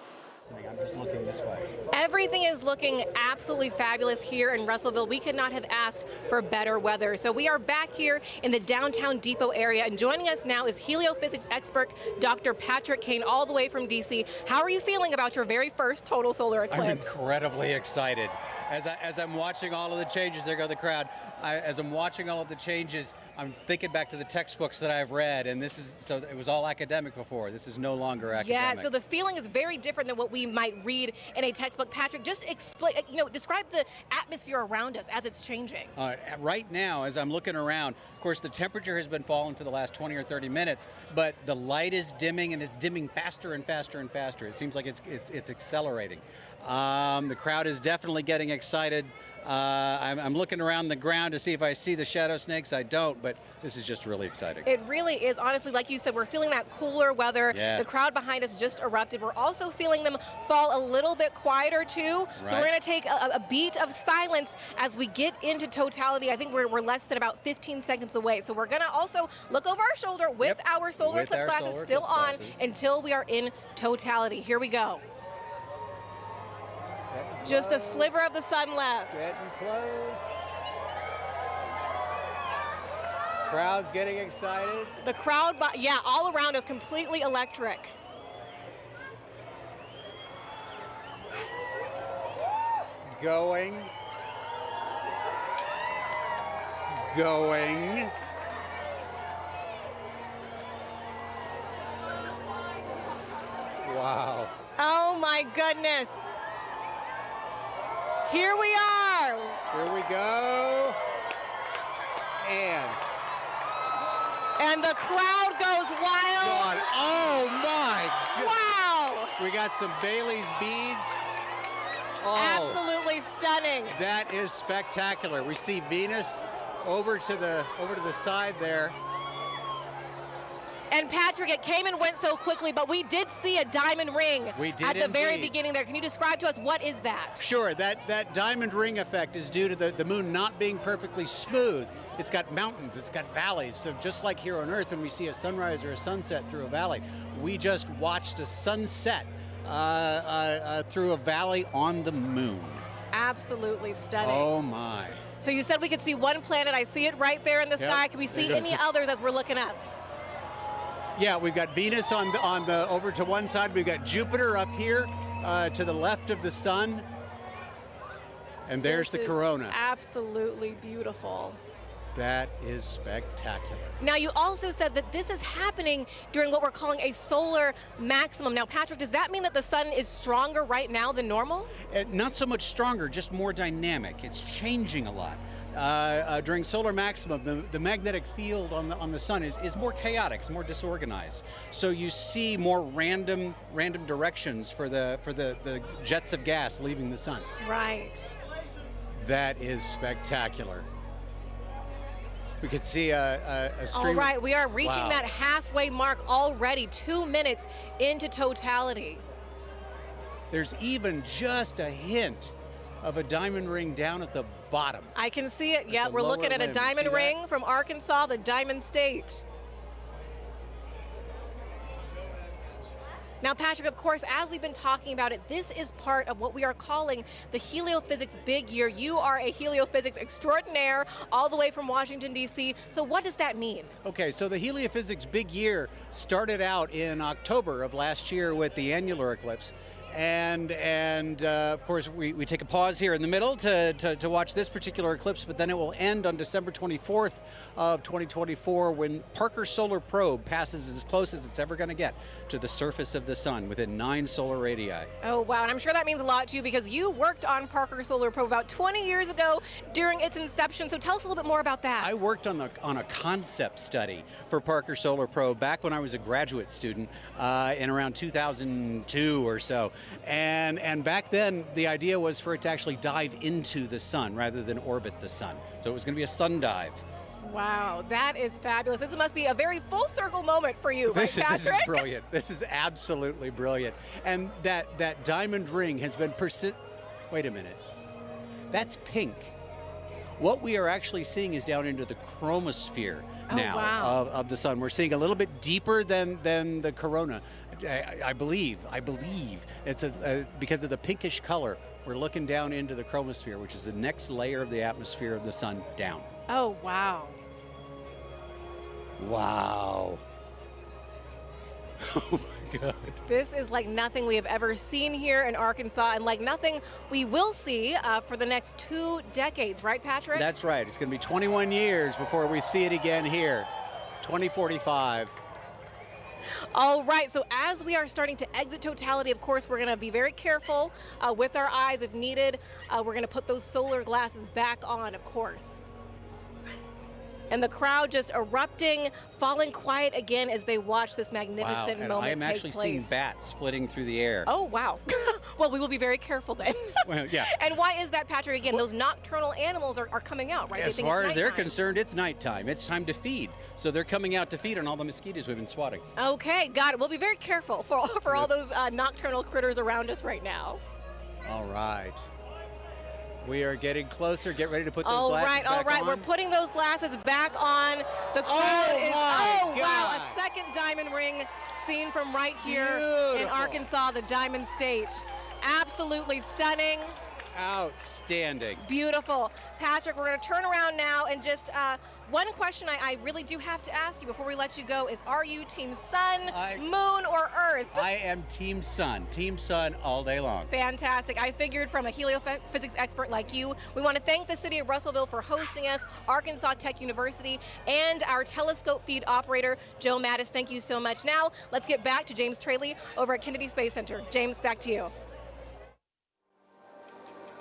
I'm just looking this way. Everything is looking absolutely fabulous here in Russellville. We could not have asked for better weather. So we are back here in the downtown depot area, and joining us now is heliophysics expert Dr. Patrick Kane, all the way from DC. How are you feeling about your very first total solar eclipse? I'm incredibly excited. As I'm watching all of the changes, there go the crowd. As I'm watching all of the changes, I'm thinking back to the textbooks that I've read, and this is, so it was all academic before. This is no longer academic. Yeah, so the feeling is very different than what we might read in a textbook. Patrick, just explain, describe the atmosphere around us as it's changing. Right now, as I'm looking around, of course, the temperature has been falling for the last 20 or 30 minutes, but the light is dimming, and it's dimming faster and faster and faster. It seems like it's accelerating. The crowd is definitely getting excited. I'm looking around the ground to see if I see the shadow snakes. I don't, but this is just really exciting. It really is. Honestly, like you said, we're feeling that cooler weather. Yeah. The crowd behind us just erupted. We're also feeling them fall a little bit quieter too. Right. So we're going to take a beat of silence as we get into totality. I think we're less than about 15 seconds away. So we're going to also look over our shoulder with our solar eclipse glasses still on until we are in totality. Here we go. Just a sliver of the sun left. Getting close. Crowd's getting excited. The crowd, yeah, all around us, completely electric. Going. Wow. Oh my goodness. Here we are. Here we go. And the crowd goes wild. God. Oh my God. Wow. We got some Bailey's beads. Oh, absolutely stunning. That is spectacular. We see Venus over to the side there. And Patrick, it came and went so quickly, but we did see a diamond ring at the very beginning there. Can you describe to us what is that? Sure, that diamond ring effect is due to the moon not being perfectly smooth. It's got mountains, it's got valleys. So just like here on Earth when we see a sunrise or a sunset through a valley, we just watched a sunset through a valley on the moon. Absolutely stunning. Oh my. So you said we could see one planet. I see it right there in the sky. Can we see any others as we're looking up? Yeah, we've got Venus on the over to one side. We've got Jupiter up here to the left of the sun. And there's the corona. Absolutely beautiful. That is spectacular. Now, you also said that this is happening during what we're calling a solar maximum. Now, Patrick, does that mean that the sun is stronger right now than normal? Not so much stronger, just more dynamic. It's changing a lot. During solar maximum, the magnetic field on the sun is more chaotic, it's more disorganized. So you see more random directions for the jets of gas leaving the sun. Right. That is spectacular. We could see a stream. All right, we are reaching that halfway mark already, 2 minutes into totality. There's even just a hint of a diamond ring down at the bottom. I can see it. Yeah, we're looking at a diamond ring from Arkansas, the Diamond State. Now, Patrick, of course, as we've been talking about it, this is part of what we are calling the heliophysics big year. You are a heliophysics extraordinaire all the way from Washington, D.C. So what does that mean? Okay, so the heliophysics big year started out in October of last year with the annular eclipse. And of course, we take a pause here in the middle to watch this particular eclipse, but then it will end on December 24th of 2024 when Parker Solar Probe passes as close as it's ever going to get to the surface of the sun within 9 solar radii. Oh, wow. And I'm sure that means a lot to you because you worked on Parker Solar Probe about 20 years ago during its inception. So tell us a little bit more about that. I worked on a concept study for Parker Solar Probe back when I was a graduate student in around 2002 or so. And back then, the idea was for it to actually dive into the sun rather than orbit the sun. So it was going to be a sun dive. Wow, that is fabulous. This must be a very full circle moment for you, right, Patrick? This is brilliant. This is absolutely brilliant. And that diamond ring has been Wait a minute. That's pink. What we are actually seeing is down into the chromosphere now of the sun. We're seeing a little bit deeper than the corona. I believe it's because of the pinkish color. We're looking down into the chromosphere, which is the next layer of the atmosphere of the sun down. Oh, wow. Wow. Oh my God. This is like nothing we have ever seen here in Arkansas and like nothing we will see for the next 2 decades, right, Patrick? That's right. It's going to be 21 years before we see it again here. 2045. All right, so as we are starting to exit totality, of course, we're going to be very careful with our eyes if needed. We're going to put those solar glasses back on, of course. And the crowd just erupting, falling quiet again as they watch this magnificent moment take place. I am actually seeing bats flitting through the air. Oh, wow. Well, we will be very careful then. Well, yeah. And why is that, Patrick? Again, those nocturnal animals are coming out, right? As far as they're concerned, it's nighttime. It's time to feed. So they're coming out to feed on all the mosquitoes we've been swatting. Okay, got it. We'll be very careful for all those nocturnal critters around us right now. All right. We are getting closer. Get ready to put those glasses back on. All right. We're putting those glasses back on. The crowd is, wow, a second diamond ring seen from right here in Arkansas, the Diamond State. Absolutely stunning. Outstanding. Beautiful. Patrick, we're going to turn around now and just one question I really do have to ask you before we let you go is, are you Team Sun, Moon, or Earth? I am Team Sun. Team Sun all day long. Fantastic. I figured from a heliophysics expert like you. We want to thank the city of Russellville for hosting us, Arkansas Tech University, and our telescope feed operator, Joe Mattis. Thank you so much. Now, let's get back to James Traley over at Kennedy Space Center. James, back to you.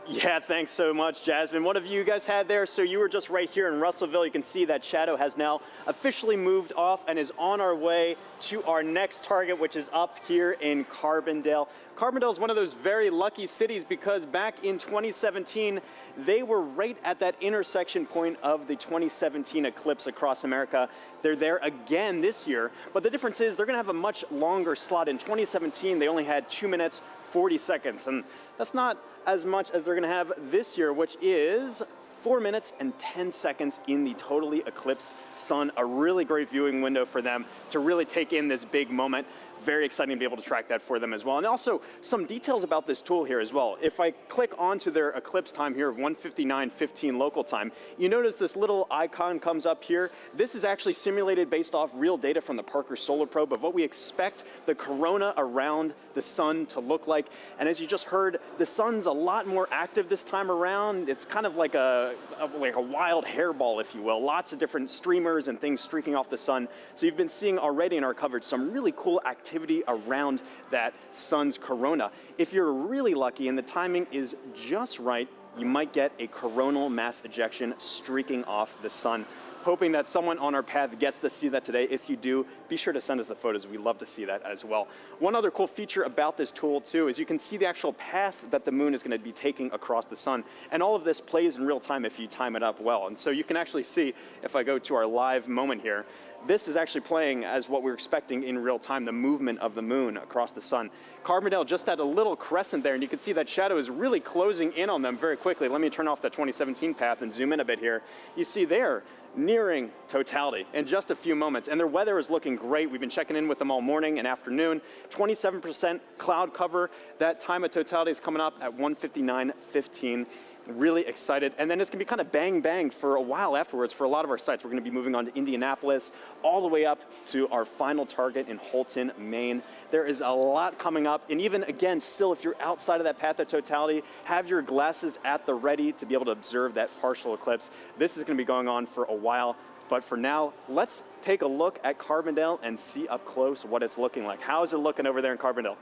Yeah, thanks so much, Jasmine. What have you guys had there? So you were just right here in Russellville. You can see that shadow has now officially moved off and is on our way to our next target, which is up here in Carbondale. Carbondale is one of those very lucky cities because back in 2017, they were right at that intersection point of the 2017 eclipse across America. They're there again this year, but the difference is they're going to have a much longer slot. In 2017, they only had 2 minutes, 40 seconds, and that's not as much as they're going to have this year, which is 4 minutes and 10 seconds in the totally eclipsed sun. A really great viewing window for them to really take in this big moment. Very exciting to be able to track that for them as well. And also some details about this tool here as well. If I click onto their eclipse time here of 1:59:15 local time, you notice this little icon comes up here. This is actually simulated based off real data from the Parker Solar Probe of what we expect the corona around the sun to look like. And as you just heard, the sun's a lot more active this time around. It's kind of like a wild hairball, if you will. Lots of different streamers and things streaking off the sun. So you've been seeing already in our coverage some really cool activity around that sun's corona. If you're really lucky and the timing is just right, you might get a coronal mass ejection streaking off the sun. Hoping that someone on our path gets to see that today. If you do, be sure to send us the photos. We'd love to see that as well. One other cool feature about this tool too is you can see the actual path that the moon is going to be taking across the sun. And all of this plays in real time if you time it up well. And so you can actually see, if I go to our live moment here, this is actually playing as what we're expecting in real time, the movement of the moon across the sun. Carbondale just had a little crescent there, and you can see that shadow is really closing in on them very quickly. Let me turn off the 2017 path and zoom in a bit here. You see there, nearing totality in just a few moments, and their weather is looking great. We've been checking in with them all morning and afternoon. 27% cloud cover. That time of totality is coming up at 1:59:15. Really excited. And then it's going to be kind of bang bang for a while afterwards for a lot of our sites. We're going to be moving on to Indianapolis, all the way up to our final target in Holton, Maine. There is a lot coming up. And even again, still, if you're outside of that path of totality, have your glasses at the ready to be able to observe that partial eclipse. This is going to be going on for a while. But for now, let's take a look at Carbondale and see up close what it's looking like. How is it looking over there in Carbondale?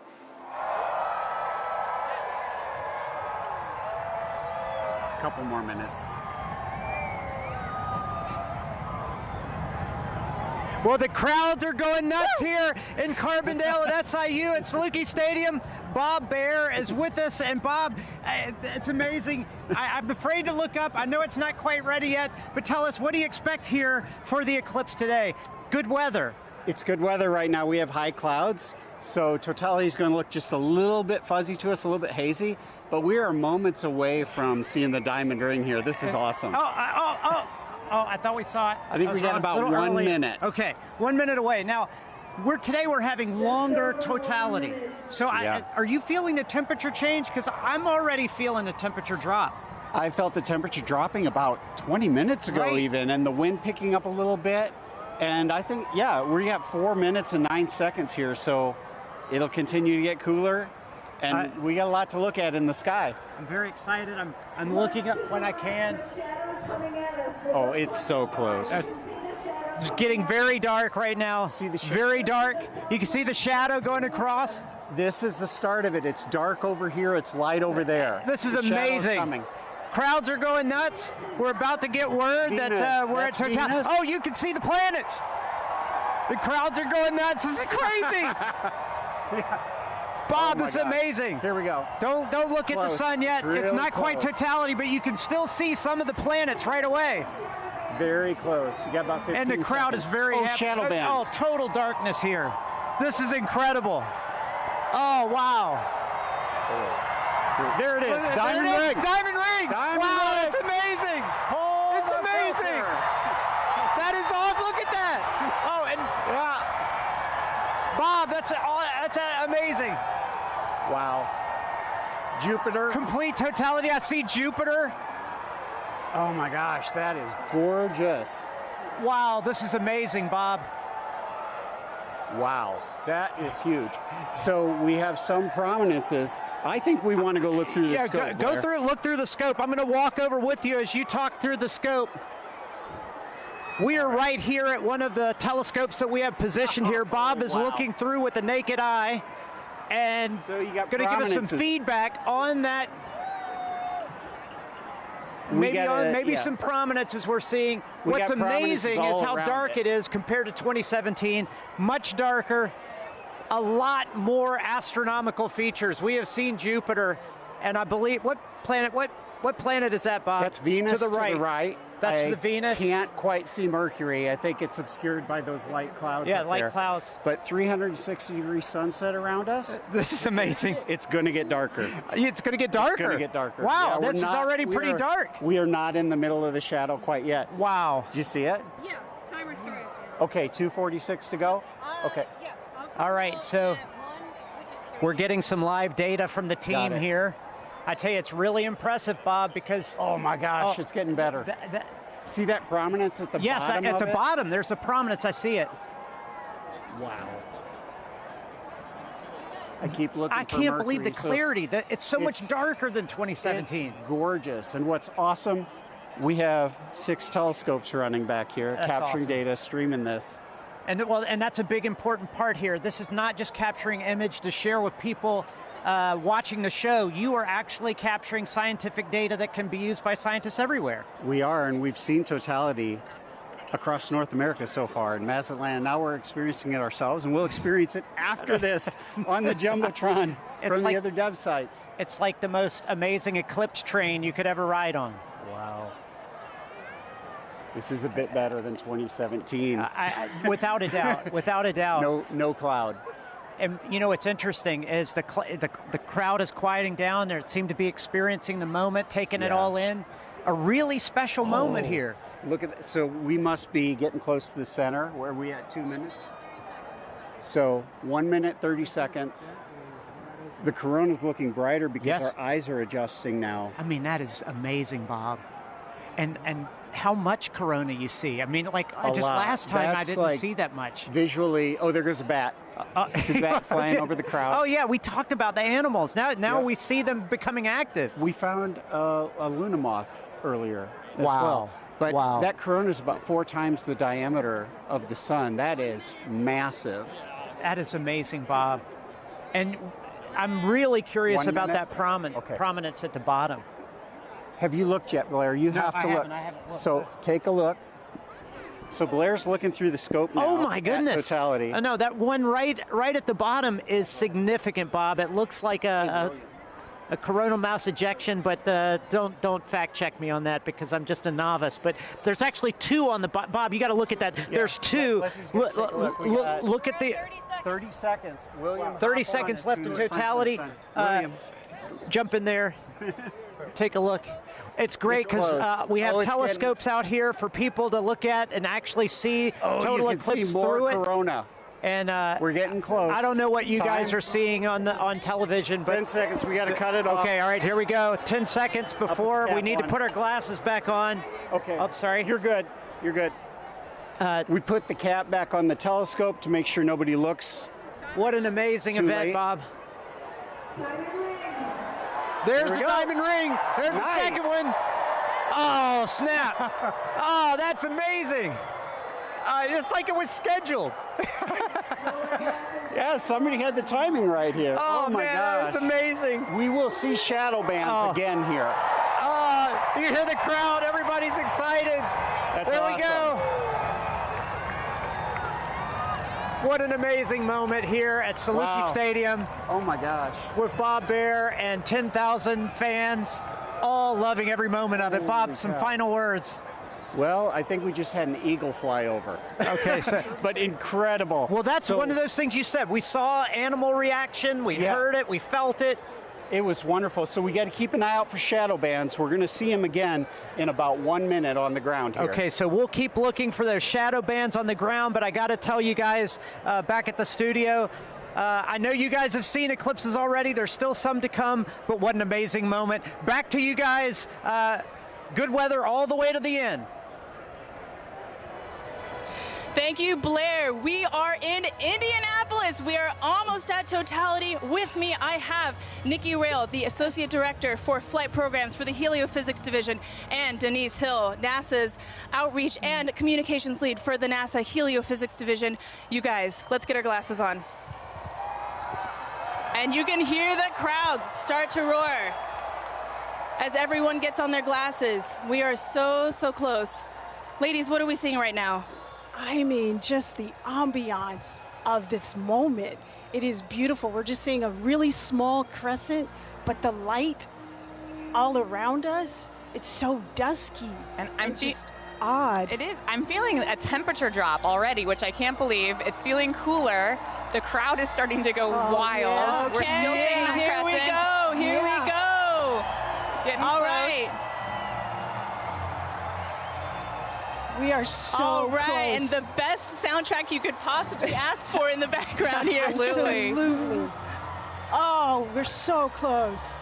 Couple more minutes. Well, the crowds are going nuts here in Carbondale at SIU at Saluki Stadium. Bob Baer is with us, and Bob, it's amazing. I'm afraid to look up. I know it's not quite ready yet, but tell us, what do you expect here for the eclipse today? Good weather. It's good weather right now. We have high clouds, so totality is going to look just a little bit fuzzy to us, a little bit hazy, but we are moments away from seeing the diamond ring here. This is awesome. Oh, I thought we saw it. I think we got about 1 minute. Okay, 1 minute away. Now, today we're having longer totality. So are you feeling the temperature change? Because I'm already feeling the temperature drop. I felt the temperature dropping about 20 minutes ago even, and the wind picking up a little bit. And I think, yeah, we got 4 minutes and 9 seconds here, so it'll continue to get cooler. And we got a lot to look at in the sky. I'm very excited. I'm looking up when I can. Oh, it's so close. It's getting very dark right now. See the very dark. You can see the shadow going across. This is the start of it. It's dark over here. It's light over there. This is amazing. Crowds are going nuts. We're about to get word that we're at totality. Oh, you can see the planets. The crowds are going nuts. This is crazy. Bob, this is amazing. Here we go. Don't look at the sun yet. It's not quite totality, but you can still see some of the planets right away. Very close. You got about 15 And the crowd is very happy. Shadow bands. Oh, total darkness here. This is incredible. Oh, wow. There it is. Diamond ring. Diamond ring. Wow, ring. it's amazing. It's amazing. That is awesome. Look at that. Oh, and Bob, that's amazing. Wow. Jupiter. Complete totality. I see Jupiter. Oh my gosh, that is gorgeous. Wow, this is amazing, Bob. Wow, that is huge. So we have some prominences. I think we want to go look through the scope. Go through, look through the scope. I'm going to walk over with you as you talk through the scope. We are right here at one of the telescopes that we have positioned here. Bob is looking through with the naked eye and going to give us some feedback on that. Maybe some prominences we're seeing. What's amazing is how dark it is compared to 2017. Much darker, a lot more astronomical features. We have seen Jupiter, and I believe what planet is that, Bob? That's Venus to the right. That's the Venus. Can't quite see Mercury. I think it's obscured by those light clouds. Yeah, light clouds. But 360-degree sunset around us. This is amazing. It's going to get darker. It's going to get darker. It's going to get darker. Wow, this is already pretty dark. We are not in the middle of the shadow quite yet. Wow. Did you see it? Yeah, timer started. Okay, 2:46 to go. Okay. Yeah. All right, so we're getting some live data from the team here. I tell you, it's really impressive, Bob, because... Oh, my gosh, it's getting better. See that prominence at the bottom Yes, at the bottom, there's a prominence. I see it. Wow. I keep looking for I can't believe the Mercury, clarity. It's so much darker than 2017. It's gorgeous. And what's awesome, we have 6 telescopes running back here, capturing data, streaming this. And that's a big important part here. This is not just capturing image to share with people watching the show. You are actually capturing scientific data that can be used by scientists everywhere. We are, and we've seen totality across North America so far in Mazatlan. Now we're experiencing it ourselves, and we'll experience it after this on the Jumbotron from the other Deb sites. It's like the most amazing eclipse train you could ever ride on. Wow. This is a bit better than 2017. Without a doubt, without a doubt. No cloud. And you know what's interesting is the crowd is quieting down. They seem to be experiencing the moment, taking it all in. A really special moment here. Look at that. So we must be getting close to the center. Where are we at? 2 minutes? So 1 minute, 30 seconds. The corona's looking brighter because our eyes are adjusting now. I mean, that is amazing, Bob. And how much corona you see. I mean, like, just last time I didn't see that much. Visually, oh, there goes a bat. See a bat flying over the crowd. Oh, yeah, we talked about the animals. Now we see them becoming active. We found a Luna moth earlier as Wow. well. But Wow. that corona is about 4 times the diameter of the sun. That is massive. That is amazing, Bob. And I'm really curious 1 about minute? that prominence at the bottom. Have you looked yet, Blair? You No, have to I look. haven't looked. So take a look. So Blair's looking through the scope now. Oh my goodness! At totality. Oh, no, that one right at the bottom is significant, Bob. It looks like a coronal mass ejection, but don't fact check me on that because I'm just a novice. But there's actually 2 on the Bob. You got to look at that. There's 2. Look at the 30 seconds. William. 30 seconds left in totality. Jump in there. Take a look. It's great because we have telescopes out here for people to look at and actually see total eclipse through it. Corona. And we're getting close. I don't know what you guys are seeing on television, but 10 seconds. We got to cut it off. Okay, all right, here we go. 10 seconds before we need to put our glasses back on. Okay. Oh, sorry. You're good. You're good. We put the cap back on the telescope to make sure nobody looks. What an amazing too event, late. Bob. There's the diamond ring. There's the second one. Oh, snap. Oh, that's amazing. It's like it was scheduled. Yeah, somebody had the timing right here. Oh my man, gosh. That's amazing. We will see shadow bands again here. You hear the crowd. Everybody's excited. There we go. What an amazing moment here at Snoopy Stadium. Oh my gosh. With Bob Bear and 10,000 fans, all loving every moment of it. Bob, some final words. Well, I think we just had an eagle fly over. Okay, so but incredible. Well, that's one of those things you said. We saw animal reaction, we heard it, we felt it. It was wonderful. So we got to keep an eye out for shadow bands. We're going to see them again in about 1 minute on the ground here. Okay, so we'll keep looking for those shadow bands on the ground, but I got to tell you guys back at the studio, I know you guys have seen eclipses already. There's still some to come, but what an amazing moment. Back to you guys. Good weather all the way to the end. Thank you, Blair. We are in Indianapolis. We are almost at totality. With me, I have Nikki Rail, the Associate Director for Flight Programs for the Heliophysics Division, and Denise Hill, NASA's Outreach and Communications Lead for the NASA Heliophysics Division. You guys, let's get our glasses on. And you can hear the crowds start to roar as everyone gets on their glasses. We are so, so close. Ladies, what are we seeing right now? I mean, just the ambiance of this moment. It is beautiful. We're just seeing a really small crescent, but the light all around us, it's so dusky and just odd. It is. I'm feeling a temperature drop already, which I can't believe. It's feeling cooler. The crowd is starting to go wild. Yeah. We're still seeing the Here crescent. we go. Here we go. Getting all close. right. We are so all right, close. and the best soundtrack you could possibly ask for in the background here. Absolutely. Oh, we're so close.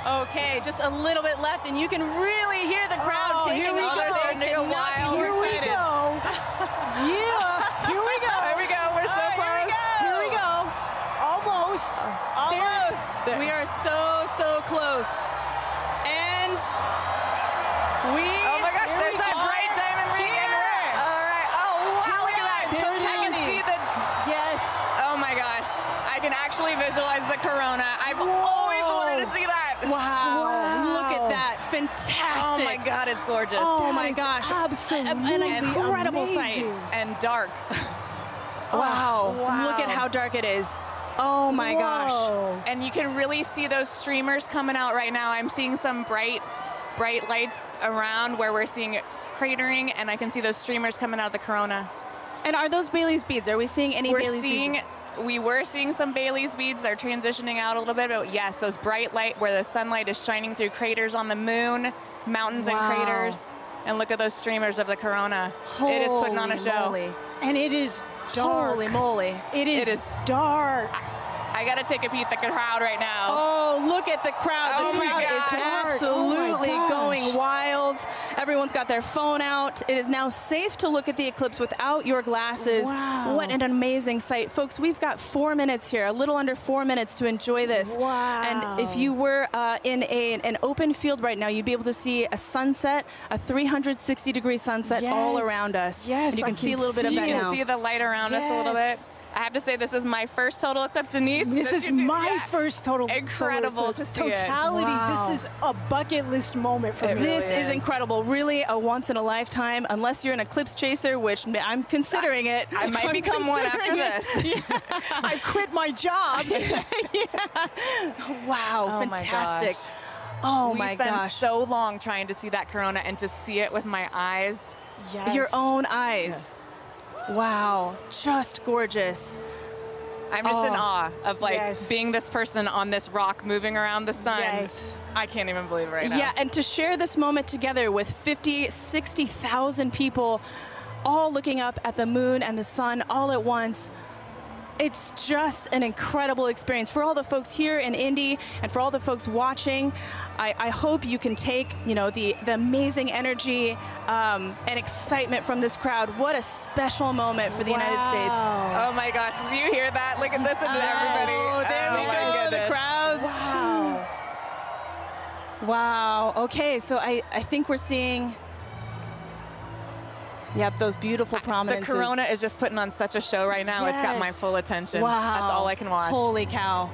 Okay, just a little bit left, and you can really hear the crowd taking here we over. go. They starting to go cannot be wild. more Here we excited. go. Yeah, here we go. There we go. We're so close. Here we go. Almost. Almost. We are so, so close. And we... Oh my gosh, there's that bright diamond ring. All right. Oh, wow, look at that. I can see the... Yes. Oh my gosh. I can actually visualize the corona. I've always wanted to see that. Wow. Look at that. Fantastic. Oh my God, it's gorgeous. Oh my gosh. Absolutely An incredible sight. And dark. Wow. Look at how dark it is. Oh my gosh. And you can really see those streamers coming out right now. I'm seeing some bright lights around where we're seeing cratering, and I can see those streamers coming out of the corona. And are those Bailey's beads? Are we seeing any Bailey's beads? We were seeing some Bailey's beads. They're transitioning out a little bit, but yes, those bright light where the sunlight is shining through craters on the moon, mountains and craters. And look at those streamers of the corona. It is putting on a show. Moly. And it is dark. Holy moly. It is dark. I got to take a peek at the crowd right now. Oh, look at the crowd. Oh The crowd is absolutely going wild. Everyone's got their phone out. It is now safe to look at the eclipse without your glasses. Wow. What an amazing sight. Folks, we've got 4 minutes here, a little under 4 minutes to enjoy this. Wow. And if you were in an open field right now, you'd be able to see a sunset, a 360-degree sunset all around us. Yes, and you can see a little bit of that You now. can see the light around us a little bit. I have to say, this is my first total eclipse, Denise. This is my first total incredible to see it. Totality. Wow. This is a bucket list moment for me. This is incredible. Really a once in a lifetime, unless you're an eclipse chaser, which I'm considering it. I might become one after this. Yeah. I quit my job. Wow, Oh fantastic. My gosh. Oh we my spent gosh. so long trying to see that corona, and to see it with my eyes. Yes. Your own eyes. Wow, just gorgeous. I'm just in awe of being this person on this rock moving around the sun. Yes. I can't even believe it right now. Yeah, and to share this moment together with 50, 60,000 people all looking up at the moon and the sun all at once. It's just an incredible experience for all the folks here in Indy and for all the folks watching. I hope you can take, the amazing energy and excitement from this crowd. What a special moment for the United States. Oh my gosh, did you hear that? Look at this and everybody. Oh, there we go, the crowds. Wow. Wow, okay, so I think we're seeing, those beautiful prominences. The corona is just putting on such a show right now. It's got my full attention. Wow. That's all I can watch. Holy cow.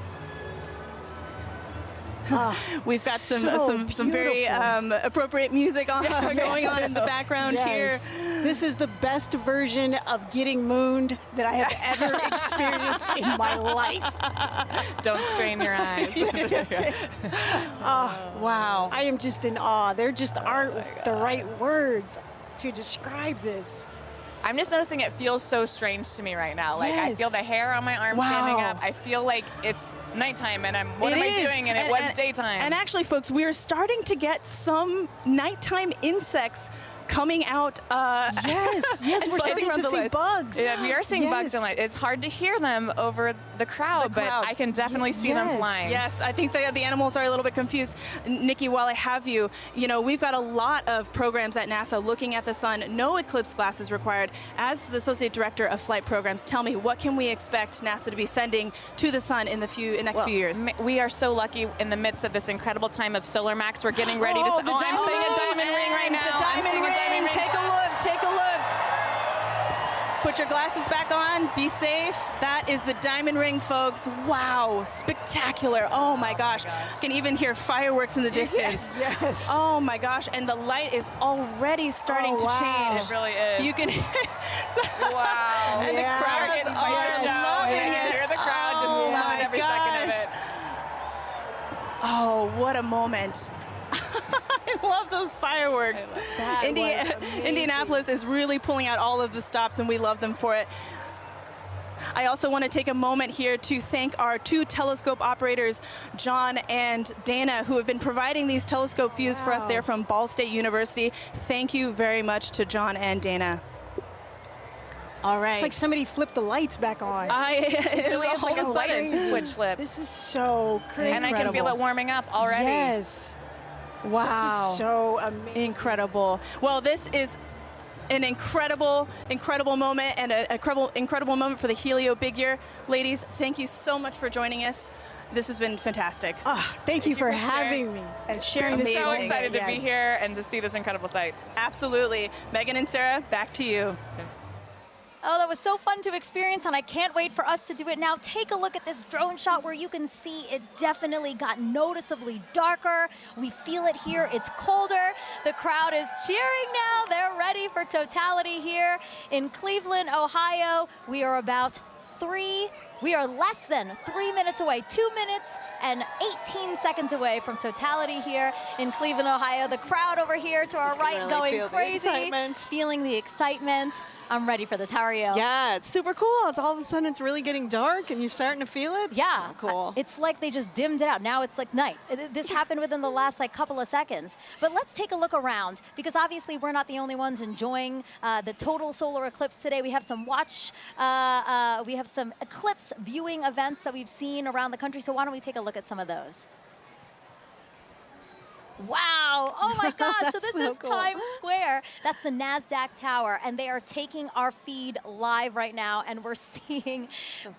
We've got some very appropriate music going on in the background here. This is the best version of getting mooned that I have ever experienced in my life. Don't strain your eyes. Wow. I am just in awe. There just aren't the right words to describe this. I'm just noticing it feels so strange to me right now. Like I feel the hair on my arm standing up. I feel like it's nighttime and what am I doing? And it was daytime. And actually, folks, we are starting to get some nighttime insects coming out. Yes, we're starting to see bugs. Yeah, we are seeing bugs in light. It's hard to hear them over the crowd, but I can definitely see them flying. Yes, I think the animals are a little bit confused. Nikki, while I have you, we've got a lot of programs at NASA looking at the sun. No eclipse glasses required. As the Associate Director of Flight Programs, tell me, what can we expect NASA to be sending to the sun in the next few years? We are so lucky in the midst of this incredible time of solar max. We're getting ready to. I'm seeing a diamond ring right now. The diamond ring. Take a look. Take a look. Put your glasses back on. Be safe. That is the diamond ring, folks. Wow, spectacular. Oh my gosh. You can even hear fireworks in the distance. Yes. Oh my gosh. And the light is already starting to change. It really is. You can. Wow. And the crowds are loving it. Hear the crowd just loving every second of it. Oh, what a moment. I love those fireworks. Indianapolis is really pulling out all of the stops, and we love them for it. I also want to take a moment here to thank our 2 telescope operators, John and Dana, who have been providing these telescope views for us there from Ball State University. Thank you very much to John and Dana. All right. It's like somebody flipped the lights back on. It's like a sudden switch flip. This is so crazy. And I can feel it warming up already. Yes. Wow. This is so amazing. Incredible. Well, this is an incredible moment, and an incredible moment for the Helio Big Year. Ladies, thank you so much for joining us. This has been fantastic. Thank you for having me and sharing this. I'm so excited to be here and to see this incredible sight. Absolutely. Megan and Sarah, back to you. Oh, that was so fun to experience, and I can't wait for us to do it now. Take a look at this drone shot where you can see it definitely got noticeably darker. We feel it here. It's colder. The crowd is cheering now. They're ready for totality here in Cleveland, Ohio. We are less than 3 minutes away, 2 minutes and 18 seconds away from totality here in Cleveland, Ohio. The crowd over here to our right going crazy, feeling the excitement. I'm ready for this. How are you? Yeah, it's super cool. It's all of a sudden it's really getting dark and you're starting to feel it. Yeah, so cool. It's like they just dimmed it out. Now it's like night. This happened within the last like couple of seconds. But let's take a look around because obviously we're not the only ones enjoying the total solar eclipse today. We have some we have some eclipse viewing events that we've seen around the country. So why don't we take a look at some of those? Wow, oh my gosh, so this is cool. Times Square. That's the NASDAQ tower, and they are taking our feed live right now, and we're seeing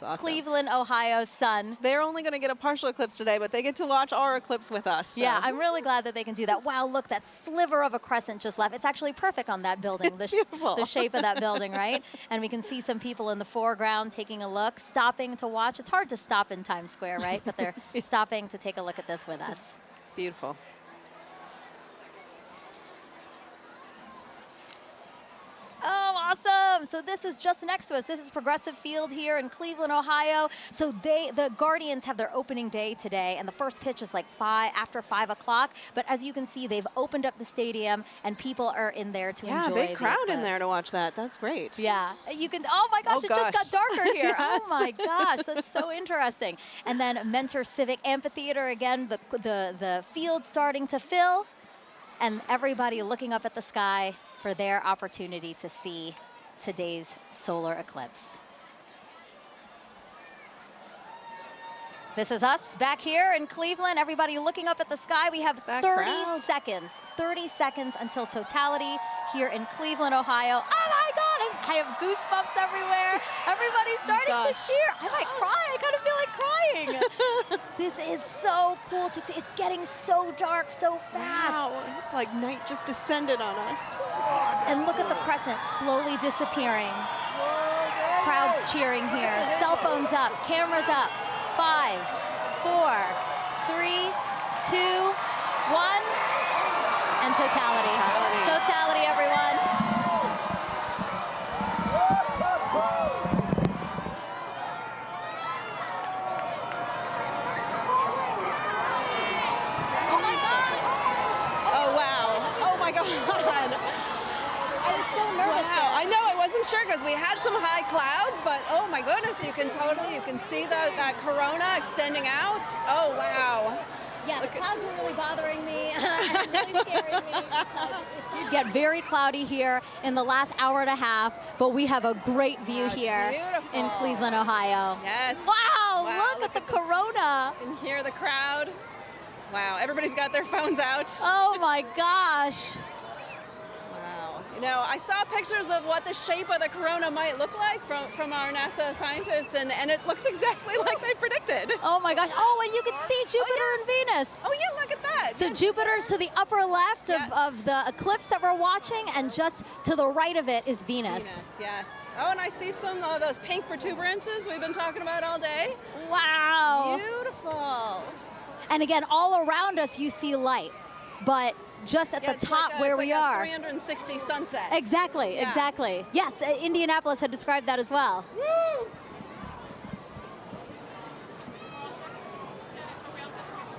awesome. Cleveland, Ohio's sun. They're only going to get a partial eclipse today, but they get to watch our eclipse with us. So. Yeah, I'm really glad that they can do that. Wow, look, that sliver of a crescent just left. It's actually perfect on that building, It's beautiful. The shape of that building, right? And we can see some people in the foreground taking a look, stopping to watch. It's hard to stop in Times Square, right? But they're stopping to take a look at this with us. Beautiful. Oh, awesome. So this is just next to us. This is Progressive Field here in Cleveland, Ohio. So the Guardians have their opening day today, and the first pitch is like after 5 o'clock. But as you can see, they've opened up the stadium, and people are in there to enjoy the big crowd eclipse. in there to watch that. That's great. Yeah, you can, oh my gosh, Oh it just got darker here. Yes. Oh my gosh, that's so interesting. And then Mentor Civic Amphitheater, again, the field starting to fill, and everybody looking up at the sky for their opportunity to see today's solar eclipse. This is us back here in Cleveland. Everybody looking up at the sky. We have 30 seconds until totality here in Cleveland, Ohio. Oh my God, I have goosebumps everywhere. Everybody's starting to cheer. I might cry, I kind of feel like crying. This is so cool to see. It's getting so dark so fast. Wow, it's like night just descended on us. And look at the crescent slowly disappearing. Crowds cheering here. Cell phones up, cameras up. 5, 4, 3, 2, 1, and totality. Totality, everyone. Oh my God. Oh wow. Oh my God. I was so nervous there. I know, I wasn't sure because we had some high clouds, but oh my goodness, you can see that corona extending out. Oh wow. Yeah, the clouds were really bothering me and really scaring me. It did get very cloudy here in the last hour and a half, but we have a great view here in Cleveland, Ohio. Yes. Wow, look at the corona. You can hear the crowd. Wow, everybody's got their phones out. Oh my gosh. You know, I saw pictures of what the shape of the corona might look like from our NASA scientists, and it looks exactly like they predicted. Oh my gosh. Oh, and you can see Jupiter and Venus. Oh yeah, look at that. So Jupiter's to the upper left of the eclipse that we're watching, and just to the right of it is Venus. Yes. Oh, and I see some of those pink protuberances we've been talking about all day. Wow. Beautiful. And again, all around us you see light, but just at the top where we are. 360 sunsets. Exactly, exactly. Yes, Indianapolis had described that as well. Woo!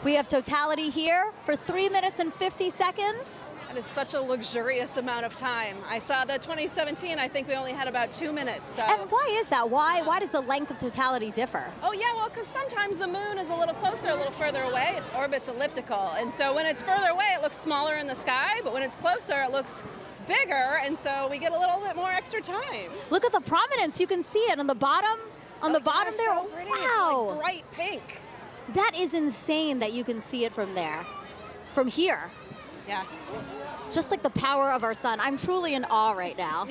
We have totality here for 3 minutes and 50 seconds. That is such a luxurious amount of time. I saw the 2017, I think we only had about 2 minutes. So. And why is that? Why does the length of totality differ? Oh yeah, well, because sometimes the moon is a little closer, a little further away. Its orbit's elliptical. And so when it's further away, it looks smaller in the sky, but when it's closer, it looks bigger, and so we get a little bit more extra time. Look at the prominence. You can see it on the bottom. On the bottom there. So pretty. Wow. It's like bright pink. That is insane that you can see it from there. From here. Yes. Just like the power of our sun. I'm truly in awe right now.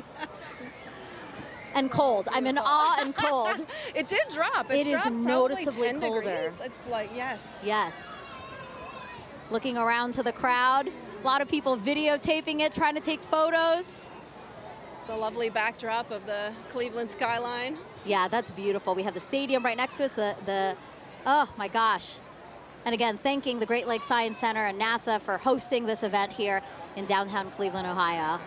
And cold. I'm in awe and cold. It did drop. It is noticeably 10 colder. degrees. It's like, yes. Yes. Looking around to the crowd. A lot of people videotaping it, trying to take photos. It's the lovely backdrop of the Cleveland skyline. Yeah, that's beautiful. We have the stadium right next to us. Oh my gosh. And again, thanking the Great Lakes Science Center and NASA for hosting this event here in downtown Cleveland, Ohio.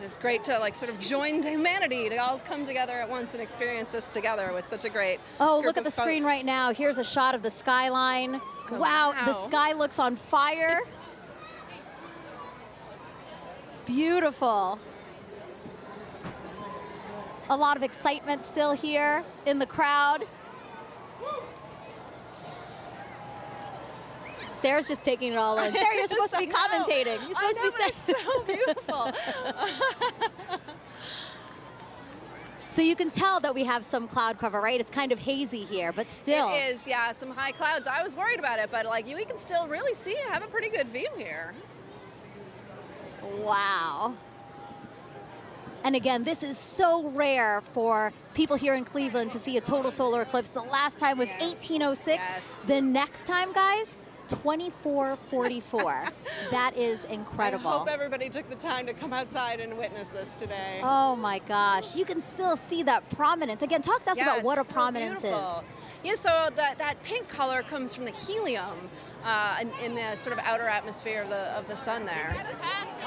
It's great to sort of join humanity to all come together at once and experience this together with such a great look group at the of screen folks. right now. Here's a shot of the skyline. Wow, the sky looks on fire. Beautiful. A lot of excitement still here in the crowd. Sarah's just taking it all in. Sarah, you're supposed to be commentating. You're supposed to be saying. It's so beautiful. So you can tell that we have some cloud cover, right? It's kind of hazy here, but still. It is, yeah, some high clouds. I was worried about it, but like we can still really see, have a pretty good view here. Wow. And again, this is so rare for people here in Cleveland to see a total solar eclipse. The last time was 1806. The next time, guys, 2444. That is incredible. I hope everybody took the time to come outside and witness this today. Oh my gosh, you can still see that prominence. Again, talk to us about what a prominence is. Yeah, so that pink color comes from the helium in the sort of outer atmosphere of the sun there.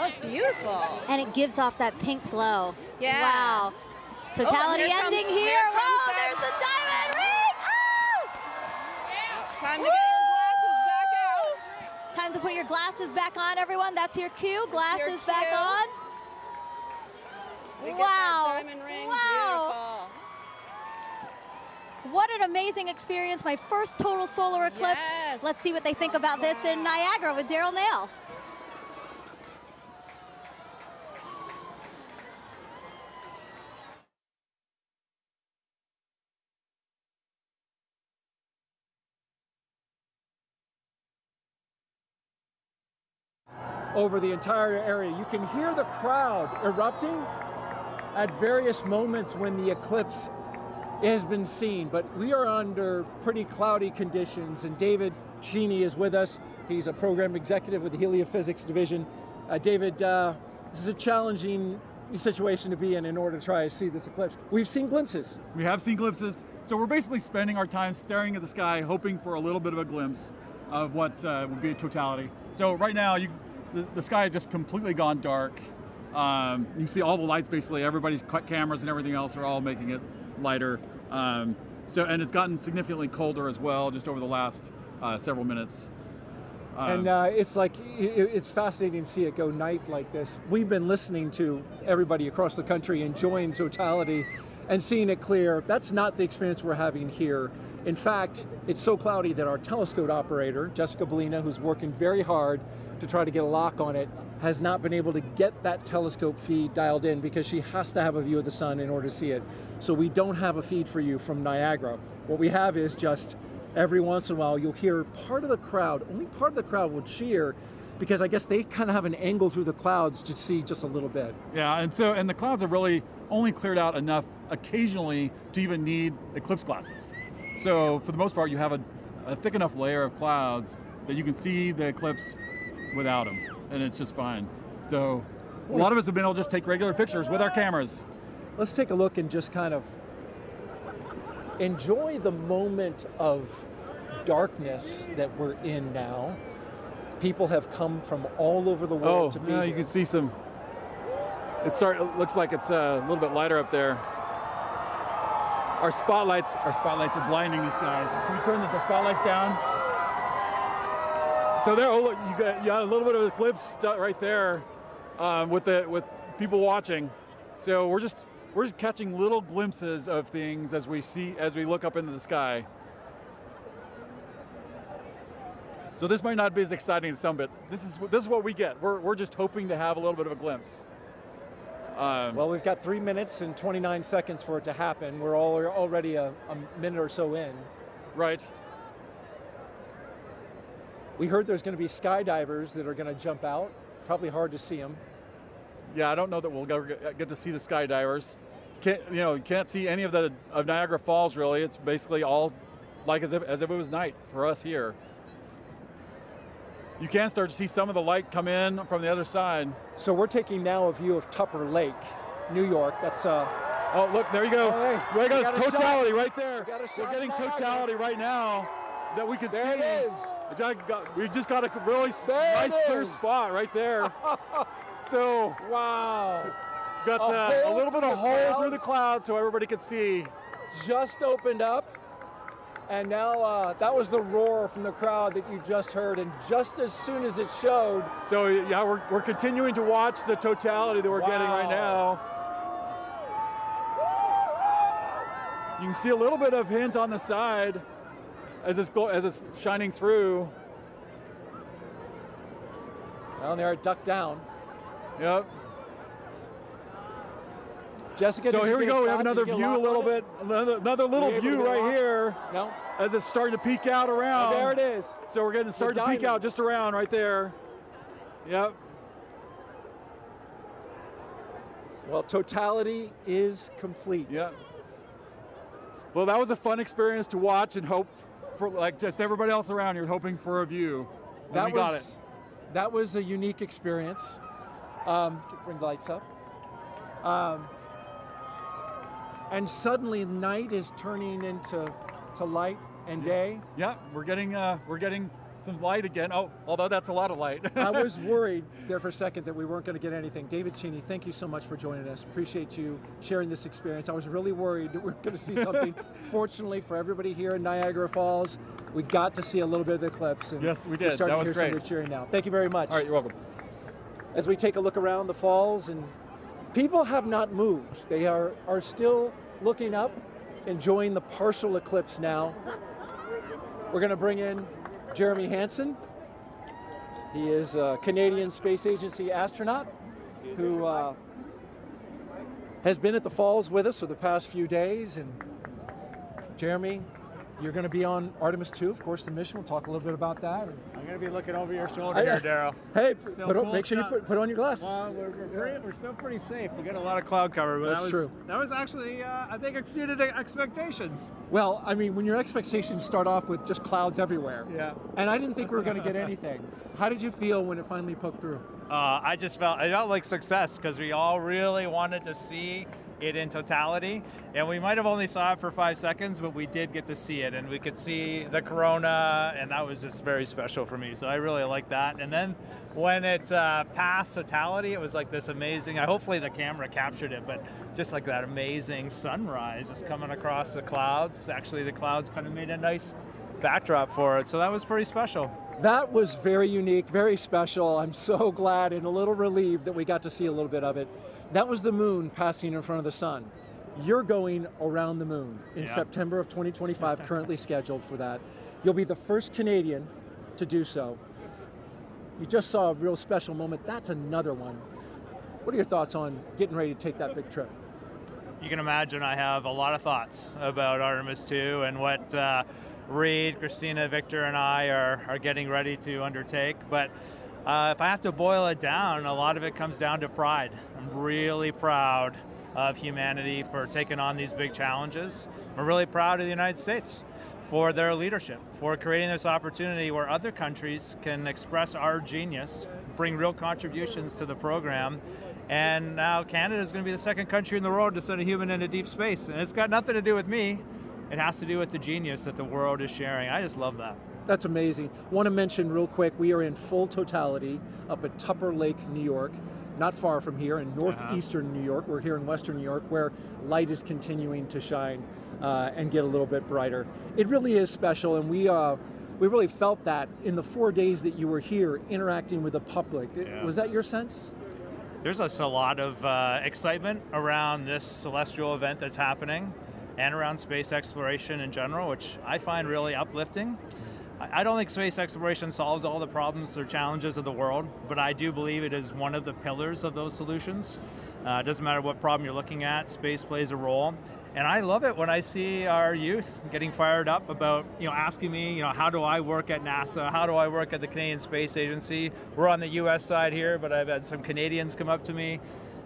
Oh, it's beautiful. And it gives off that pink glow. Yeah. Wow. Totality ending here. Whoa, there's the diamond ring. Oh! Time to get your glasses back out. Time to put your glasses back on, everyone. That's your cue. Glasses back on. We get that diamond ring. Wow. What an amazing experience. My first total solar eclipse. Yes. Let's see what they think about this in Niagara with Daryl Nail. Over the entire area. You can hear the crowd erupting at various moments when the eclipse has been seen, but we are under pretty cloudy conditions, and David Sheeny is with us. He's a program executive with the Heliophysics Division. David, this is a challenging situation to be in order to try to see this eclipse. We've seen glimpses. We have seen glimpses, so we're basically spending our time staring at the sky, hoping for a little bit of a glimpse of what would be a totality. So right now, the sky has just completely gone dark. You see all the lights, basically, everybody's cameras and everything else are all making it lighter. And it's gotten significantly colder as well, just over the last several minutes. And it's like, it's fascinating to see it go night like this. We've been listening to everybody across the country enjoying totality and seeing it clear. That's not the experience we're having here. In fact, it's so cloudy that our telescope operator, Jessica Bellina, who's working very hard to try to get a lock on it, has not been able to get that telescope feed dialed in because she has to have a view of the sun in order to see it. So we don't have a feed for you from Niagara. What we have is just every once in a while you'll hear part of the crowd, only part of the crowd will cheer, because I guess they kind of have an angle through the clouds to see just a little bit. Yeah, and the clouds have really only cleared out enough occasionally to even need eclipse glasses. So for the most part, you have a thick enough layer of clouds that you can see the eclipse without them, and it's just fine. So a lot of us have been able to just take regular pictures with our cameras. Let's take a look and just kind of enjoy the moment of darkness that we're in now. People have come from all over the world to be here. You can see some. It looks like it's a little bit lighter up there. Our spotlights are blinding these guys. Can we turn the spotlights down? So there, oh look, you got a little bit of eclipse right there with people watching. So we're just catching little glimpses of things as we look up into the sky. So this might not be as exciting as some, but this is what we get. We're just hoping to have a little bit of a glimpse. Well, we've got 3 minutes and 29 seconds for it to happen. We're already a minute or so in. Right. We heard there's going to be skydivers that are going to jump out. Probably hard to see them. Yeah, I don't know that we'll ever get to see the skydivers. You can't see any of Niagara Falls really. It's basically all like as if it was night for us here. You can start to see some of the light come in from the other side. So we're taking now a view of Tupper Lake, New York. That's oh look, there he goes. Oh, hey, there he goes. Totality right there. We're getting totality right now that we can see. There it is. We just got a really nice clear spot right there. So wow. Got a little bit of hole through the clouds so everybody could see. Just opened up. And now that was the roar from the crowd that you just heard, and just as soon as it showed. So yeah, we're continuing to watch the totality that we're getting right now. You can see a little bit of hint on the side as it's shining through. Well, there, duck down. Yep. Jessica, so here we go. We have another view a little bit. Another little view right here. No. As it's starting to peek out around. Oh, there it is. So we're getting starting to peek out just around right there. Yep. Well, totality is complete. Yep. Well, that was a fun experience to watch and hope for, like just everybody else around here hoping for a view. And we got it. That was a unique experience. Bring the lights up. And suddenly night is turning into light and day. Yeah, we're getting some light again. Oh, although that's a lot of light. I was worried there for a second that we weren't going to get anything. David Cheney, thank you so much for joining us. Appreciate you sharing this experience. I was really worried that we were going to see something. Fortunately for everybody here in Niagara Falls, we got to see a little bit of the eclipse. And yes, we did. That was great. Some of your cheering now. Thank you very much. All right, you're welcome. As we take a look around the falls, and people have not moved. They are still looking up, enjoying the partial eclipse now. We're going to bring in Jeremy Hansen. He is a Canadian Space Agency astronaut who has been at the falls with us for the past few days. And Jeremy, you're going to be on Artemis 2, of course, the mission. We'll talk a little bit about that. I'm going to be looking over your shoulder here, Daryl. Hey, make sure you put on your glasses. Well, we're still pretty safe. We got a lot of cloud cover, but That's true. That was actually, I think, exceeded expectations. Well, I mean, when your expectations start off with just clouds everywhere. Yeah. And I didn't think we were going to get anything. How did you feel when it finally poked through? I felt like success because we all really wanted to see it in totality, and we might have only saw it for 5 seconds, but we did get to see it, and we could see the corona, and that was just very special for me. So I really like that. And then when it passed totality, it was like this amazing, hopefully the camera captured it, but just like that amazing sunrise just coming across the clouds. Actually, the clouds kind of made a nice backdrop for it, so that was pretty special. That was very unique, very special. I'm so glad and a little relieved that we got to see a little bit of it. That was the moon passing in front of the sun. You're going around the moon in September of 2025, currently scheduled for that. You'll be the first Canadian to do so. You just saw a real special moment. That's another one. What are your thoughts on getting ready to take that big trip? You can imagine I have a lot of thoughts about Artemis 2 and what Reed, Christina, Victor, and I are getting ready to undertake. But if I have to boil it down, a lot of it comes down to pride. I'm really proud of humanity for taking on these big challenges. We're really proud of the United States for their leadership, for creating this opportunity where other countries can express our genius, bring real contributions to the program. And now Canada is going to be the second country in the world to send a human into deep space. And it's got nothing to do with me. It has to do with the genius that the world is sharing. I just love that. That's amazing. Want to mention real quick, we are in full totality up at Tupper Lake, New York, not far from here in northeastern New York. We're here in western New York where light is continuing to shine and get a little bit brighter. It really is special, and we really felt that in the 4 days that you were here interacting with the public. Was that your sense? There's a lot of excitement around this celestial event that's happening and around space exploration in general, which I find really uplifting. I don't think space exploration solves all the problems or challenges of the world, but I do believe it is one of the pillars of those solutions. It doesn't matter what problem you're looking at, space plays a role. And I love it when I see our youth getting fired up about, asking me, how do I work at NASA? How do I work at the Canadian Space Agency? We're on the US side here, but I've had some Canadians come up to me.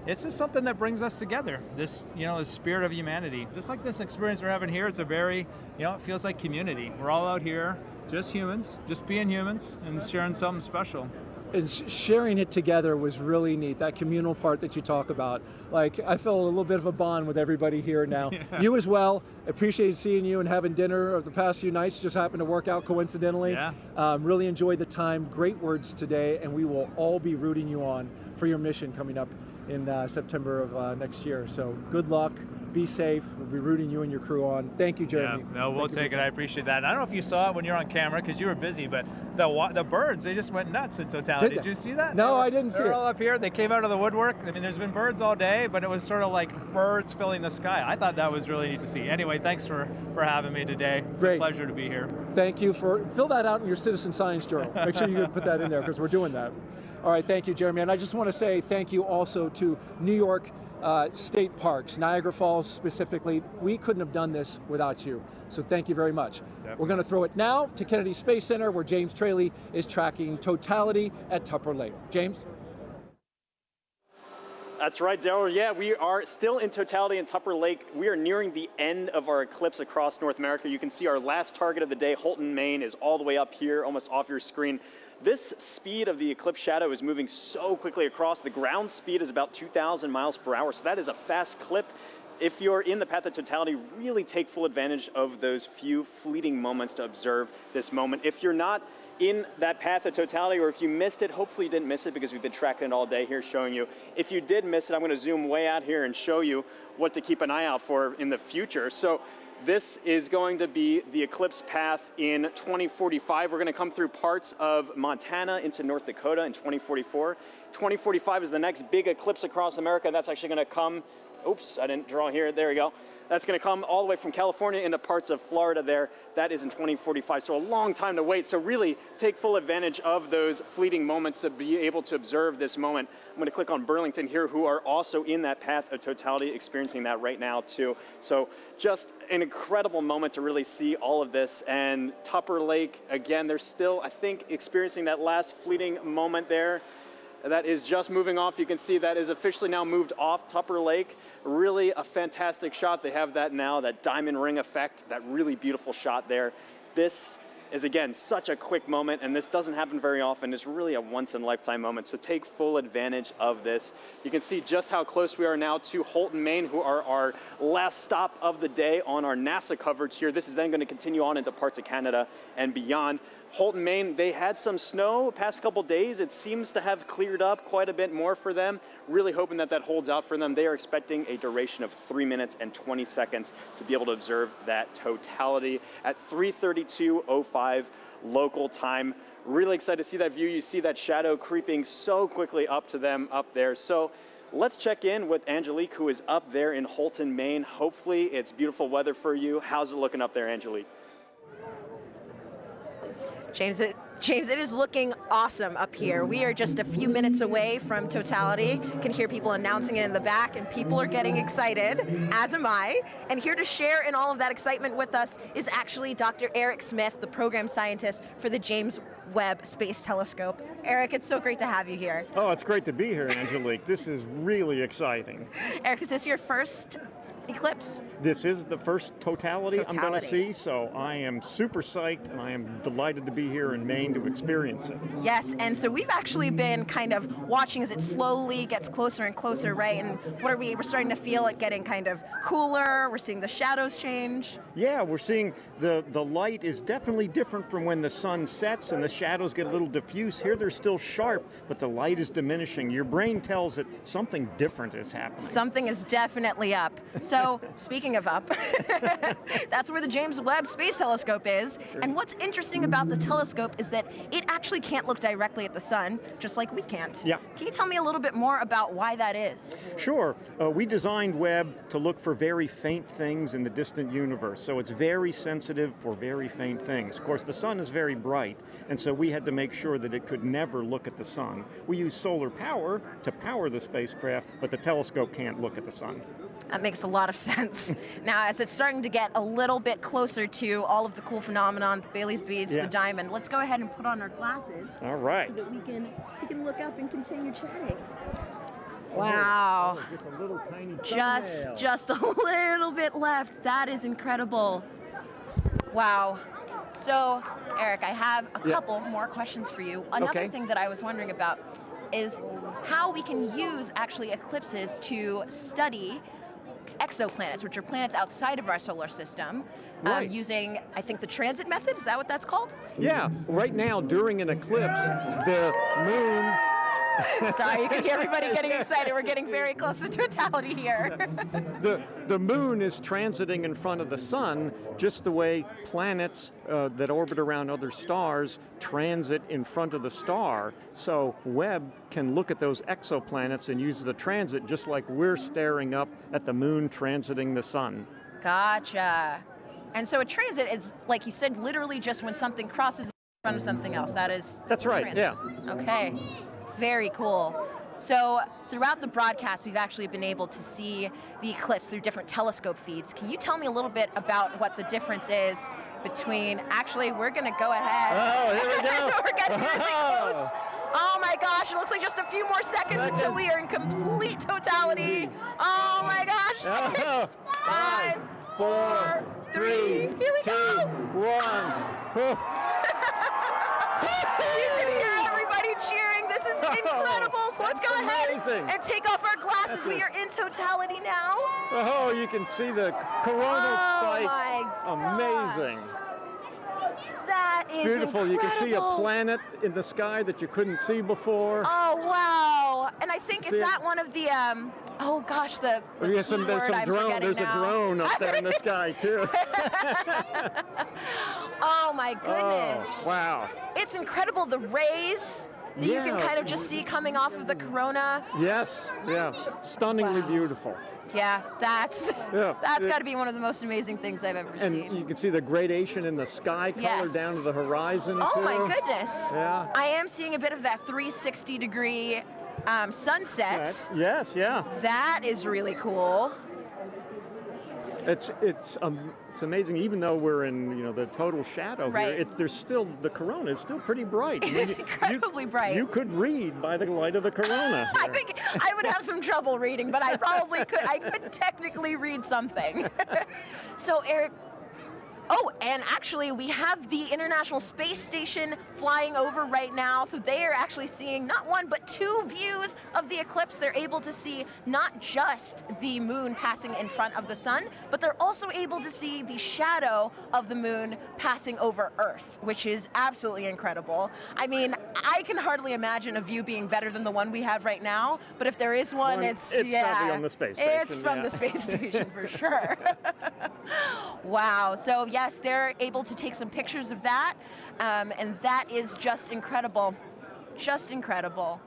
It's just something that brings us together, this, the spirit of humanity. Just like this experience we're having here, it's a very, it feels like community. We're all out here, just humans, just being humans and sharing something special. And sharing it together was really neat, that communal part that you talk about. Like, I felt a little bit of a bond with everybody here now. Yeah. You as well. Appreciated seeing you and having dinner the past few nights. Just happened to work out coincidentally. Yeah. Really enjoyed the time. Great words today, and we will all be rooting you on for your mission coming up in September of next year. So good luck. Be safe. We'll be rooting you and your crew on. Thank you, Jeremy. Yeah, no, we'll take it. I appreciate that. And I don't know if you saw it when you're on camera because you were busy, but the birds, they just went nuts in totality. Did you see that? No, I didn't see it. They're all up here. They came out of the woodwork. I mean, there's been birds all day, but it was sort of like birds filling the sky. I thought that was really neat to see. Anyway, thanks for having me today. It's a pleasure to be here. Thank you for, fill that out in your Citizen Science Journal. Make sure you put that in there because we're doing that. All right, thank you, Jeremy. And I just want to say thank you also to New York State Parks, Niagara Falls specifically. We couldn't have done this without you. So thank you very much. Definitely. We're going to throw it now to Kennedy Space Center where James Traley is tracking totality at Tupper Lake. James? That's right, Daryl. Yeah, we are still in totality in Tupper Lake. We are nearing the end of our eclipse across North America. You can see our last target of the day, Holton, Maine, is all the way up here, almost off your screen. This speed of the eclipse shadow is moving so quickly across. The ground speed is about 2,000 miles per hour, so that is a fast clip. If you're in the path of totality, really take full advantage of those few fleeting moments to observe this moment. If you're not in that path of totality, or if you missed it, hopefully you didn't miss it because we've been tracking it all day here showing you. If you did miss it, I'm going to zoom way out here and show you what to keep an eye out for in the future. So this is going to be the eclipse path in 2045. We're going to come through parts of Montana into North Dakota in 2044. 2045 is the next big eclipse across America. That's actually going to come, oops, I didn't draw here, there we go. That's going to come all the way from California into parts of Florida there. That is in 2045, so a long time to wait. So really take full advantage of those fleeting moments to be able to observe this moment. I'm going to click on Burlington here, who are also in that path of totality, experiencing that right now too. So just an incredible moment to really see all of this. And Tupper Lake, again, they're still, I think, experiencing that last fleeting moment there. That is just moving off. You can see that is officially now moved off Tupper Lake. Really a fantastic shot. They have that now, that diamond ring effect, that really beautiful shot there. This is, again, such a quick moment, and this doesn't happen very often. It's really a once-in-a-lifetime moment, so take full advantage of this. You can see just how close we are now to Holton, Maine, who are our last stop of the day on our NASA coverage here. This is then going to continue on into parts of Canada and beyond. Holton, Maine, they had some snow the past couple days. It seems to have cleared up quite a bit more for them. Really hoping that that holds out for them. They are expecting a duration of 3 minutes and 20 seconds to be able to observe that totality at 3:32:05 local time. Really excited to see that view. You see that shadow creeping so quickly up to them up there. So let's check in with Angelique, who is up there in Holton, Maine. Hopefully it's beautiful weather for you. How's it looking up there, Angelique? James, it is looking awesome up here. We are just a few minutes away from totality. You can hear people announcing it in the back, and people are getting excited, as am I. And here to share in all of that excitement with us is actually Dr. Eric Smith, the program scientist for the James Webb Space Telescope. Eric, it's so great to have you here. Oh, it's great to be here, Angelique. This is really exciting. Eric, is this your first eclipse? This is the first totality I'm going to see, so I am super psyched, and I am delighted to be here in Maine to experience it. Yes, and so we've actually been kind of watching as it slowly gets closer and closer, right? And what are we? We're starting to feel it getting kind of cooler. We're seeing the shadows change. Yeah, we're seeing the light is definitely different from when the sun sets and the shadows get a little diffuse. Here they're still sharp, but the light is diminishing. Your brain tells it something different is happening. Something is definitely up. So speaking of up, that's where the James Webb Space Telescope is. Sure. And what's interesting about the telescope is that it actually can't look directly at the sun, just like we can't. Yeah. Can you tell me a little bit more about why that is? Sure. We designed Webb to look for very faint things in the distant universe, so it's very sensitive for very faint things. Of course, the sun is very bright, and so we had to make sure that it could never look at the sun. We use solar power to power the spacecraft, but the telescope can't look at the sun. That makes a lot of sense. Now, as it's starting to get a little bit closer to all of the cool phenomenon, the Bailey's beads, the diamond, let's go ahead and put on our glasses. All right. So that we can look up and continue chatting. Wow. Oh, just a little tiny just a little bit left. That is incredible. Wow. So, Eric, I have a couple more questions for you. Another thing that I was wondering about is how we can use actually eclipses to study exoplanets, which are planets outside of our solar system, using, I think, the transit method. Is that what that's called? Yeah. Right now, during an eclipse, the moon Sorry, you can hear everybody getting excited. We're getting very close to totality here. The moon is transiting in front of the sun just the way planets that orbit around other stars transit in front of the star. So Webb can look at those exoplanets and use the transit just like we're staring up at the moon transiting the sun. Gotcha. And so a transit is, like you said, literally just when something crosses in front of something else. That's right, transit. yeah. Okay, very cool. So throughout the broadcast, we've actually been able to see the eclipse through different telescope feeds. Can you tell me a little bit about what the difference is between, actually, we're going to go ahead. Oh, here we go. We're getting really close. Oh my gosh, it looks like just a few more seconds until we are in complete totality. Oh my gosh. Oh. 5, 4, 3, here we 2, go. 1. You can hear everybody cheering. This is incredible. So let's go ahead and take off our glasses. We are in totality now. Oh, you can see the coronal spikes. My Amazing. That is beautiful. Incredible. You can see a planet in the sky that you couldn't see before. Oh, wow. And I think, is that one of the, oh gosh, the there's some drone. There's a drone up there in the sky, too. Oh, my goodness. Oh, wow. It's incredible. The rays that you can kind of just see coming off of the corona. Yes, yeah. Stunningly beautiful. Yeah, that's got to be one of the most amazing things I've ever seen. And you can see the gradation in the sky color down to the horizon, Oh, too. my goodness. Yeah. I am seeing a bit of that 360-degree sunset. Yes, yeah. That is really cool. It's amazing. Even though we're in the total shadow here, there's still the corona is still pretty bright. It is incredibly bright. You could read by the light of the corona. I think I would have some trouble reading, but I probably could. I could technically read something. So Eric. Oh, and actually we have the International Space Station flying over right now, so they are actually seeing not one but two views of the eclipse. They're able to see not just the moon passing in front of the sun, but they're also able to see the shadow of the moon passing over Earth, which is absolutely incredible. I mean, I can hardly imagine a view being better than the one we have right now, but if there is one, it's probably on the space station. It's from the space station for sure. Wow, so yes, they're able to take some pictures of that, and that is just incredible. Just incredible.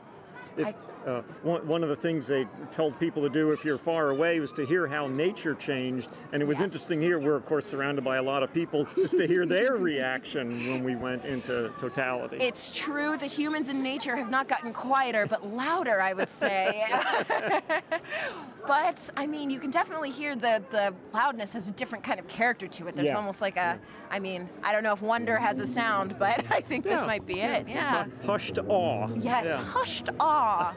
One of the things they told people to do if you're far away was to hear how nature changed, and it was interesting here. We're of course surrounded by a lot of people, just to hear their reaction when we went into totality. It's true, the humans in nature have not gotten quieter, but louder, I would say. But I mean, you can definitely hear the loudness has a different kind of character to it. There's almost like a, I mean, I don't know if wonder has a sound, but I think this might be it. Yeah. Hushed awe. Yes, hushed awe.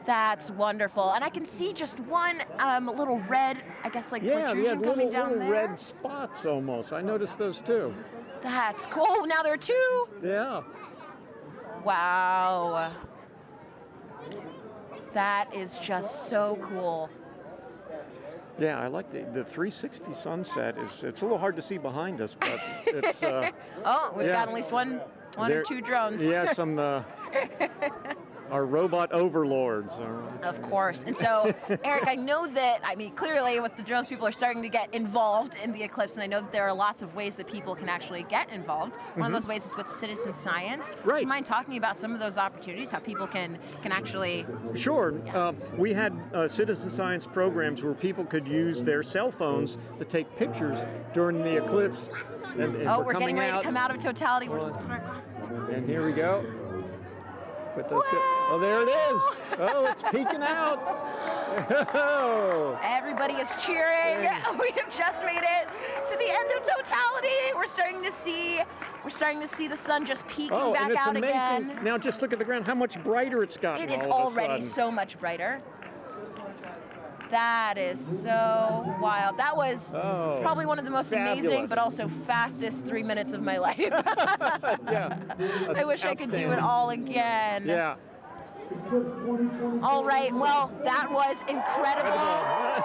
That's wonderful. And I can see just one little red, I guess like protrusion coming down little there. red spots almost. I noticed those too. That's cool. Now there are two. Yeah. Wow. That is just so cool. Yeah, I like the 360 sunset. It's a little hard to see behind us, but it's... oh, we've got at least one or two drones. Yes, our robot overlords. Of course. And so, Eric, I know that, I mean, clearly with the drones, people are starting to get involved in the eclipse, and I know that there are lots of ways that people can actually get involved. One of those ways is with citizen science. Right. Do you mind talking about some of those opportunities, how people can actually... Sure. We had citizen science programs where people could use their cell phones to take pictures during the eclipse. And we're getting ready to come out of totality. We're just put our glasses on. And here we go. Put those oh, there it is. Oh, it's peeking out. Oh. Everybody is cheering. We have just made it to the end of totality. We're starting to see the sun just peeking back out again. Now just look at the ground, how much brighter it's gotten. It is already so much brighter. That is so wild. That was probably one of the most amazing, but also fastest 3 minutes of my life. Yeah. I wish I could do it all again. Yeah. All right, well, that was incredible.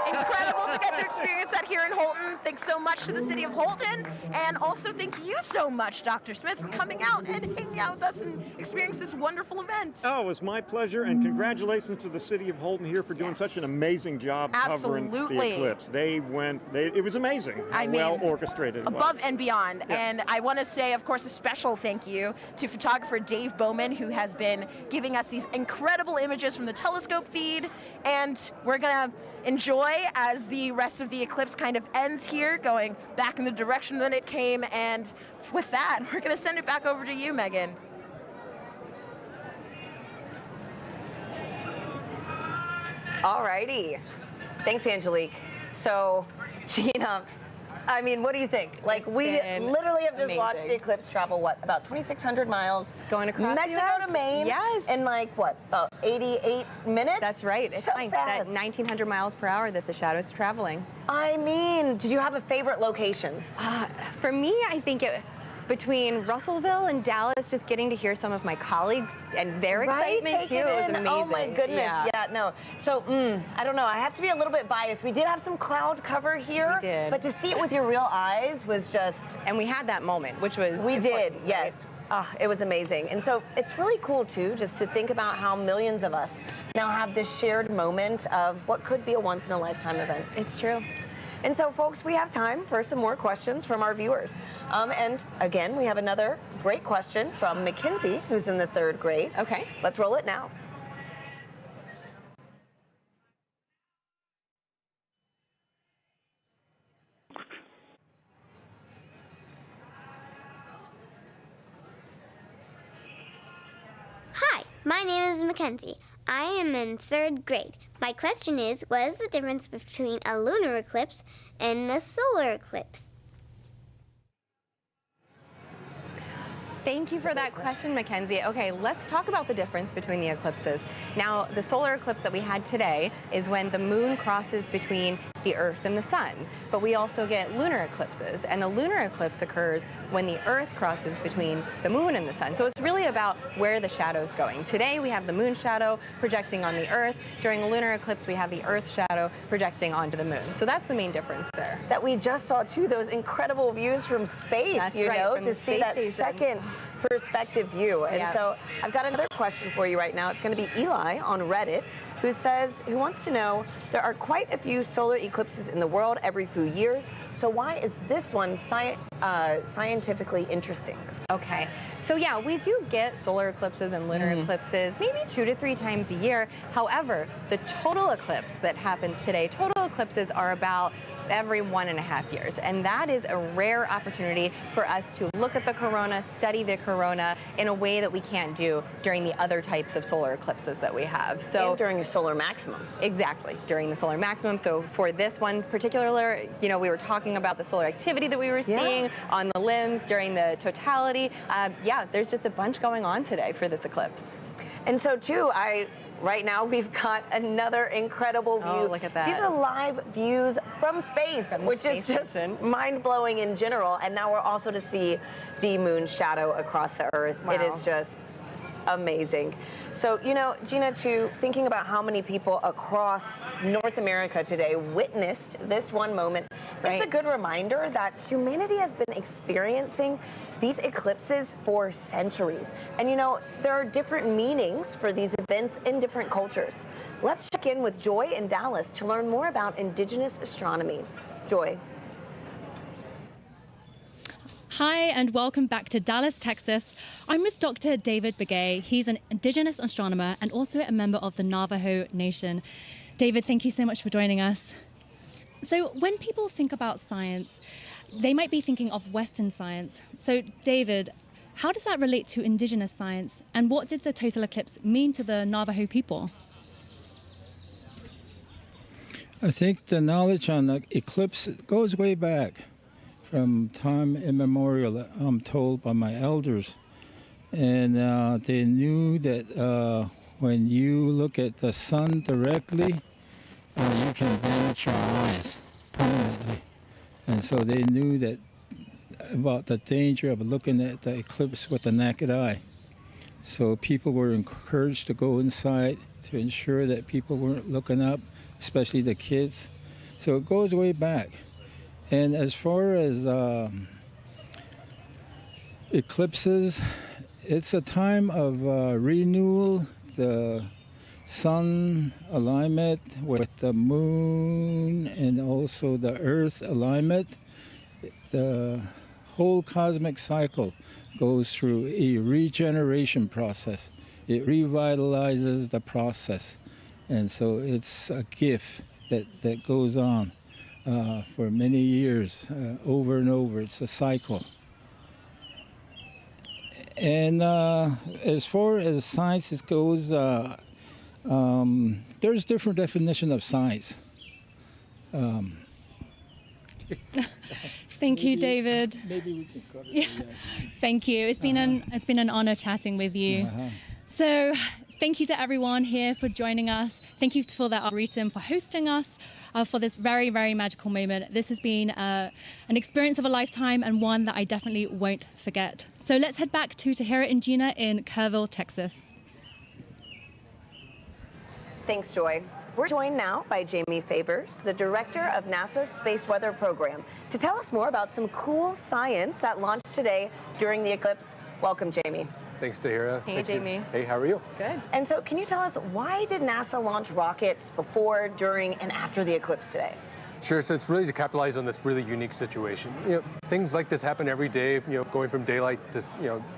Incredible to get to experience that here in Holton. Thanks so much to the city of Holton, and also thank you so much, Dr. Smith, for coming out and hanging out with us and experiencing this wonderful event. Oh, it was my pleasure, and congratulations to the city of Holton here for doing such an amazing job covering the eclipse. It was amazing how well orchestrated it was. Above and beyond. Yeah. And I want to say, of course, a special thank you to photographer Dave Bowman, who has been giving us these incredible images from the telescope feed. And we're going to enjoy as the rest of the eclipse kind of ends here, going back in the direction that it came. And with that, we're going to send it back over to you, Megan. Alrighty. Thanks, Angelique. So, Gina, I mean, what do you think? Like, we literally have just watched the eclipse travel, what, about 2,600 miles? It's going across Mexico to Maine. Yes. In like, what, about 88 minutes? That's right. It's so like fast. that 1,900 miles per hour that the shadow's traveling. I mean, did you have a favorite location? For me, I think between Russellville and Dallas, just getting to hear some of my colleagues and their excitement too, it was amazing. Oh my goodness, yeah, no. So, I don't know, I have to be a little bit biased. We did have some cloud cover here, we did. But to see it with your real eyes was just... And we had that moment, which was We did, right? yes. It was amazing. And so it's really cool too, just to think about how millions of us now have this shared moment of what could be a once-in-a-lifetime event. It's true. And so, folks, we have time for some more questions from our viewers. And again, we have another great question from Mackenzie, who's in the 3rd grade. Okay. Let's roll it now. Hi, my name is Mackenzie. I am in 3rd grade. My question is, what is the difference between a lunar eclipse and a solar eclipse? Thank you for that question, Mackenzie. Okay, let's talk about the difference between the eclipses. Now, the solar eclipse that we had today is when the moon crosses between the Earth and the sun. But we also get lunar eclipses, and a lunar eclipse occurs when the Earth crosses between the moon and the sun. So it's really about where the shadow's going. Today, we have the moon shadow projecting on the Earth. During a lunar eclipse, we have the Earth shadow projecting onto the moon. So that's the main difference there. That we just saw, too, those incredible views from space, That's you right, know, from to see that station. second perspective view. And so I've got another question for you right now. It's going to be Eli on Reddit, who wants to know, there are quite a few solar eclipses in the world every few years, so why is this one scientifically interesting? Okay, so yeah, we do get solar eclipses and lunar eclipses maybe 2 to 3 times a year. However, the total eclipse that happens today, total eclipses are about every 1.5 years. And that is a rare opportunity for us to look at the corona, study the corona in a way that we can't do during the other types of solar eclipses that we have. So and during the solar maximum. Exactly, during the solar maximum. So for this one particular, you know, we were talking about the solar activity that we were seeing on the limbs during the totality. Yeah, there's just a bunch going on today for this eclipse. And so too, right now, we've got another incredible view. Oh, look at that. These are live views from space, which is just mind-blowing in general. And now we're also to see the moon shadow across the Earth. Wow. It is just amazing. So, you know, Gina, too, thinking about how many people across North America today witnessed this one moment, it's a good reminder that humanity has been experiencing these eclipses for centuries. And, you know, there are different meanings for these events in different cultures. Let's check in with Joy in Dallas to learn more about Indigenous astronomy. Joy. Hi, and welcome back to Dallas, Texas. I'm with Dr. David Begay. He's an Indigenous astronomer and also a member of the Navajo Nation. David, thank you so much for joining us. So when people think about science, they might be thinking of Western science. So David, how does that relate to Indigenous science? And what did the total eclipse mean to the Navajo people? I think the knowledge on the eclipse goes way back. From time immemorial, I'm told by my elders. And they knew that when you look at the sun directly, you can damage your eyes permanently. And so they knew that about the danger of looking at the eclipse with the naked eye. So people were encouraged to go inside to ensure that people weren't looking up, especially the kids. So it goes way back. And as far as eclipses, it's a time of renewal, the sun alignment with the moon and also the earth alignment. The whole cosmic cycle goes through a regeneration process. It revitalizes the process. And so it's a gift that goes on for many years, over and over. It's a cycle. And as far as science goes, there's different definition of science. Thank you, David. Maybe we can cut it. Yeah. Thank you. It's been an honor chatting with you. So thank you to everyone here for joining us. Thank you for the Arboretum for hosting us for this very, very magical moment. This has been an experience of a lifetime and one that I definitely won't forget. So let's head back to Tahira and Gina in Kerrville, Texas. Thanks, Joy. We're joined now by Jamie Favors, the director of NASA's Space Weather Program, to tell us more about some cool science that launched today during the eclipse. Welcome, Jamie. Thanks, Tahira. Hey, Jamie. Hey, how are you? Good. And so can you tell us, why did NASA launch rockets before, during, and after the eclipse today? Sure, so it's really to capitalize on this really unique situation. Things like this happen every day, going from daylight to,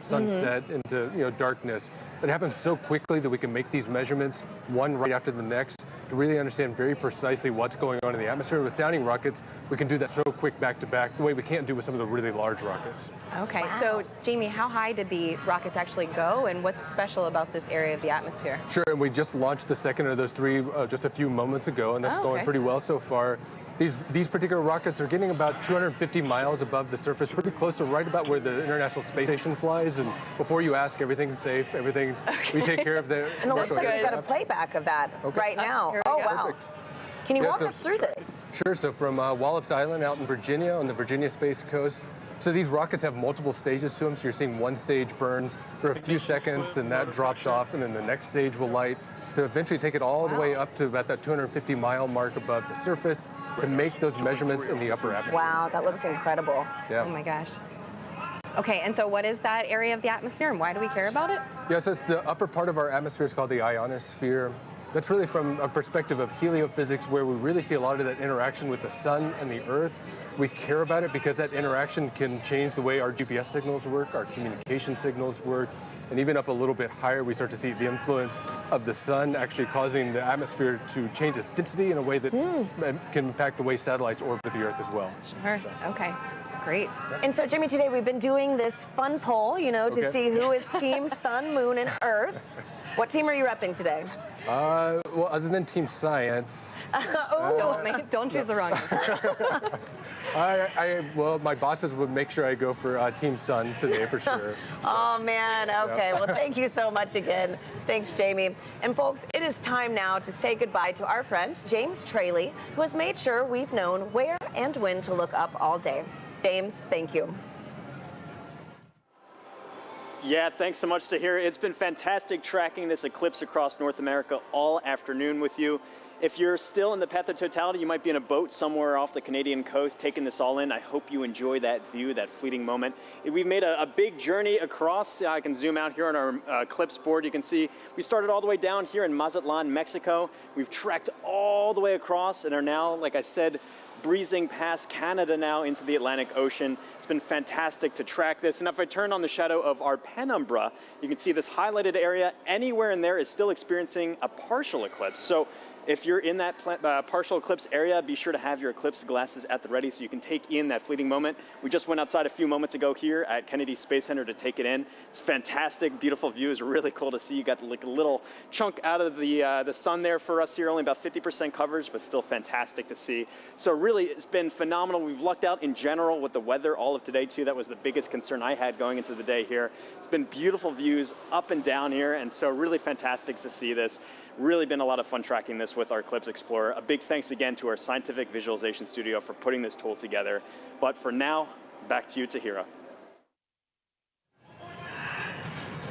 sunset into, darkness. It happens so quickly that we can make these measurements, one right after the next, to really understand very precisely what's going on in the atmosphere. With sounding rockets, we can do that so quick back to back, the way we can't do with some of the really large rockets. Okay, Wow. So Jamie, how high did the rockets actually go, and what's special about this area of the atmosphere? Sure, and we just launched the second of those three just a few moments ago, and that's going pretty well so far. These particular rockets are getting about 250 miles above the surface, pretty close to right about where the International Space Station flies. And before you ask, everything's safe. We take care of the. And it looks like we've got a playback of that right now. Here Oh, we go. wow. Perfect. Can you walk us through this? Sure. So from Wallops Island out in Virginia, on the Virginia Space Coast. So these rockets have multiple stages to them. So you're seeing one stage burn for a few seconds, then that drops off, and then the next stage will light, to eventually take it all the way up to about that 250-mile mark above the surface to make those measurements in the upper atmosphere. Wow, that looks incredible. Yeah. Oh my gosh. Okay, and so what is that area of the atmosphere, and why do we care about it? Yes, it's the upper part of our atmosphere. It's called the ionosphere. That's really from a perspective of heliophysics, where we really see a lot of that interaction with the sun and the earth. We care about it because that interaction can change the way our GPS signals work, our communication signals work, and even up a little bit higher, we start to see the influence of the sun actually causing the atmosphere to change its density in a way that can impact the way satellites orbit the Earth as well. Sure. Okay. Great. And so, Jimmy, today we've been doing this fun poll, to see who is Team Sun, Moon, and Earth. What team are you repping today? Well, other than Team Science. Don't choose the wrong answer. Well, my bosses would make sure I go for Team Sun today for sure. Oh, man. Okay. Well, thank you so much again. Thanks, Jamie. And, folks, it is time now to say goodbye to our friend, James Traley, who has made sure we've known where and when to look up all day. James, thank you. Yeah, thanks so much, Tahira. It's been fantastic tracking this eclipse across North America all afternoon with you. If you're still in the path of totality, you might be in a boat somewhere off the Canadian coast taking this all in. I hope you enjoy that view, that fleeting moment. We've made a big journey across. I can zoom out here on our eclipse board. You can see we started all the way down here in Mazatlan, Mexico. We've trekked all the way across and are now, like I said, breezing past Canada now into the Atlantic Ocean. It's been fantastic to track this. And if I turn on the shadow of our penumbra, you can see this highlighted area. Anywhere in there is still experiencing a partial eclipse. So if you're in that partial eclipse area, be sure to have your eclipse glasses at the ready so you can take in that fleeting moment. We just went outside a few moments ago here at Kennedy Space Center to take it in. It's fantastic, beautiful view. It's really cool to see. You got like a little chunk out of the sun there for us here, only about 50% coverage, but still fantastic to see. So really, it's been phenomenal. We've lucked out in general with the weather all of today too. That was the biggest concern I had going into the day here. It's been beautiful views up and down here, and so really fantastic to see this. Really been a lot of fun tracking this with our Eclipse Explorer. A big thanks again to our scientific visualization studio for putting this tool together. But for now, back to you, Tahira.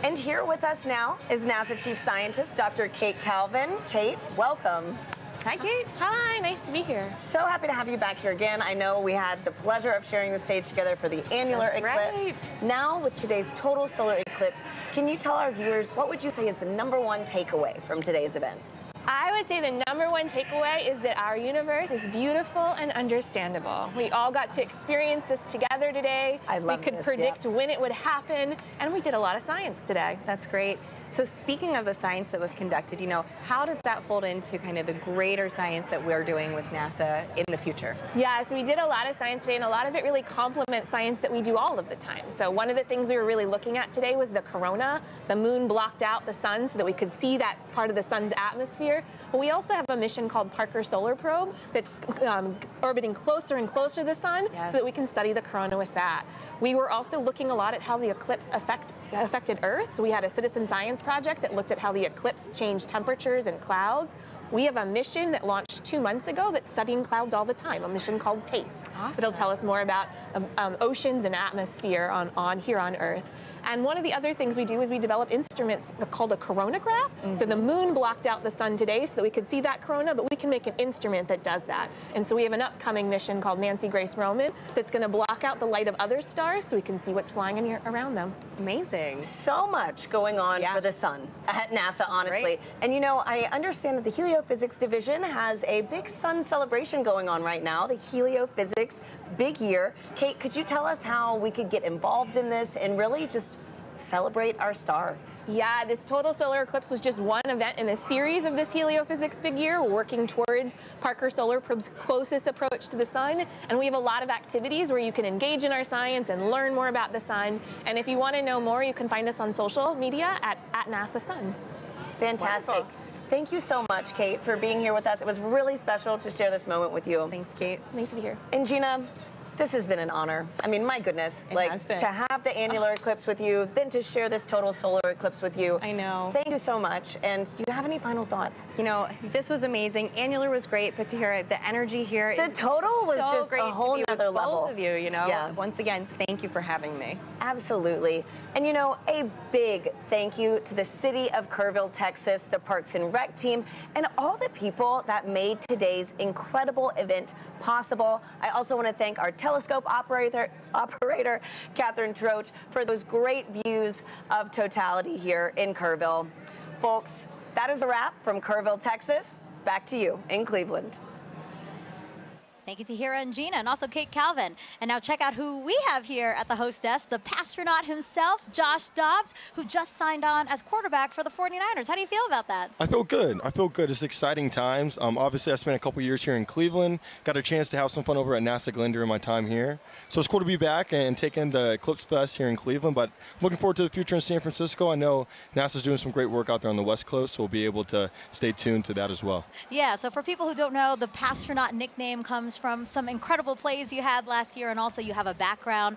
And here with us now is NASA Chief Scientist, Dr. Kate Calvin. Kate, welcome. Hi, Kate. Hi, nice to be here. So happy to have you back here again. I know we had the pleasure of sharing the stage together for the annular eclipse. Right. Now, with today's total solar eclipse, can you tell our viewers what would you say is the #1 takeaway from today's events? I would say the #1 takeaway is that our universe is beautiful and understandable. We all got to experience this together today. We could predict when it would happen, and we did a lot of science today. That's great. So speaking of the science that was conducted, how does that fold into kind of the greater science that we're doing with NASA in the future? Yeah, so we did a lot of science today, and a lot of it really complements science that we do all of the time. So one of the things we were really looking at today was the corona. The moon blocked out the sun so that we could see that part of the sun's atmosphere. But we also have a mission called Parker Solar Probe that's orbiting closer and closer to the sun so that we can study the corona with that. We were also looking a lot at how the eclipse affected Earth. So we had a citizen science project that looked at how the eclipse changed temperatures and clouds. We have a mission that launched 2 months ago that's studying clouds all the time, a mission called PACE. Awesome. It'll tell us more about oceans and atmosphere on here on Earth. And one of the other things we do is we develop instruments called a coronagraph. So the moon blocked out the sun today so that we could see that corona, but we can make an instrument that does that. And so we have an upcoming mission called Nancy Grace Roman that's going to block out the light of other stars so we can see what's flying around them. Amazing. So much going on for the sun at NASA, honestly. Right. And I understand that the Heliophysics Division has a big sun celebration going on right now, the Heliophysics Big Year. Kate, could you tell us how we could get involved in this and really just celebrate our star? Yeah, this total solar eclipse was just one event in a series of this Heliophysics Big Year, working towards Parker Solar Probe's closest approach to the sun. And we have a lot of activities where you can engage in our science and learn more about the sun. And if you want to know more, you can find us on social media at NASA Sun. Fantastic. Wonderful. Thank you so much, Kate, for being here with us. It was really special to share this moment with you. Thanks, Kate. It's nice to be here. And Gina, this has been an honor. I mean, my goodness, to have the annular eclipse with you, then to share this total solar eclipse with you. I know. Thank you so much. And do you have any final thoughts? This was amazing. Annular was great, but to hear the energy here, the total was so just great a whole to be nother with level. Both of you, Yeah. Once again, thank you for having me. Absolutely. And a big thank you to the city of Kerrville, Texas, the Parks and Rec team, and all the people that made today's incredible event possible. I also want to thank our telescope operator Catherine Troach, for those great views of totality here in Kerrville. Folks, that is a wrap from Kerrville, Texas. Back to you in Cleveland. Thank you to Hira and Gina, and also Kate Calvin. And now check out who we have here at the host desk, the Astronaut himself, Josh Dobbs, who just signed on as quarterback for the 49ers. How do you feel about that? I feel good. I feel good. It's exciting times. Obviously, I spent a couple years here in Cleveland. Got a chance to have some fun over at NASA Glenn during my time here. So it's cool to be back and taking the Eclipse Fest here in Cleveland. But looking forward to the future in San Francisco. I know NASA's doing some great work out there on the West Coast, so we'll be able to stay tuned to that as well. Yeah, so for people who don't know, the Astronaut nickname comes from some incredible plays you had last year, and also you have a background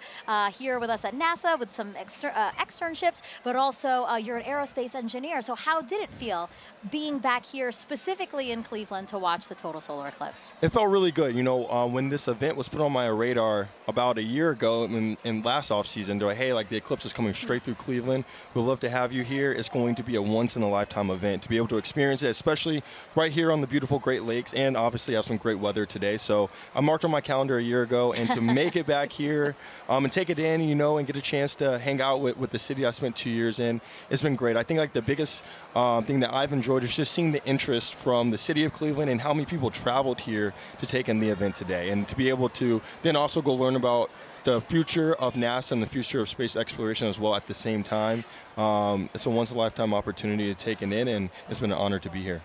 here with us at NASA with some externships, but also you're an aerospace engineer. So how did it feel being back here specifically in Cleveland to watch the total solar eclipse? It felt really good. When this event was put on my radar about a year ago in last off-season, they're like, hey, the eclipse is coming straight through Cleveland. We'd love to have you here. It's going to be a once-in-a-lifetime event to be able to experience it, especially right here on the beautiful Great Lakes, and obviously have some great weather today. So I marked on my calendar a year ago, and to make it back here and take it in, and get a chance to hang out with the city I spent 2 years in, it's been great. I think the biggest thing that I've enjoyed is just seeing the interest from the city of Cleveland and how many people traveled here to take in the event today, and to be able to then also go learn about the future of NASA and the future of space exploration as well at the same time. It's a once-in-a-lifetime opportunity to take it in, and it's been an honor to be here.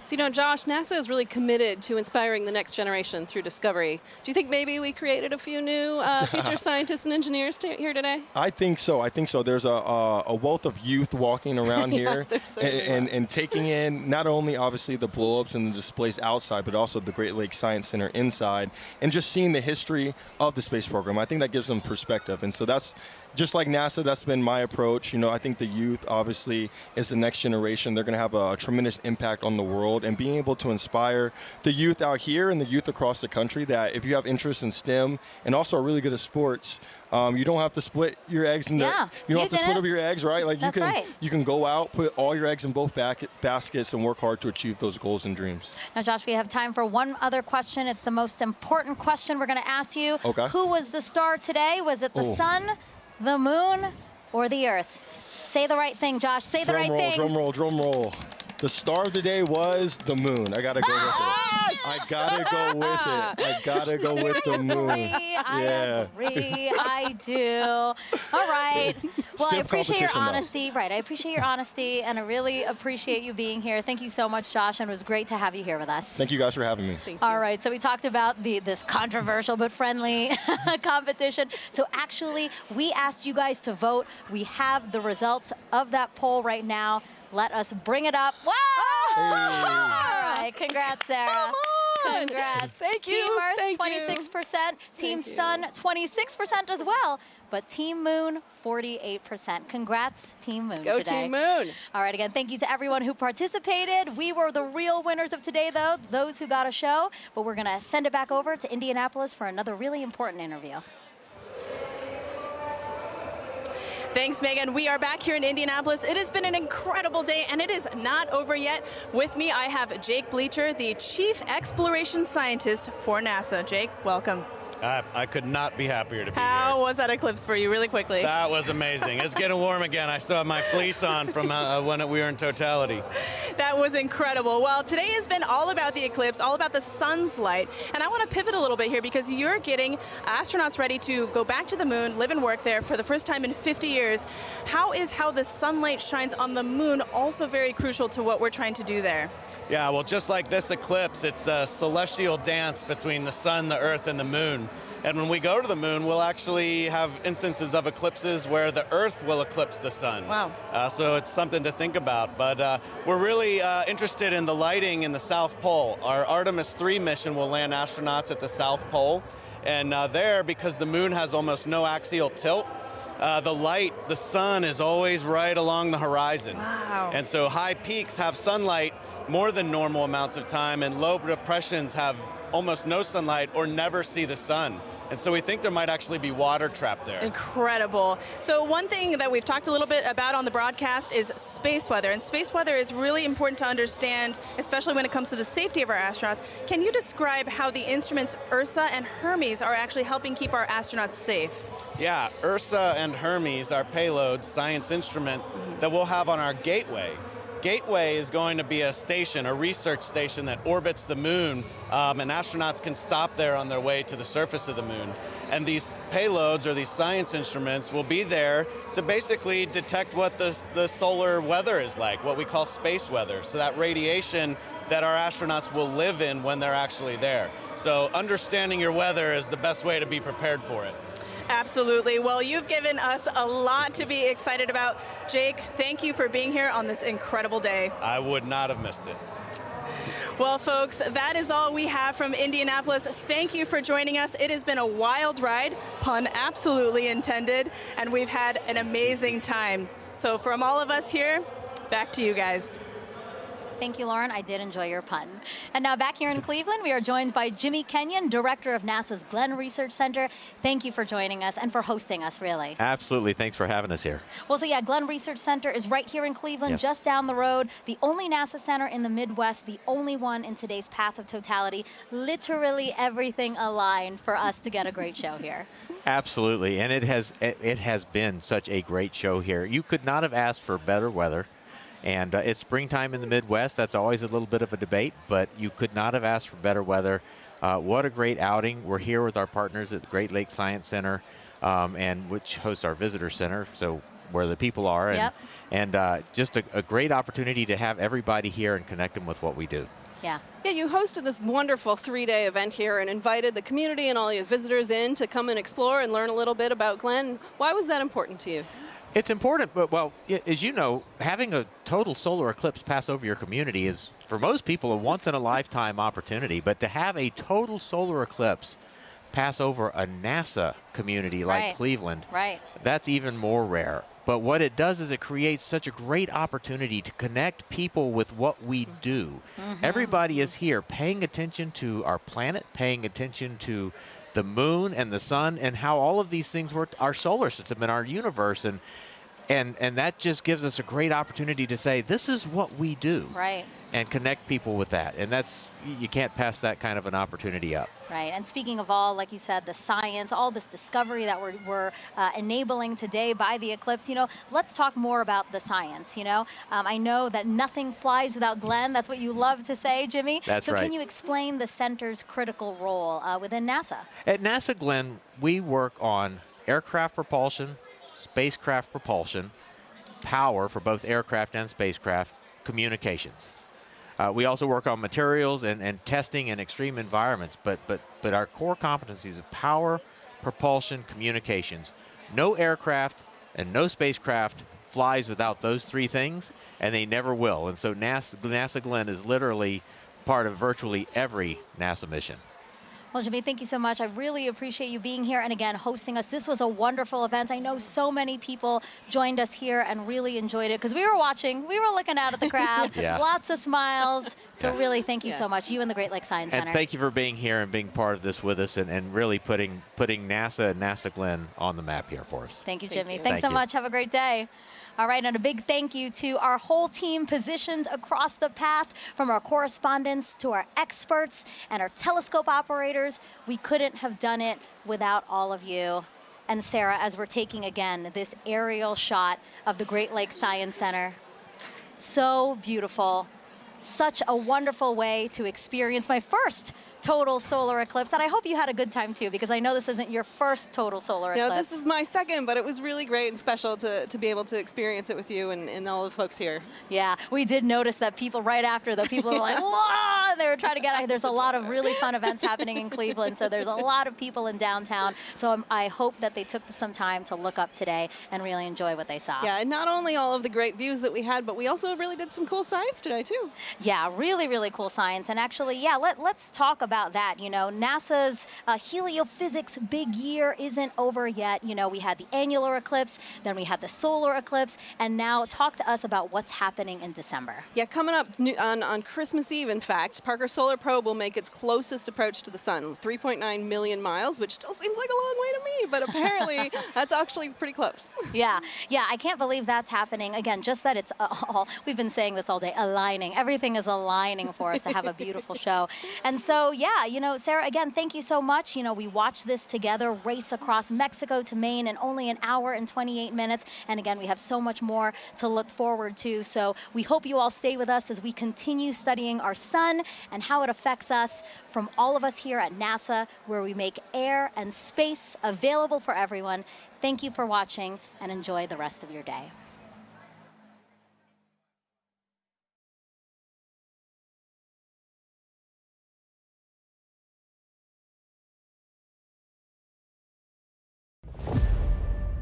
So, Josh, NASA is really committed to inspiring the next generation through discovery. Do you think maybe we created a few new future scientists and engineers here today? I think so. There's a wealth of youth walking around here and taking in not only obviously the blow-ups and the displays outside, but also the Great Lakes Science Center inside, and just seeing the history of the space program. I think that gives them perspective. And so that's just like NASA, that's been my approach. You know, I think the youth obviously is the next generation. They're going to have a tremendous impact on the world, and being able to inspire the youth out here and the youth across the country that if you have interest in STEM and also are really good at sports, you don't have to split your eggs into, you don't have to split up your eggs, right? Like you can go out, put all your eggs in both baskets and work hard to achieve those goals and dreams. Now, Josh, we have time for one other question. It's the most important question we're going to ask you. Okay. Who was the star today? Was it the sun, the moon, or the earth? Say the right thing, Josh. Say the right thing. Drum roll, drum roll. The star of the day was the moon. I gotta go with it. I gotta go with it. I gotta go with the moon. I agree. I do. All right. Well, I appreciate your honesty. Right. I appreciate your honesty, and I really appreciate you being here. Thank you so much, Josh, and it was great to have you here with us. Thank you guys for having me. All right. So we talked about this controversial but friendly competition. So actually, we asked you guys to vote. We have the results of that poll right now. Let us bring it up. Wow! Hey. All right, congrats, Sarah. Come on. Congrats. Thank you. Team Earth, Thank 26%. Team Sun, 26% as well. But Team Moon, 48%. Congrats, Team Moon. Go today. Team Moon. All right, again, thank you to everyone who participated. We were the real winners of today, though, those who got a show. But we're going to send it back over to Indianapolis for another really important interview. Thanks, Megan. We are back here in Indianapolis. It has been an incredible day, and it is not over yet. With me, I have Jake Bleacher, the Chief Exploration Scientist for NASA. Jake, welcome. I could not be happier to be here. How was that eclipse for you, really quickly? That was amazing. It's getting warm again. I still have my fleece on from when we were in totality. That was incredible. Well, today has been all about the eclipse, all about the sun's light. And I want to pivot a little bit here because you're getting astronauts ready to go back to the moon, live and work there for the first time in 50 years. How the sunlight shines on the moon also very crucial to what we're trying to do there? Yeah, well, just like this eclipse, it's the celestial dance between the sun, the earth, and the moon. And when we go to the moon, we'll actually have instances of eclipses where the Earth will eclipse the sun. Wow. So it's something to think about. But we're really interested in the lighting in the South Pole. Our Artemis 3 mission will land astronauts at the South Pole. And there, because the moon has almost no axial tilt, the sun is always right along the horizon. Wow. And so high peaks have sunlight more than normal amounts of time, and low depressions have almost no sunlight or never see the sun. And so we think there might actually be water trapped there. Incredible. So one thing that we've talked a little bit about on the broadcast is space weather. And space weather is really important to understand, especially when it comes to the safety of our astronauts. Can you describe how the instruments Ursa and Hermes are actually helping keep our astronauts safe? Yeah, Ursa and Hermes are payloads, science instruments that we'll have on our Gateway. Gateway is going to be a station, a research station that orbits the moon, and astronauts can stop there on their way to the surface of the moon. And these payloads, or these science instruments, will be there to basically detect what the solar weather is like, what we call space weather. So that radiation that our astronauts will live in when they're actually there. So understanding your weather is the best way to be prepared for it. Absolutely. Well, you've given us a lot to be excited about. Jake, thank you for being here on this incredible day. I would not have missed it. Well, folks, that is all we have from Indianapolis. Thank you for joining us. It has been a wild ride, pun absolutely intended, and we've had an amazing time. So from all of us here, back to you guys. Thank you, Lauren. I did enjoy your pun. And now back here in Cleveland, we are joined by Jimmy Kenyon, director of NASA's Glenn Research Center. Thank you for joining us and for hosting us, really. Absolutely. Thanks for having us here. Well, so yeah, Glenn Research Center is right here in Cleveland, just down the road. The only NASA center in the Midwest, the only one in today's path of totality. Literally everything aligned for us to get a great show here. Absolutely. And it has been such a great show here. You could not have asked for better weather. And it's springtime in the Midwest. That's always a little bit of a debate, but you could not have asked for better weather. What a great outing. We're here with our partners at the Great Lakes Science Center, and which hosts our visitor center, so where the people are. And just a great opportunity to have everybody here and connect them with what we do. Yeah. Yeah, you hosted this wonderful 3-day event here and invited the community and all your visitors in to come and explore and learn a little bit about Glenn. Why was that important to you? It's important, but, well, as you know, having a total solar eclipse pass over your community is, for most people, a once-in-a-lifetime opportunity. But to have a total solar eclipse pass over a NASA community like Right. Cleveland. Right. That's even more rare. But what it does is it creates such a great opportunity to connect people with what we do. Everybody is here paying attention to our planet, paying attention to the moon and the sun and how all of these things work, our solar system and our universe. And that just gives us a great opportunity to say, this is what we do. Right. And connect people with that. And that's, you can't pass that kind of an opportunity up. Right, and speaking of all, like you said, the science, all this discovery that we're enabling today by the eclipse, you know, let's talk more about the science, you know. I know that nothing flies without Glenn. That's what you love to say, Jimmy. That's so right. Can you explain the center's critical role within NASA? At NASA, Glenn, we work on aircraft propulsion, spacecraft propulsion, power for both aircraft and spacecraft, communications. We also work on materials and testing in extreme environments, but our core competencies of power, propulsion, communications. No aircraft and no spacecraft flies without those three things, and they never will. And so NASA Glenn is literally part of virtually every NASA mission. Well, Jimmy, thank you so much. I really appreciate you being here and again hosting us. This was a wonderful event. I know so many people joined us here and really enjoyed it because we were watching, we were looking out at the crowd, Yeah. Lots of smiles. So Yeah. really, thank you so much, you and the Great Lakes Science Center. And thank you for being here and being part of this with us and really putting NASA and NASA Glenn on the map here for us. Thank you, Jimmy. you. Thanks so Thank you. much. Have a great day. All right, and a big thank you to our whole team positioned across the path, from our correspondents to our experts and our telescope operators. We couldn't have done it without all of you. And Sarah, as we're taking again this aerial shot of the Great Lakes Science Center, so beautiful. Such a wonderful way to experience my first total solar eclipse, and I hope you had a good time too, because I know this isn't your first total solar eclipse. No, this is my second, but it was really great and special to be able to experience it with you and all the folks here. Yeah, we did notice that people right after, the people were like, whoa, they were trying to get out. There's a lot of really fun events happening in Cleveland, so there's a lot of people in downtown. So I hope that they took some time to look up today and really enjoy what they saw. Yeah, and not only all of the great views that we had, but we also really did some cool science today too. Yeah, really, really cool science. And actually, yeah, let's talk about that. You know, NASA's heliophysics big year isn't over yet. You know, we had the annular eclipse, then we had the solar eclipse, and now talk to us about what's happening in December. Yeah, coming up on Christmas Eve, in fact, Parker Solar Probe will make its closest approach to the sun, 3.9 million miles, which still seems like a long way to me, but apparently that's actually pretty close. Yeah, I can't believe that's happening. Again, just that it's all, we've been saying this all day, aligning. Everything is aligning for us to have a beautiful show. And so, yeah, you know, Sarah, again, thank you so much. You know, we watched this together, race across Mexico to Maine in only an hour and 28 minutes. And again, we have so much more to look forward to. So we hope you all stay with us as we continue studying our sun and how it affects us, from all of us here at NASA, where we make air and space available for everyone. Thank you for watching and enjoy the rest of your day.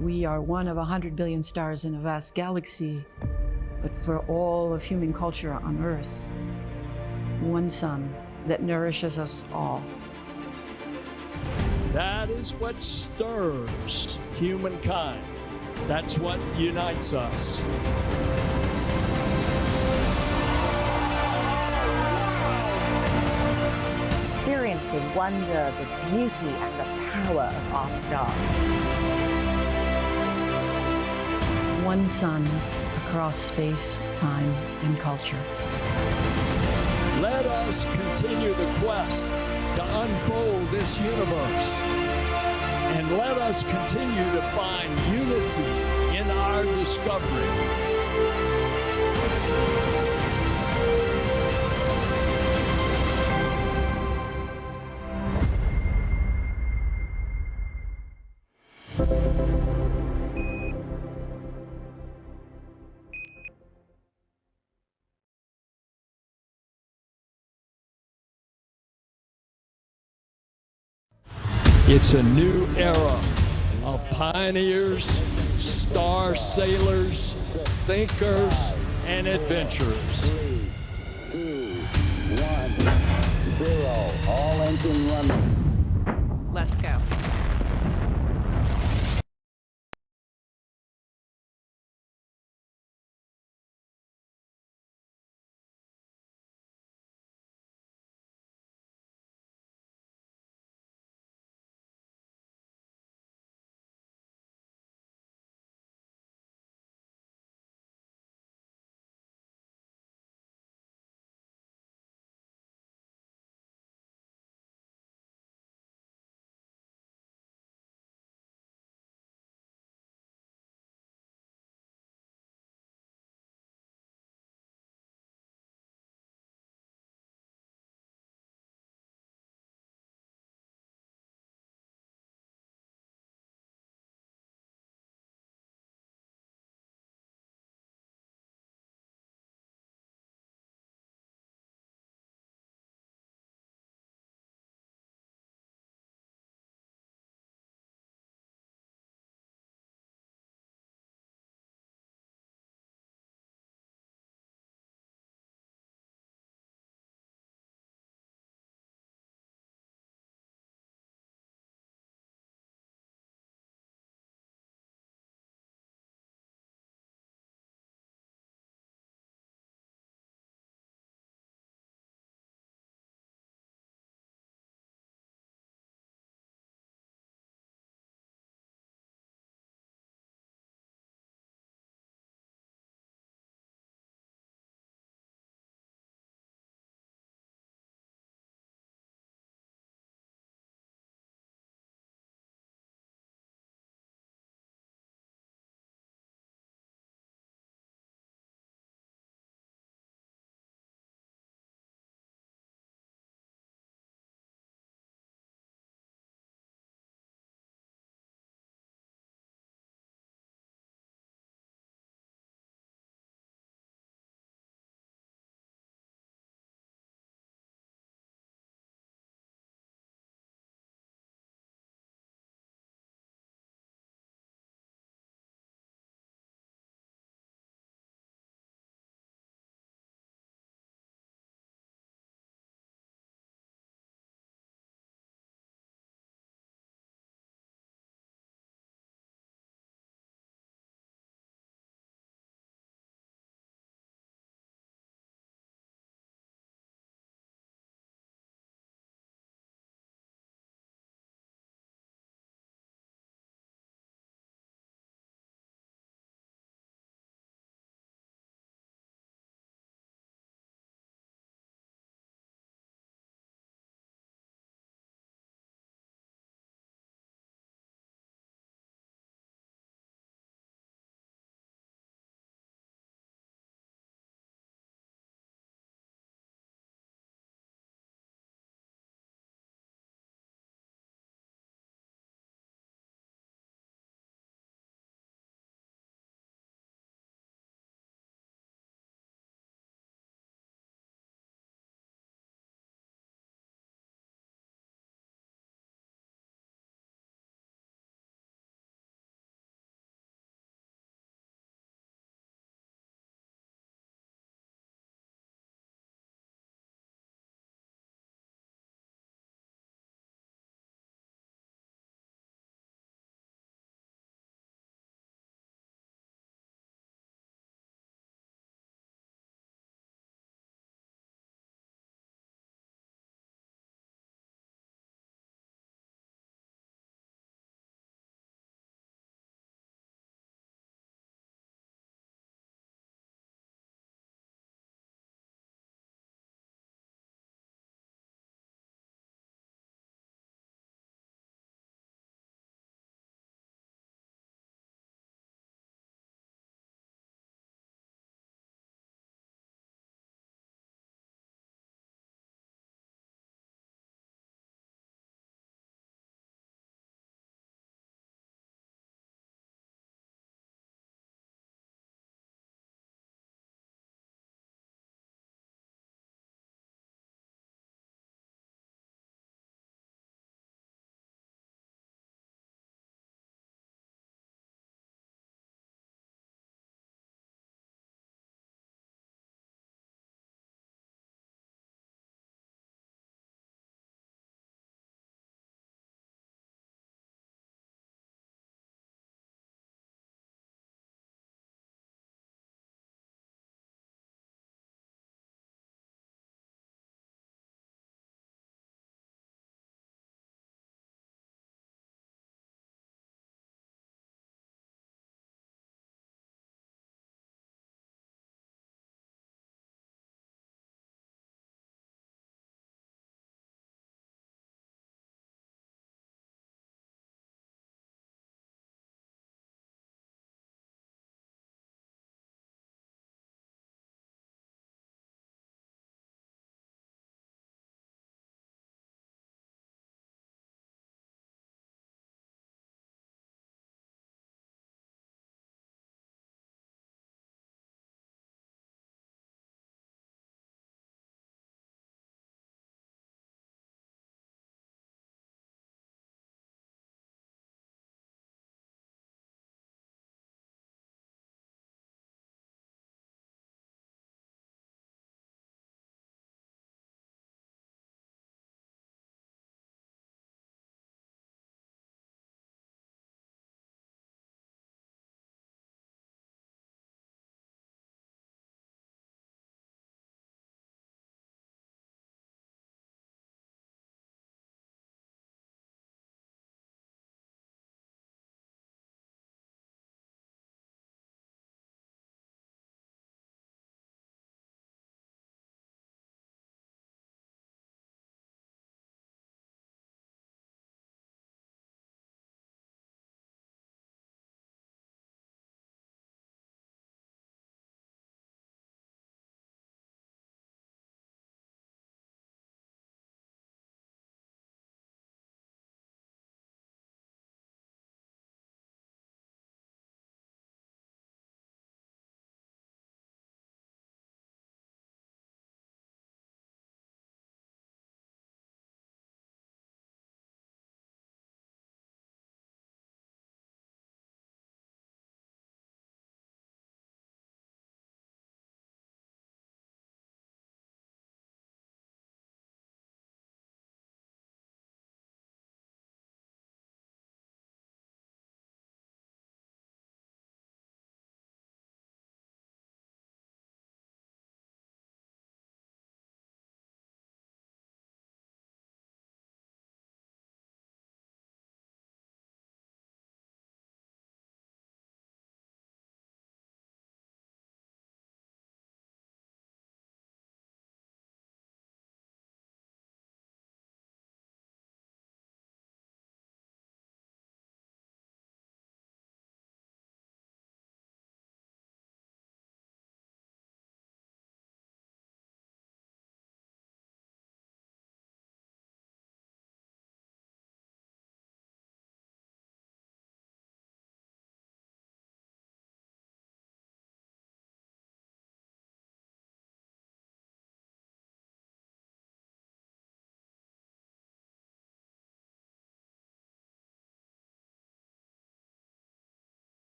We are one of 100 billion stars in a vast galaxy, but for all of human culture on Earth, one sun that nourishes us all. That is what stirs humankind. That's what unites us. Experience the wonder, the beauty, and the power of our star. One sun across space, time, and culture. Let us continue the quest to unfold this universe. And let us continue to find unity in our discovery. It's a new era of pioneers, star sailors, thinkers, and adventurers. 3, 2, 1, 0, all engine running. Let's go.